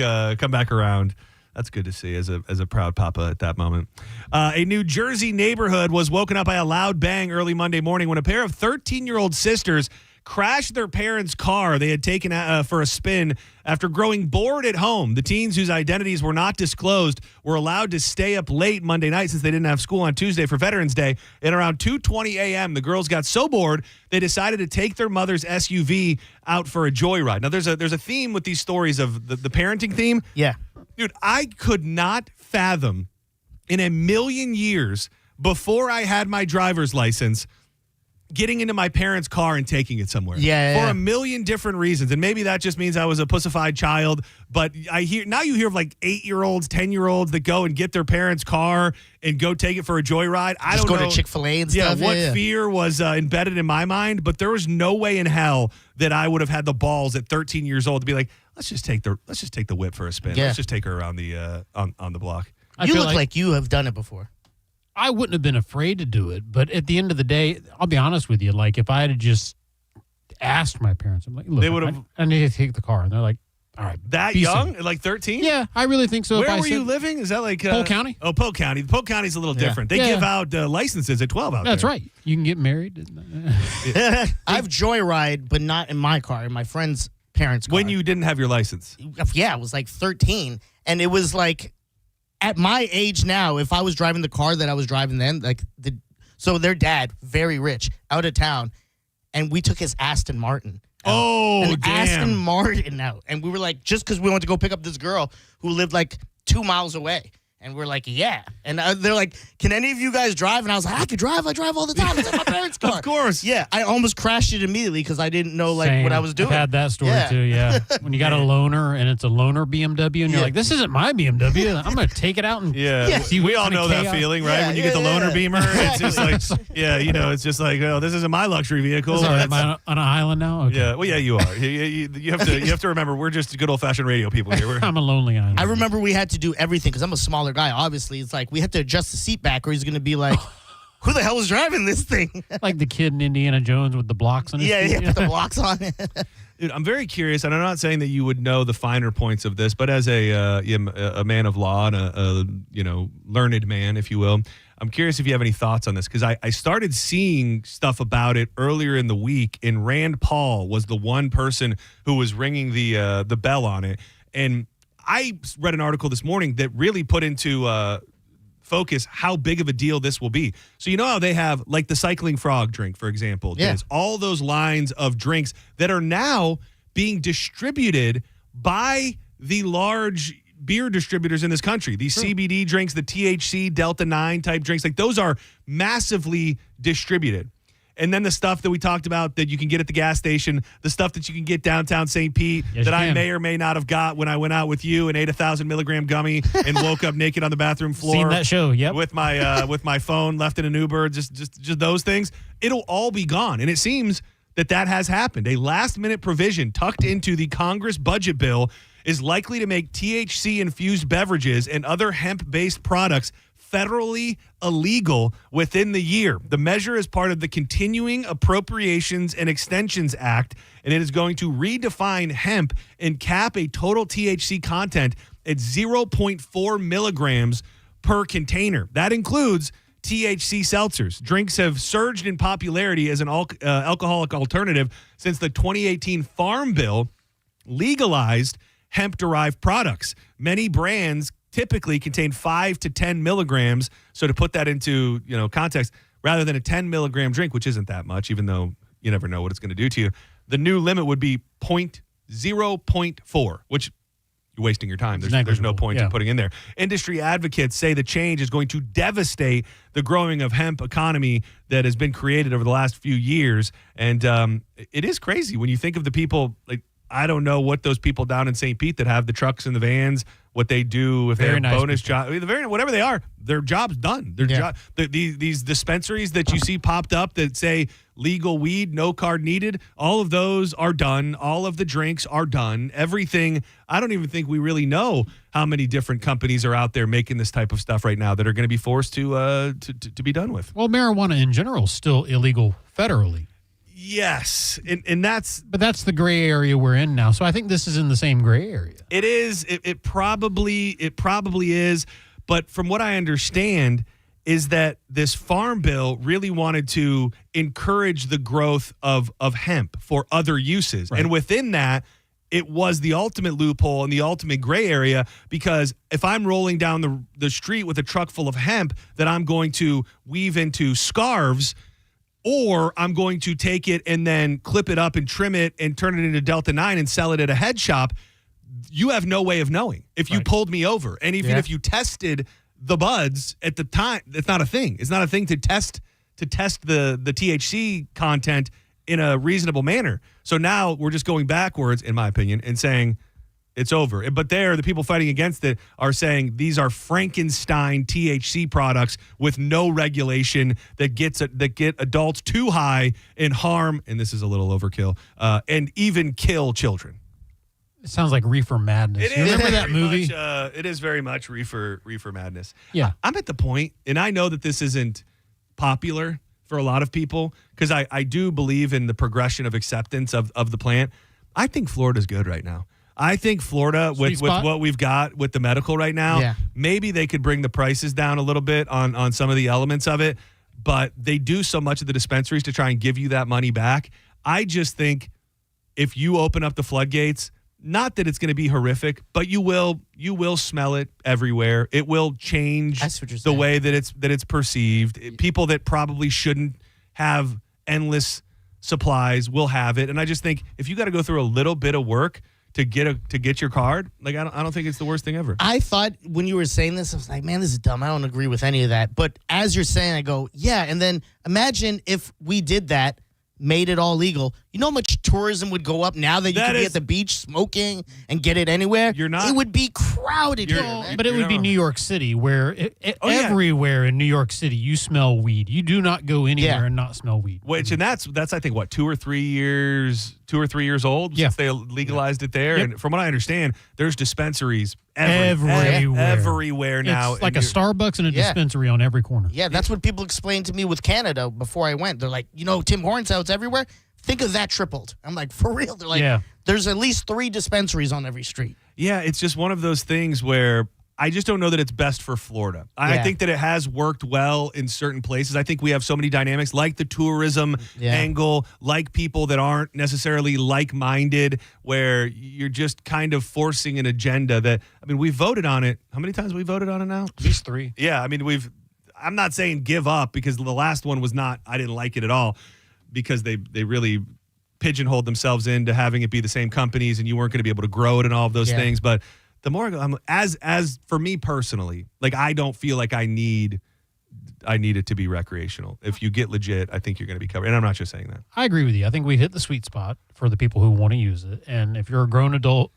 around. That's good to see as a proud papa at that moment. A New Jersey neighborhood was woken up by a loud bang early Monday morning when a pair of 13-year-old sisters crashed their parents' car they had taken for a spin after growing bored at home. The teens, whose identities were not disclosed, were allowed to stay up late Monday night since they didn't have school on Tuesday for Veterans Day. And around 2:20 a.m., the girls got so bored they decided to take their mother's SUV out for a joyride. Now, there's a theme with these stories of the parenting theme. Yeah. Dude, I could not fathom in a million years before I had my driver's license getting into my parents' car and taking it somewhere. For a million different reasons. And maybe that just means I was a pussified child. But you hear of like 8-year-olds, 10-year-olds that go and get their parents' car and go take it for a joyride. I don't know. Go to Chick-fil-A and stuff. What fear was embedded in my mind, but there was no way in hell that I would have had the balls at 13 years old to be like, let's just take the whip for a spin. Yeah. Let's just take her around the on the block. You look like you have done it before. I wouldn't have been afraid to do it, but at the end of the day, I'll be honest with you. Like, if I had just asked my parents, I'm like, look, they would have. I need to take the car, and they're like, all right, that young, like 13? Yeah, I really think so. Where were you living? Is that like Polk County? Oh, Polk County. Polk County's a little different. They give out licenses at 12 out there. That's right. You can get married. I've joyride, but not in my car, in my friend's parents' car. When you didn't have your license? Yeah, it was like 13, and it was like, at my age now, if I was driving the car that I was driving then, so their dad, very rich, out of town, and we took his Aston Martin. Oh, damn. Aston Martin out. And we were like, just because we went to go pick up this girl who lived like 2 miles away. And we're like, yeah. And they're like, can any of you guys drive? And I was like, I could drive. I drive all the time. It's in my parents' car. Of course. Yeah. I almost crashed it immediately because I didn't know like what I was doing. I've had that story too, yeah. When you got a loaner and it's a loaner BMW and you're like, this isn't my BMW. I'm going to take it out and see we all know that feeling, right? When you get the loaner Beamer, it's just like, it's just like, oh, this isn't my luxury vehicle. Sorry, am I on an island now? Okay. Yeah, well, yeah, you are. You have to remember, we're just good old-fashioned radio people here. I'm a lonely island. I remember we had to do everything because I'm a smaller guy, obviously. It's like we had to adjust the seat back or he's going to be like, who the hell is driving this thing? Like the kid in Indiana Jones with the blocks on his feet. Put the blocks on it. Dude, I'm very curious, and I'm not saying that you would know the finer points of this, but as a man of law and a learned man, if you will, I'm curious if you have any thoughts on this, because I started seeing stuff about it earlier in the week, and Rand Paul was the one person who was ringing the bell on it. And I read an article this morning that really put into focus how big of a deal this will be. So you know how they have like the cycling frog drink, for example. There's all those lines of drinks that are now being distributed by the large beer distributors in this country. These CBD drinks, the THC, Delta 9 type drinks, like those are massively distributed. And then the stuff that we talked about that you can get at the gas station, the stuff that you can get downtown St. Pete that I may or may not have got when I went out with you and ate 1,000 milligram gummy and woke up naked on the bathroom floor. Seen that show, yep. With my phone left in an Uber, just those things. It'll all be gone. And it seems that has happened. A last-minute provision tucked into the Congress budget bill is likely to make THC-infused beverages and other hemp-based products federally illegal within the year. The measure is part of the Continuing Appropriations and Extensions Act, and it is going to redefine hemp and cap a total THC content at 0.4 milligrams per container. That includes THC seltzers. Drinks have surged in popularity as an alcoholic alternative since the 2018 Farm Bill legalized hemp-derived products. Many brands typically contain 5 to 10 milligrams. So to put that into context, rather than a 10 milligram drink, which isn't that much, even though you never know what it's going to do to you, the new limit would be 0.4, which you're wasting your time. There's no point in putting in there. Industry advocates say the change is going to devastate the growing of hemp economy that has been created over the last few years. And it is crazy when you think of the people, like, I don't know what those people down in St. Pete that have the trucks and the vans, what they do, if they have bonus jobs, whatever they are, their job's done. These dispensaries that you see popped up that say legal weed, no card needed, all of those are done. All of the drinks are done. Everything. I don't even think we really know how many different companies are out there making this type of stuff right now that are going to be forced to be done with. Well, marijuana in general is still illegal federally. Yes, and that's the gray area we're in now. So I think this is in the same gray area. It is. It probably is. But from what I understand, is that this farm bill really wanted to encourage the growth of hemp for other uses, and within that, it was the ultimate loophole and the ultimate gray area, because if I'm rolling down the street with a truck full of hemp that I'm going to weave into scarves, or I'm going to take it and then clip it up and trim it and turn it into Delta 9 and sell it at a head shop, you have no way of knowing if you pulled me over. And even if you tested the buds at the time, it's not a thing. It's not a thing to test the THC content in a reasonable manner. So now we're just going backwards, in my opinion, and saying it's over. But the people fighting against it are saying these are Frankenstein THC products with no regulation that get adults too high and harm, and this is a little overkill, and even kill children. It sounds like Reefer Madness. You remember that movie? It is very much Reefer Madness. Yeah. I'm at the point, and I know that this isn't popular for a lot of people, because I do believe in the progression of acceptance of the plant. I think Florida's good right now. I think Florida, with what we've got with the medical right now, maybe they could bring the prices down a little bit on some of the elements of it, but they do so much of the dispensaries to try and give you that money back. I just think if you open up the floodgates, not that it's going to be horrific, but you will smell it everywhere. It will change the way that it's perceived. People that probably shouldn't have endless supplies will have it. And I just think if you got to go through a little bit of work to get your card, like I don't think it's the worst thing ever. I thought when you were saying this, I was like, man, this is dumb. I don't agree with any of that. But as you're saying, I go, yeah. And then imagine if we did that, made it all legal. You know how much tourism would go up now that you could be at the beach smoking and get it anywhere? It would be crowded here, man. But it would be New York City, where everywhere in New York City you smell weed. You do not go anywhere and not smell weed. And that's I think what 2 or 3 years old since they legalized it there. And from what I understand, there's dispensaries everywhere now. It's like a Starbucks and a dispensary on every corner. Yeah, that's what people explained to me with Canada before I went. They're like, Tim Hortons out everywhere. Think of that tripled. I'm like, for real? They're like, there's at least 3 dispensaries on every street. Yeah, it's just one of those things where I just don't know that it's best for Florida. I think that it has worked well in certain places. I think we have so many dynamics, like the tourism angle, like people that aren't necessarily like-minded, where you're just kind of forcing an agenda that, we voted on it. How many times have we voted on it now? At least 3. Yeah, I'm not saying give up, because the last one was not, I didn't like it at all, because they really pigeonholed themselves into having it be the same companies and you weren't going to be able to grow it and all of those things. But the more I go, as for me personally, like I don't feel like I need it to be recreational. If you get legit, I think you're going to be covered. And I'm not just saying that. I agree with you. I think we hit the sweet spot for the people who want to use it. And if you're a grown adult,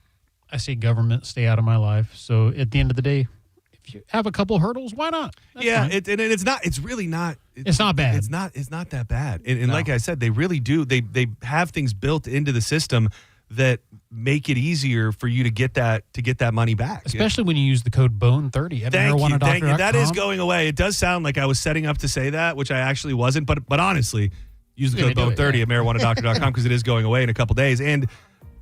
I say government, stay out of my life. So at the end of the day, if you have a couple hurdles, why not? That's fine. It's not. It's really not. It's not bad. It's not that bad. And like I said, they really do. They have things built into the system that make it easier for you to get that money back. Especially when you use the code BONE30 at marijuanadoctor.com. Thank you. That is going away. It does sound like I was setting up to say that, which I actually wasn't. But honestly, use the code BONE30 at marijuanadoctor.com, because it is going away in a couple days. And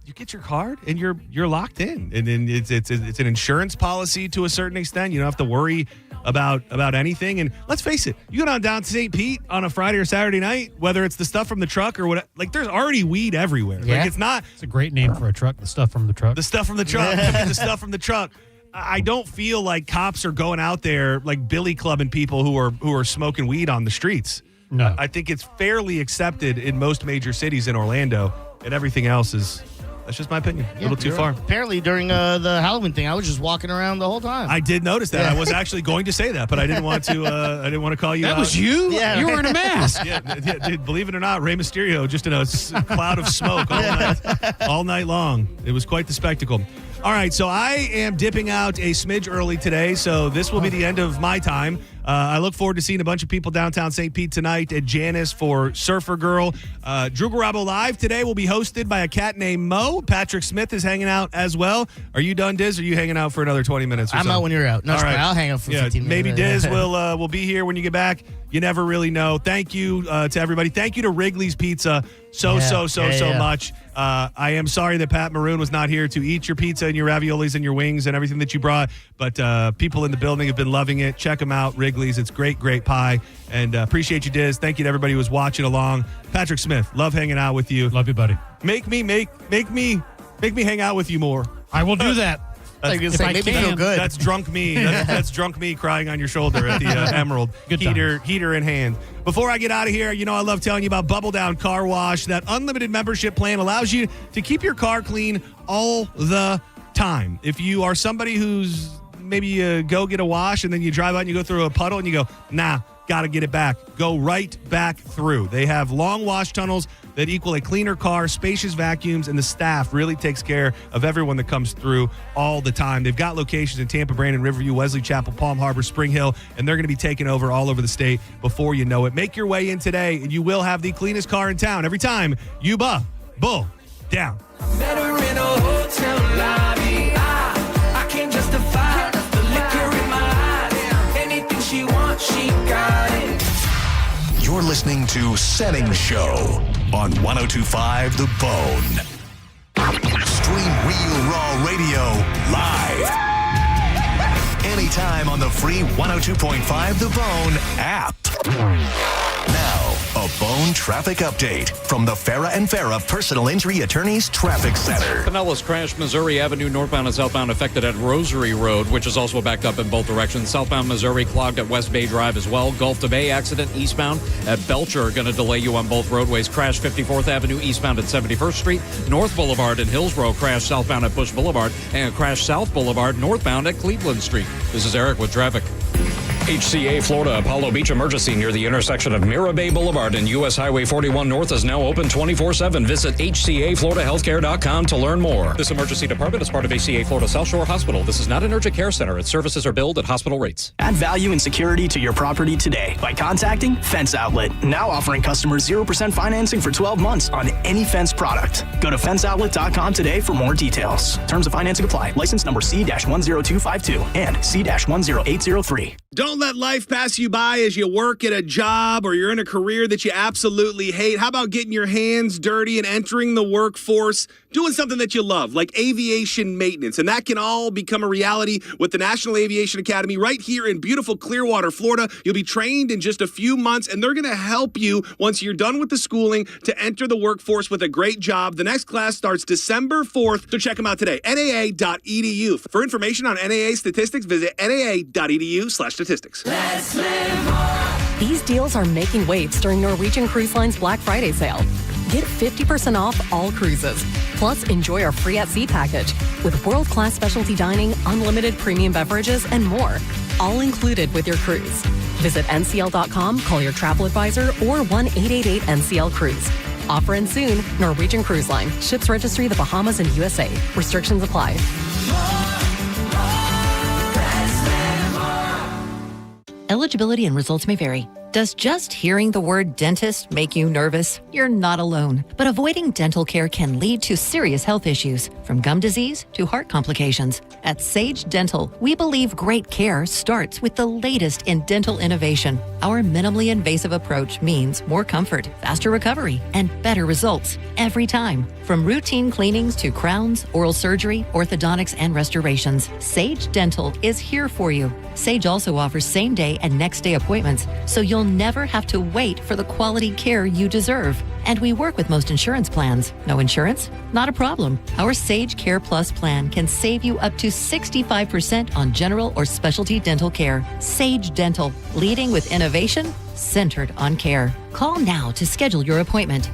you get your card and you're locked in. And then it's an insurance policy to a certain extent. You don't have to worry about anything. And let's face it, you go down to St. Pete on a Friday or Saturday night, whether it's the stuff from the truck or what, like there's already weed everywhere. Yeah. Like it's a great name for a truck, the stuff from the truck. The stuff from the truck. The stuff from the truck. I don't feel like cops are going out there like billy clubbing people who are smoking weed on the streets. No. I think it's fairly accepted in most major cities in Orlando, and everything else is That's just my opinion. A little too far. Apparently, during the Halloween thing, I was just walking around the whole time. I did notice that. I was actually going to say that, but I didn't want to. I didn't want to call you out. That was you? Yeah. You were in a mask. Yeah, dude. Believe it or not, Rey Mysterio just in a cloud of smoke all night long. It was quite the spectacle. All right, so I am dipping out a smidge early today, so this will be the end of my time. I look forward to seeing a bunch of people downtown St. Pete tonight at Janice for Surfer Girl. Drew Garabo Live today will be hosted by a cat named Mo. Patrick Smith is hanging out as well. Are you done, Diz? Or are you hanging out for another 20 minutes or I'm so? out when you're out. No, All right. I'll hang out for 15 minutes. Maybe Diz will be here when you get back. You never really know. Thank you to everybody. Thank you to Wrigley's Pizza so much. I am sorry that Pat Maroon was not here to eat your pizza and your raviolis and your wings and everything that you brought, but people in the building have been loving it. Check them out, Wrigley's. It's great pie, and appreciate you, Diz. Thank you to everybody who was watching along. Patrick Smith, love hanging out with you. Love you, buddy. Make me hang out with you more. I will do that. Make me feel good. That's drunk me. That's drunk me crying on your shoulder at the Emerald. Good heater in hand. Before I get out of here, I love telling you about Bubble Down Car Wash. That unlimited membership plan allows you to keep your car clean all the time. If you are somebody who's maybe you go get a wash and then you drive out and you go through a puddle and you go, nah, got to get it back. Go right back through. They have long wash tunnels that equal a cleaner car, spacious vacuums, and the staff really takes care of everyone that comes through all the time. They've got locations in Tampa, Brandon, Riverview, Wesley Chapel, Palm Harbor, Spring Hill, and they're going to be taking over all over the state before you know it. Make your way in today, and you will have the cleanest car in town every time you bull down. Met her in a hotel lobby. I can't justify the liquor in my eyes. Anything she wants, she got it. You're listening to Senning Show on 102.5 The Bone. Stream Real Raw Radio live. Anytime on the free 102.5 The Bone app. Now, a Bone traffic update from the Farah and Farah Personal Injury Attorneys Traffic Center. Pinellas crash, Missouri Avenue northbound and southbound affected at Rosary Road, which is also backed up in both directions. Southbound Missouri clogged at West Bay Drive as well. Gulf to Bay accident eastbound at Belcher, going to delay you on both roadways. Crash 54th Avenue eastbound at 71st Street. North Boulevard and Hillsborough crash southbound at Bush Boulevard, and crash South Boulevard northbound at Cleveland Street. This is Eric with traffic. HCA Florida Apollo Beach emergency near the intersection of Mira Bay Boulevard and U.S. Highway 41 North is now open 24/7. Visit HCAFloridaHealthcare.com to learn more. This emergency department is part of HCA Florida South Shore Hospital. This is not an urgent care center. Its services are billed at hospital rates. Add value and security to your property today by contacting Fence Outlet. Now offering customers 0% financing for 12 months on any Fence product. Go to fenceoutlet.com today for more details. Terms of financing apply. License number C-10252 and C-10803. Don't let life pass you by as you work at a job or you're in a career that you absolutely hate. How about getting your hands dirty and entering the workforce, doing something that you love, like aviation maintenance? And that can all become a reality with the National Aviation Academy right here in beautiful Clearwater, Florida. You'll be trained in just a few months, and they're going to help you once you're done with the schooling to enter the workforce with a great job. The next class starts December 4th, so check them out today. NAA.edu. For information on NAA statistics, visit NAA.edu/statistics. Let's live more. These deals are making waves during Norwegian Cruise Line's Black Friday sale. Get 50% off all cruises. Plus, enjoy our free at sea package with world-class specialty dining, unlimited premium beverages, and more. All included with your cruise. Visit ncl.com, call your travel advisor, or 1-888-NCL-CRUISE. Offer ends soon. Norwegian Cruise Line. Ships registry the Bahamas and USA. Restrictions apply. Eligibility and results may vary. Does just hearing the word dentist make you nervous? You're not alone. But avoiding dental care can lead to serious health issues, from gum disease to heart complications. At Sage Dental, we believe great care starts with the latest in dental innovation. Our minimally invasive approach means more comfort, faster recovery, and better results every time. From routine cleanings to crowns, oral surgery, orthodontics, and restorations, Sage Dental is here for you. Sage also offers same-day and next-day appointments, so you'll never have to wait for the quality care you deserve. And we work with most insurance plans. No insurance? Not a problem. Our Sage Care Plus plan can save you up to 65% on general or specialty dental care. Sage Dental, leading with innovation, centered on care. Call now to schedule your appointment.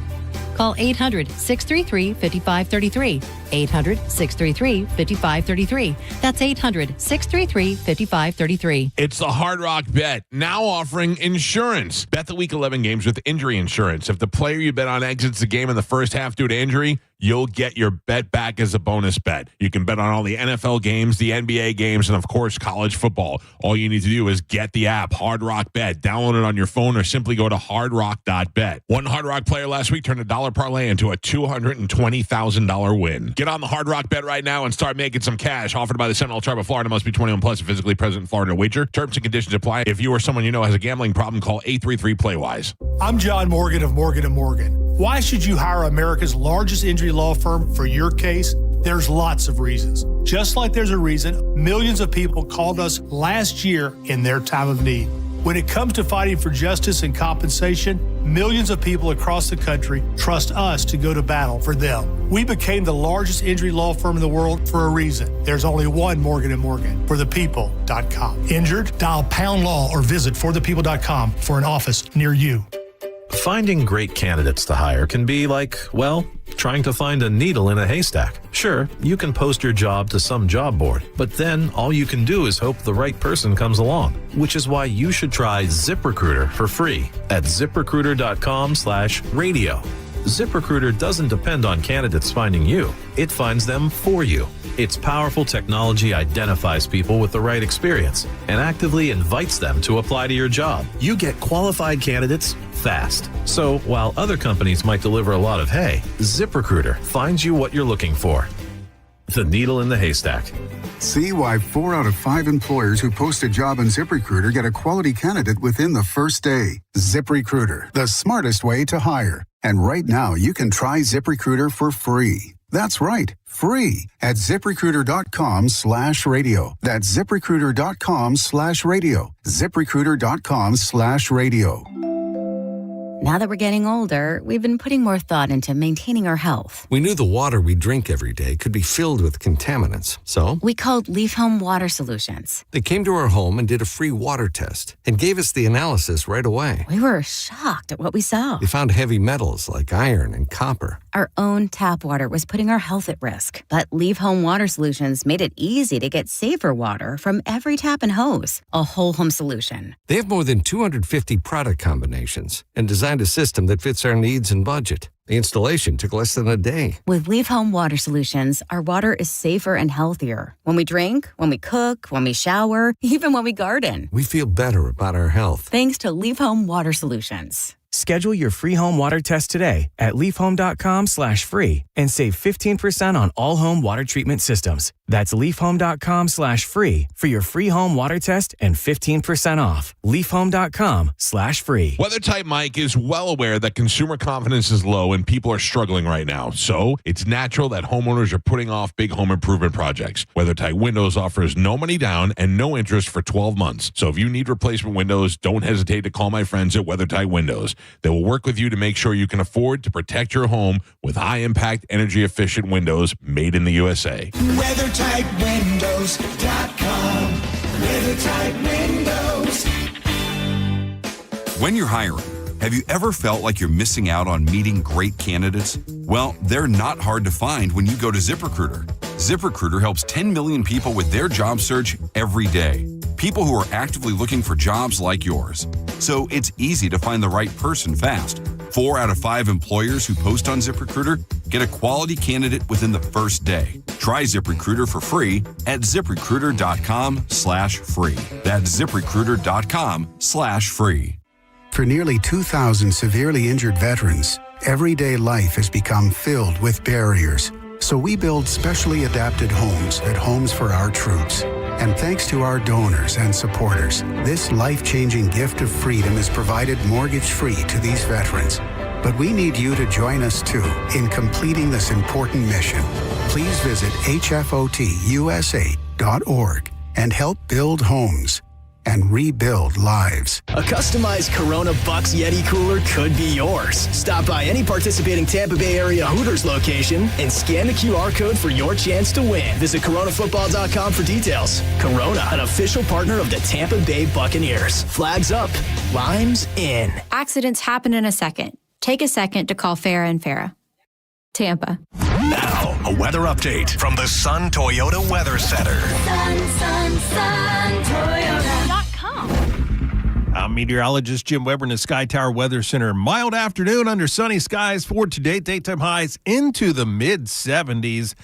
Call 800-633-5533. 800-633-5533. That's 800-633-5533. It's the Hard Rock Bet, now offering insurance. Bet the Week 11 games with injury insurance. If the player you bet on exits the game in the first half due to injury, you'll get your bet back as a bonus bet. You can bet on all the NFL games, the NBA games, and of course, college football. All you need to do is get the app, Hard Rock Bet. Download it on your phone or simply go to hardrock.bet. One Hard Rock player last week turned a dollar parlay into a $220,000 win. Get on the Hard Rock Bet right now and start making some cash. Offered by the Seminole Tribe of Florida. Must be 21 plus and physically present in Florida to wager. Terms and conditions apply. If you or someone you know has a gambling problem, call 833-PLAY-WISE. I'm John Morgan of Morgan & Morgan. Why should you hire America's largest injury law firm for your case? There's lots of reasons. Just like there's a reason millions of people called us last year in their time of need. When it comes to fighting for justice and compensation, millions of people across the country trust us to go to battle for them. We became the largest injury law firm in the world for a reason. There's only one Morgan & Morgan, forthepeople.com. Injured? Dial #law or visit forthepeople.com for an office near you. Finding great candidates to hire can be like, well, trying to find a needle in a haystack. Sure, you can post your job to some job board, but then all you can do is hope the right person comes along, which is why you should try ZipRecruiter for free at ZipRecruiter.com/radio. ZipRecruiter doesn't depend on candidates finding you. It finds them for you. Its powerful technology identifies people with the right experience and actively invites them to apply to your job. You get qualified candidates fast. So while other companies might deliver a lot of hay, ZipRecruiter finds you what you're looking for. The needle in the haystack. See why 4 out of 5 employers who post a job on ZipRecruiter get a quality candidate within the first day. ZipRecruiter, the smartest way to hire. And right now, you can try ZipRecruiter for free. That's right, free at ZipRecruiter.com/radio. That's ZipRecruiter.com/radio. ZipRecruiter.com/radio. Now that we're getting older, we've been putting more thought into maintaining our health. We knew the water we drink every day could be filled with contaminants, so we called Leaf Home Water Solutions. They came to our home and did a free water test and gave us the analysis right away. We were shocked at what we saw. They found heavy metals like iron and copper. Our own tap water was putting our health at risk, but Leaf Home Water Solutions made it easy to get safer water from every tap and hose. A whole home solution. They have more than 250 product combinations and designed a system that fits our needs and budget. The installation took less than a day. With Leaf Home Water Solutions, our water is safer and healthier. When we drink, when we cook, when we shower, even when we garden. We feel better about our health. Thanks to Leaf Home Water Solutions. Schedule your free home water test today at leafhome.com/free and save 15% on all home water treatment systems. That's leafhome.com/free for your free home water test and 15% off. leafhome.com/free. Weather Type Mike is well aware that consumer confidence is low and people are struggling right now. So it's natural that homeowners are putting off big home improvement projects. Weather Type Windows offers no money down and no interest for 12 months. So if you need replacement windows, don't hesitate to call my friends at Weather Type Windows. They will work with you to make sure you can afford to protect your home with high-impact, energy-efficient windows made in the USA. WeatherTypeWindows.com. WeatherType Windows. When you're hiring, have you ever felt like you're missing out on meeting great candidates? Well, they're not hard to find when you go to ZipRecruiter. ZipRecruiter helps 10 million people with their job search every day. People who are actively looking for jobs like yours. So it's easy to find the right person fast. 4 out of 5 employers who post on ZipRecruiter get a quality candidate within the first day. Try ZipRecruiter for free at ZipRecruiter.com/free. That's ZipRecruiter.com/free. For nearly 2,000 severely injured veterans, everyday life has become filled with barriers. So we build specially adapted homes at Homes for Our Troops. And thanks to our donors and supporters, this life-changing gift of freedom is provided mortgage-free to these veterans. But we need you to join us too in completing this important mission. Please visit hfotusa.org and help build homes and rebuild lives. A customized Corona Bucks Yeti cooler could be yours. Stop by any participating Tampa Bay area Hooters location and scan the QR code for your chance to win. Visit coronafootball.com for details. Corona, an official partner of the Tampa Bay Buccaneers. Flags up, limes in. Accidents happen in a second. Take a second to call Farah and Farah. Tampa. Now, a weather update from the Sun Toyota Weather Center. SunToyota.com. I'm meteorologist Jim Weber in the Sky Tower Weather Center. Mild afternoon under sunny skies for today. Daytime highs into the mid-70s.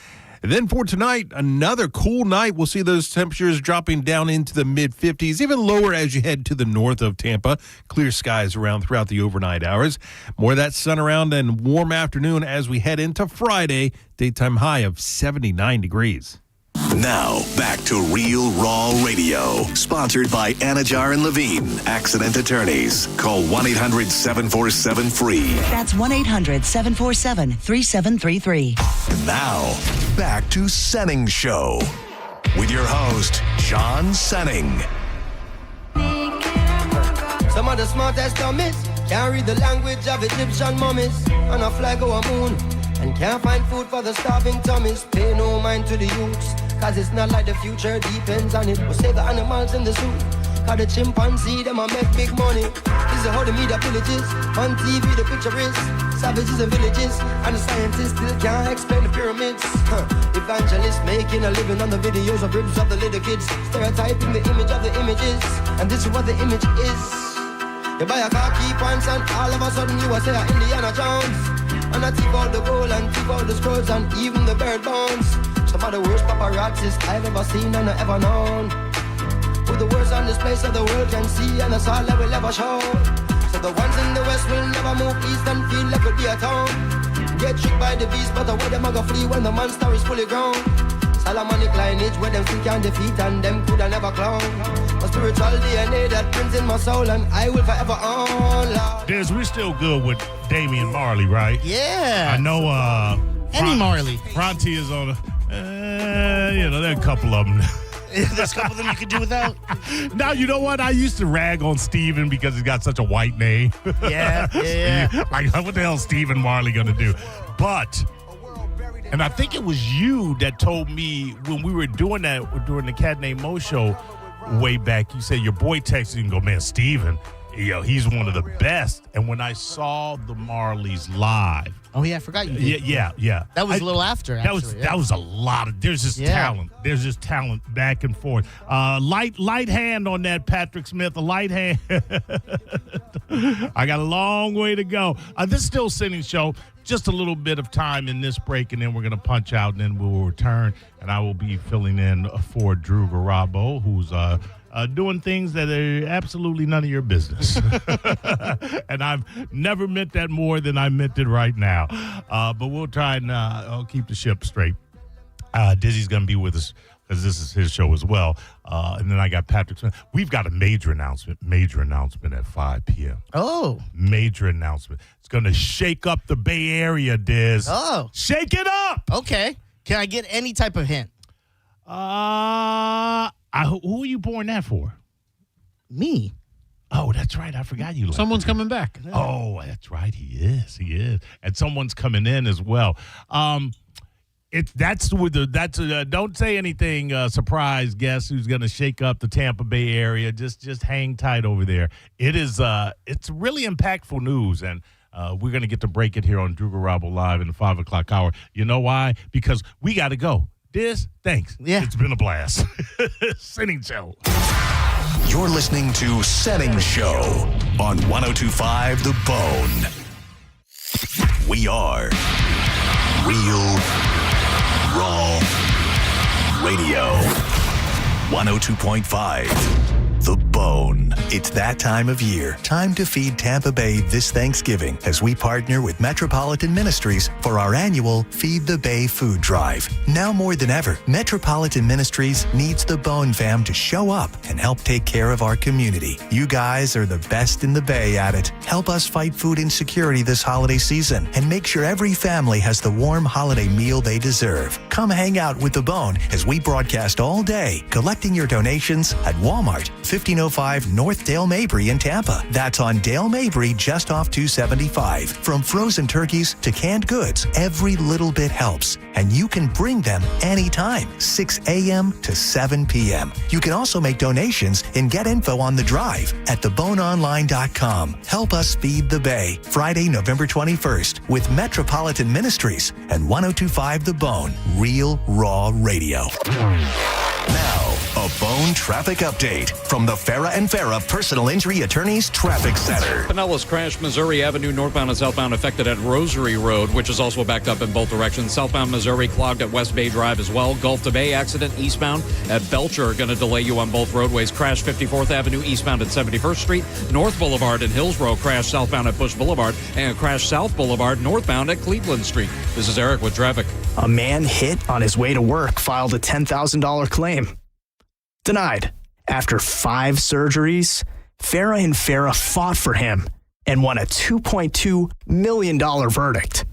Then for tonight, another cool night. We'll see those temperatures dropping down into the mid-50s, even lower as you head to the north of Tampa. Clear skies around throughout the overnight hours. More of that sun around and warm afternoon as we head into Friday. Daytime high of 79 degrees. Now, back to Real Raw Radio. Sponsored by Anajar and Levine, accident attorneys. Call 1-800-747-FREE. That's 1-800-747-3733. Now, back to Senning Show. With your host, John Senning. Some of the smartest dummies can't read the language of Egyptian mummies. On a flag or a moon. And can't find food for the starving tummies. Pay no mind to the youths, cause it's not like the future depends on it. We'll save the animals in the zoo, cause the chimpanzee, them a make big money. This is how the media villages, on TV the picture is savages and villages, and the scientists still can't explain the pyramids. Evangelists making a living on the videos of ribs of the little kids, stereotyping the image of the images, and this is what the image is. You buy a car, key pants, and all of a sudden you are say Indiana Jones. And I take all the gold and take all the scrolls and even the bird bones. Some of the worst paparazzis I've ever seen and ever known. Put the words on display so the world can see, and that's all I will ever show. So the ones in the west will never move east and feel like we'll be at home. Get tricked by the beast, but away them a go flee when the monster is fully grown. Solomonic lineage where them still can defeat and them coulda never clone. A spiritual DNA that prints in my soul and I will forever own, Lord. Des, we're still good with Damian Marley, right? Yeah. I know Any Marley. Fronty is on there are a couple of them. There's a couple of them you could do without. Now, you know what? I used to rag on Steven because he's got such a white name. Yeah. Like, what the hell is Stephen Marley going to do? But, and I think it was you that told me when we were doing that during the Cat Named Mo show way back, you said your boy texted you and go, man, Steven, he's one of the best. And when I saw the Marleys live. Oh, yeah, I forgot you did. Yeah. That was a little after, actually. That was a lot of, there's just talent. There's just talent back and forth. Light hand on that, Patrick Smith, a light hand. I got a long way to go. This is still Senning Show. Just a little bit of time in this break, and then we're going to punch out, and then we will return, and I will be filling in for Drew Garabo, who's doing things that are absolutely none of your business. And I've never meant that more than I meant it right now. But we'll try and I'll keep the ship straight. Dizzy's going to be with us because this is his show as well. And then I got Patrick Smith. We've got a major announcement at 5 p.m. Oh. Major announcement. It's going to shake up the Bay Area, Diz. Oh. Shake it up! Okay. Can I get any type of hint? Who are you pouring that for? Me. Oh, that's right. I forgot you. Someone's coming back. Oh, that's right. He is. And someone's coming in as well. Don't say anything. Surprise guest who's going to shake up the Tampa Bay area. Just hang tight over there. It is. It's really impactful news, and we're going to get to break it here on Drew Garabo Live in the 5 o'clock hour. You know why? Because we got to go. Thanks. Yeah. It's been a blast. Senning Show. You're listening to Senning Show on 102.5 The Bone. We are Real Raw Radio. 102.5 The Bone. It's that time of year. Time to feed Tampa Bay this Thanksgiving as we partner with Metropolitan Ministries for our annual Feed the Bay food drive. Now more than ever, Metropolitan Ministries needs the Bone fam to show up and help take care of our community. You guys are the best in the Bay at it. Help us fight food insecurity this holiday season and make sure every family has the warm holiday meal they deserve. Come hang out with the Bone as we broadcast all day, collecting your donations at Walmart, 1505 105 North Dale Mabry in Tampa. That's on Dale Mabry just off 275. From frozen turkeys to canned goods, every little bit helps. And you can bring them anytime, 6 a.m. to 7 p.m. You can also make donations and get info on the drive at theboneonline.com. Help us feed the Bay, Friday, November 21st with Metropolitan Ministries and 1025 The Bone, Real Raw Radio. Now, a Bone traffic update from the Farah and Farah Personal Injury Attorneys Traffic Center. Pinellas crash, Missouri Avenue northbound and southbound affected at Rosary Road, which is also backed up in both directions. Southbound Missouri clogged at West Bay Drive as well. Gulf to Bay accident eastbound at Belcher, going to delay you on both roadways. Crash 54th Avenue eastbound at 71st Street. North Boulevard and Hillsborough crash southbound at Bush Boulevard, and crash South Boulevard northbound at Cleveland Street. This is Eric with traffic. A man hit on his way to work filed a $10,000 claim. Denied. After 5 surgeries, Farah and Farah fought for him and won a $2.2 million verdict.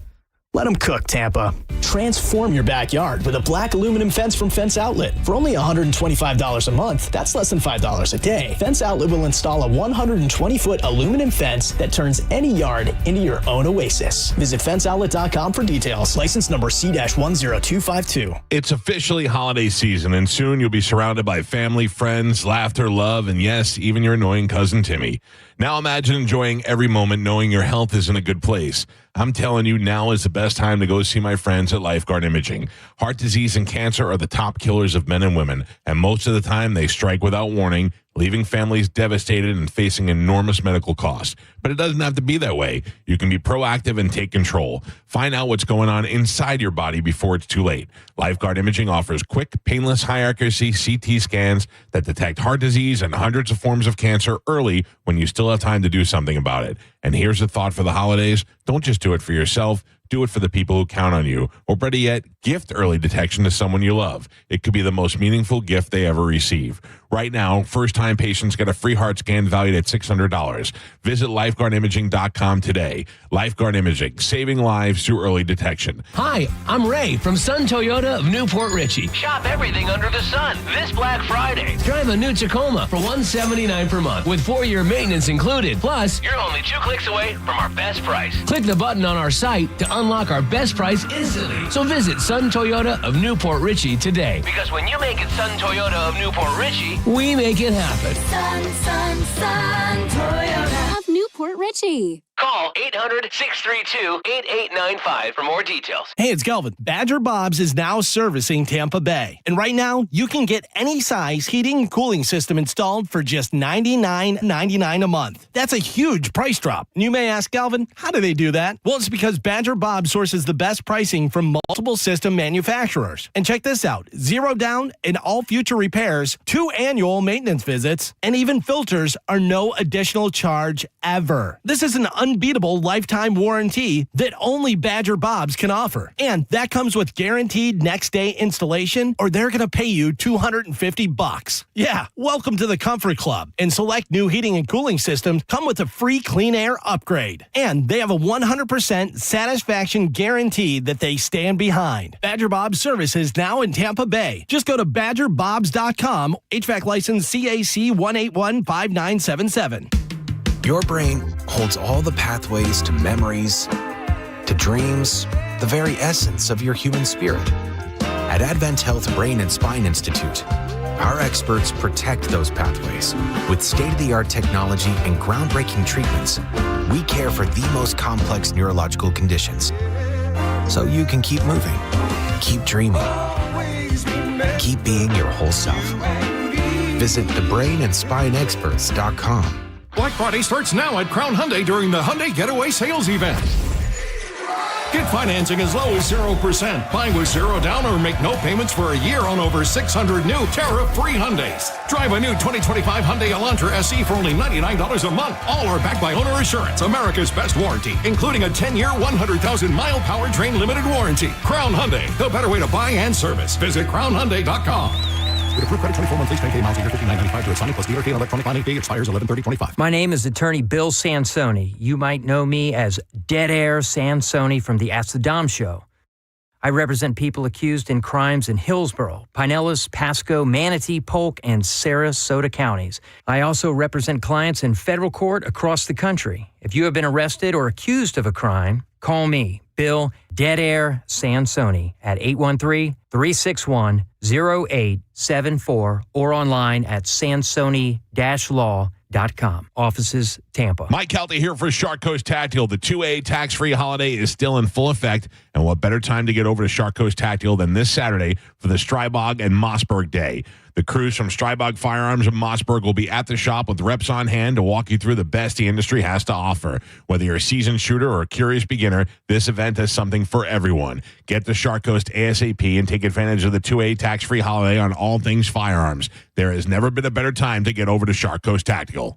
Let him cook, Tampa. Transform your backyard with a black aluminum fence from Fence Outlet. For only $125 a month, that's less than $5 a day. Fence Outlet will install a 120-foot aluminum fence that turns any yard into your own oasis. Visit fenceoutlet.com for details. License number C-10252. It's officially holiday season, and soon you'll be surrounded by family, friends, laughter, love, and yes, even your annoying cousin Timmy. Now imagine enjoying every moment knowing your health is in a good place. I'm telling you, now is the best time to go see my friends at Lifeguard Imaging. Heart disease and cancer are the top killers of men and women, and most of the time they strike without warning, leaving families devastated and facing enormous medical costs. But it doesn't have to be that way. You can be proactive and take control. Find out what's going on inside your body before it's too late. Lifeguard Imaging offers quick, painless, high-accuracy CT scans that detect heart disease and hundreds of forms of cancer early when you still have time to do something about it. And here's a thought for the holidays. Don't just do it for yourself. Do it for the people who count on you. Or better yet, gift early detection to someone you love. It could be the most meaningful gift they ever receive. Right now, first-time patients get a free heart scan valued at $600. Visit lifeguardimaging.com today. Lifeguard Imaging, saving lives through early detection. Hi, I'm Ray from Sun Toyota of Newport Richey. Shop everything under the sun this Black Friday. Drive a new Tacoma for $179 per month with 4-year maintenance included. Plus, you're only 2 clicks away from our best price. Click the button on our site to unlock our best price instantly. So visit Sun Toyota of Newport Richey today. Because when you make it Sun Toyota of Newport Richey, we make it happen. Sun Toyota of Newport Richey. Call 800-632-8895 for more details. Hey, it's Kelvin. Badger Bob's is now servicing Tampa Bay. And right now, you can get any size heating and cooling system installed for just $99.99 a month. That's a huge price drop. And you may ask, Kelvin, how do they do that? Well, it's because Badger Bob sources the best pricing from multiple system manufacturers. And check this out. 0 down in all future repairs, 2 annual maintenance visits, and even filters are no additional charge ever. This is an unbeatable lifetime warranty that only Badger Bob's can offer. And that comes with guaranteed next day installation, or they're going to pay you $250. Yeah, welcome to the Comfort Club. And select new heating and cooling systems come with a free clean air upgrade. And they have a 100% satisfaction guarantee that they stand behind. Badger Bob's service is now in Tampa Bay. Just go to badgerbobs.com, HVAC license CAC 1815977. Your brain holds all the pathways to memories, to dreams, the very essence of your human spirit. At Advent Health Brain and Spine Institute, our experts protect those pathways. With state-of-the-art technology and groundbreaking treatments, we care for the most complex neurological conditions. So you can keep moving, keep dreaming, keep being your whole self. Visit thebrainandspineexperts.com. Black Friday starts now at Crown Hyundai during the Hyundai Getaway Sales Event. Get financing as low as 0%. Buy with 0 down or make no payments for a year on over 600 new tariff-free Hyundais. Drive a new 2025 Hyundai Elantra SE for only $99 a month. All are backed by owner assurance, America's best warranty, including a 10-year, 100,000-mile powertrain limited warranty. Crown Hyundai, the better way to buy and service. Visit crownhyundai.com. With approved credit, 24 monthly, 10K miles a year, $59.95 to Sonic plus dealer fee and electronic bonding fee expires 11/30/25. My name is attorney Bill Sansoni. You might know me as Dead Air Sansoni from the Ask the Dom Show. I represent people accused in crimes in Hillsborough, Pinellas, Pasco, Manatee, Polk, and Sarasota counties. I also represent clients in federal court across the country. If you have been arrested or accused of a crime, call me, Bill Dead Air Sansoni, at 813-361-0874 or online at sansoni-law.com. Offices, Tampa. Mike Kelty here for Shark Coast Tactical. The 2A tax-free holiday is still in full effect, and what better time to get over to Shark Coast Tactical than this Saturday for the Strybog and Mossberg Day. The crews from Strybog Firearms and Mossberg will be at the shop with reps on hand to walk you through the best the industry has to offer. Whether you're a seasoned shooter or a curious beginner, this event has something for everyone. Get to Shark Coast ASAP and take advantage of the 2A tax-free holiday on all things firearms. There has never been a better time to get over to Shark Coast Tactical.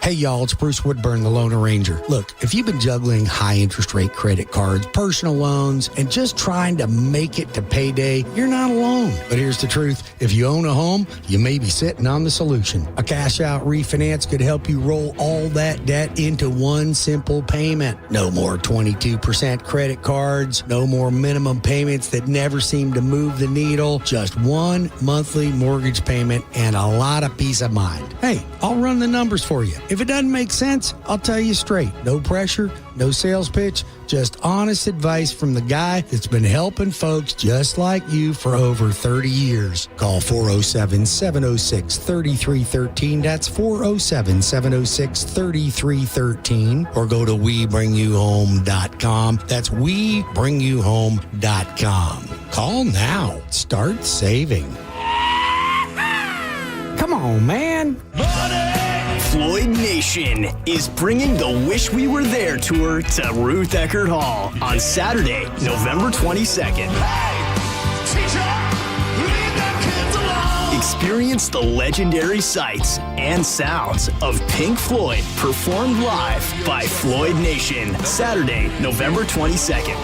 Hey, y'all, it's Bruce Woodburn, the Loan Arranger. Look, if you've been juggling high interest rate credit cards, personal loans, and just trying to make it to payday, you're not alone. But here's the truth. If you own a home, you may be sitting on the solution. A cash out refinance could help you roll all that debt into one simple payment. No more 22% credit cards, no more minimum payments that never seem to move the needle, just one monthly mortgage payment and a lot of peace of mind. Hey, I'll run the numbers for you. If it doesn't make sense, I'll tell you straight. No pressure, no sales pitch, just honest advice from the guy that's been helping folks just like you for over 30 years. Call 407-706-3313. That's 407-706-3313. Or go to WeBringYouHome.com. That's WeBringYouHome.com. Call now. Start saving. Come on, man. Floyd Nation is bringing the Wish We Were There tour to Ruth Eckerd Hall on Saturday, November 22nd. Experience the legendary sights and sounds of Pink Floyd performed live by Floyd Nation, Saturday, November 22nd.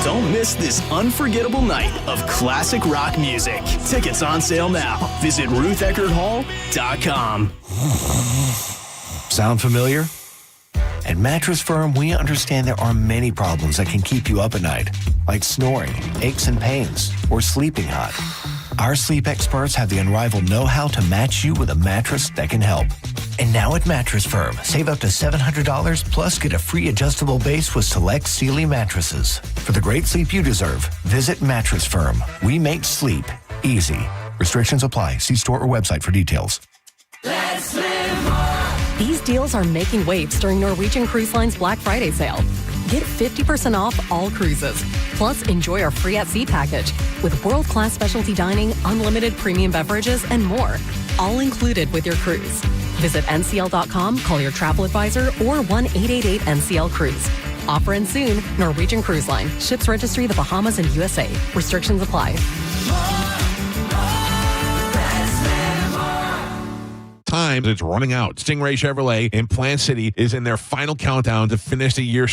Don't miss this unforgettable night of classic rock music. Tickets on sale now. Visit RuthEckerdHall.com. Sound familiar? At Mattress Firm, we understand there are many problems that can keep you up at night, like snoring, aches and pains, or sleeping hot. Our sleep experts have the unrivaled know-how to match you with a mattress that can help. And now at Mattress Firm, save up to $700 plus get a free adjustable base with select Sealy mattresses. For the great sleep you deserve, visit Mattress Firm. We make sleep easy. Restrictions apply. See store or website for details. Let's live more. These deals are making waves during Norwegian Cruise Line's Black Friday sale. Get 50% off all cruises. Plus, enjoy our free at sea package with world-class specialty dining, unlimited premium beverages, and more. All included with your cruise. Visit ncl.com, call your travel advisor, or 1-888-NCL-CRUISE. Offer ends soon. Norwegian Cruise Line. Ships registry the Bahamas and USA. Restrictions apply. Times it's running out. Stingray Chevrolet in Plant City is in their final countdown to finish the year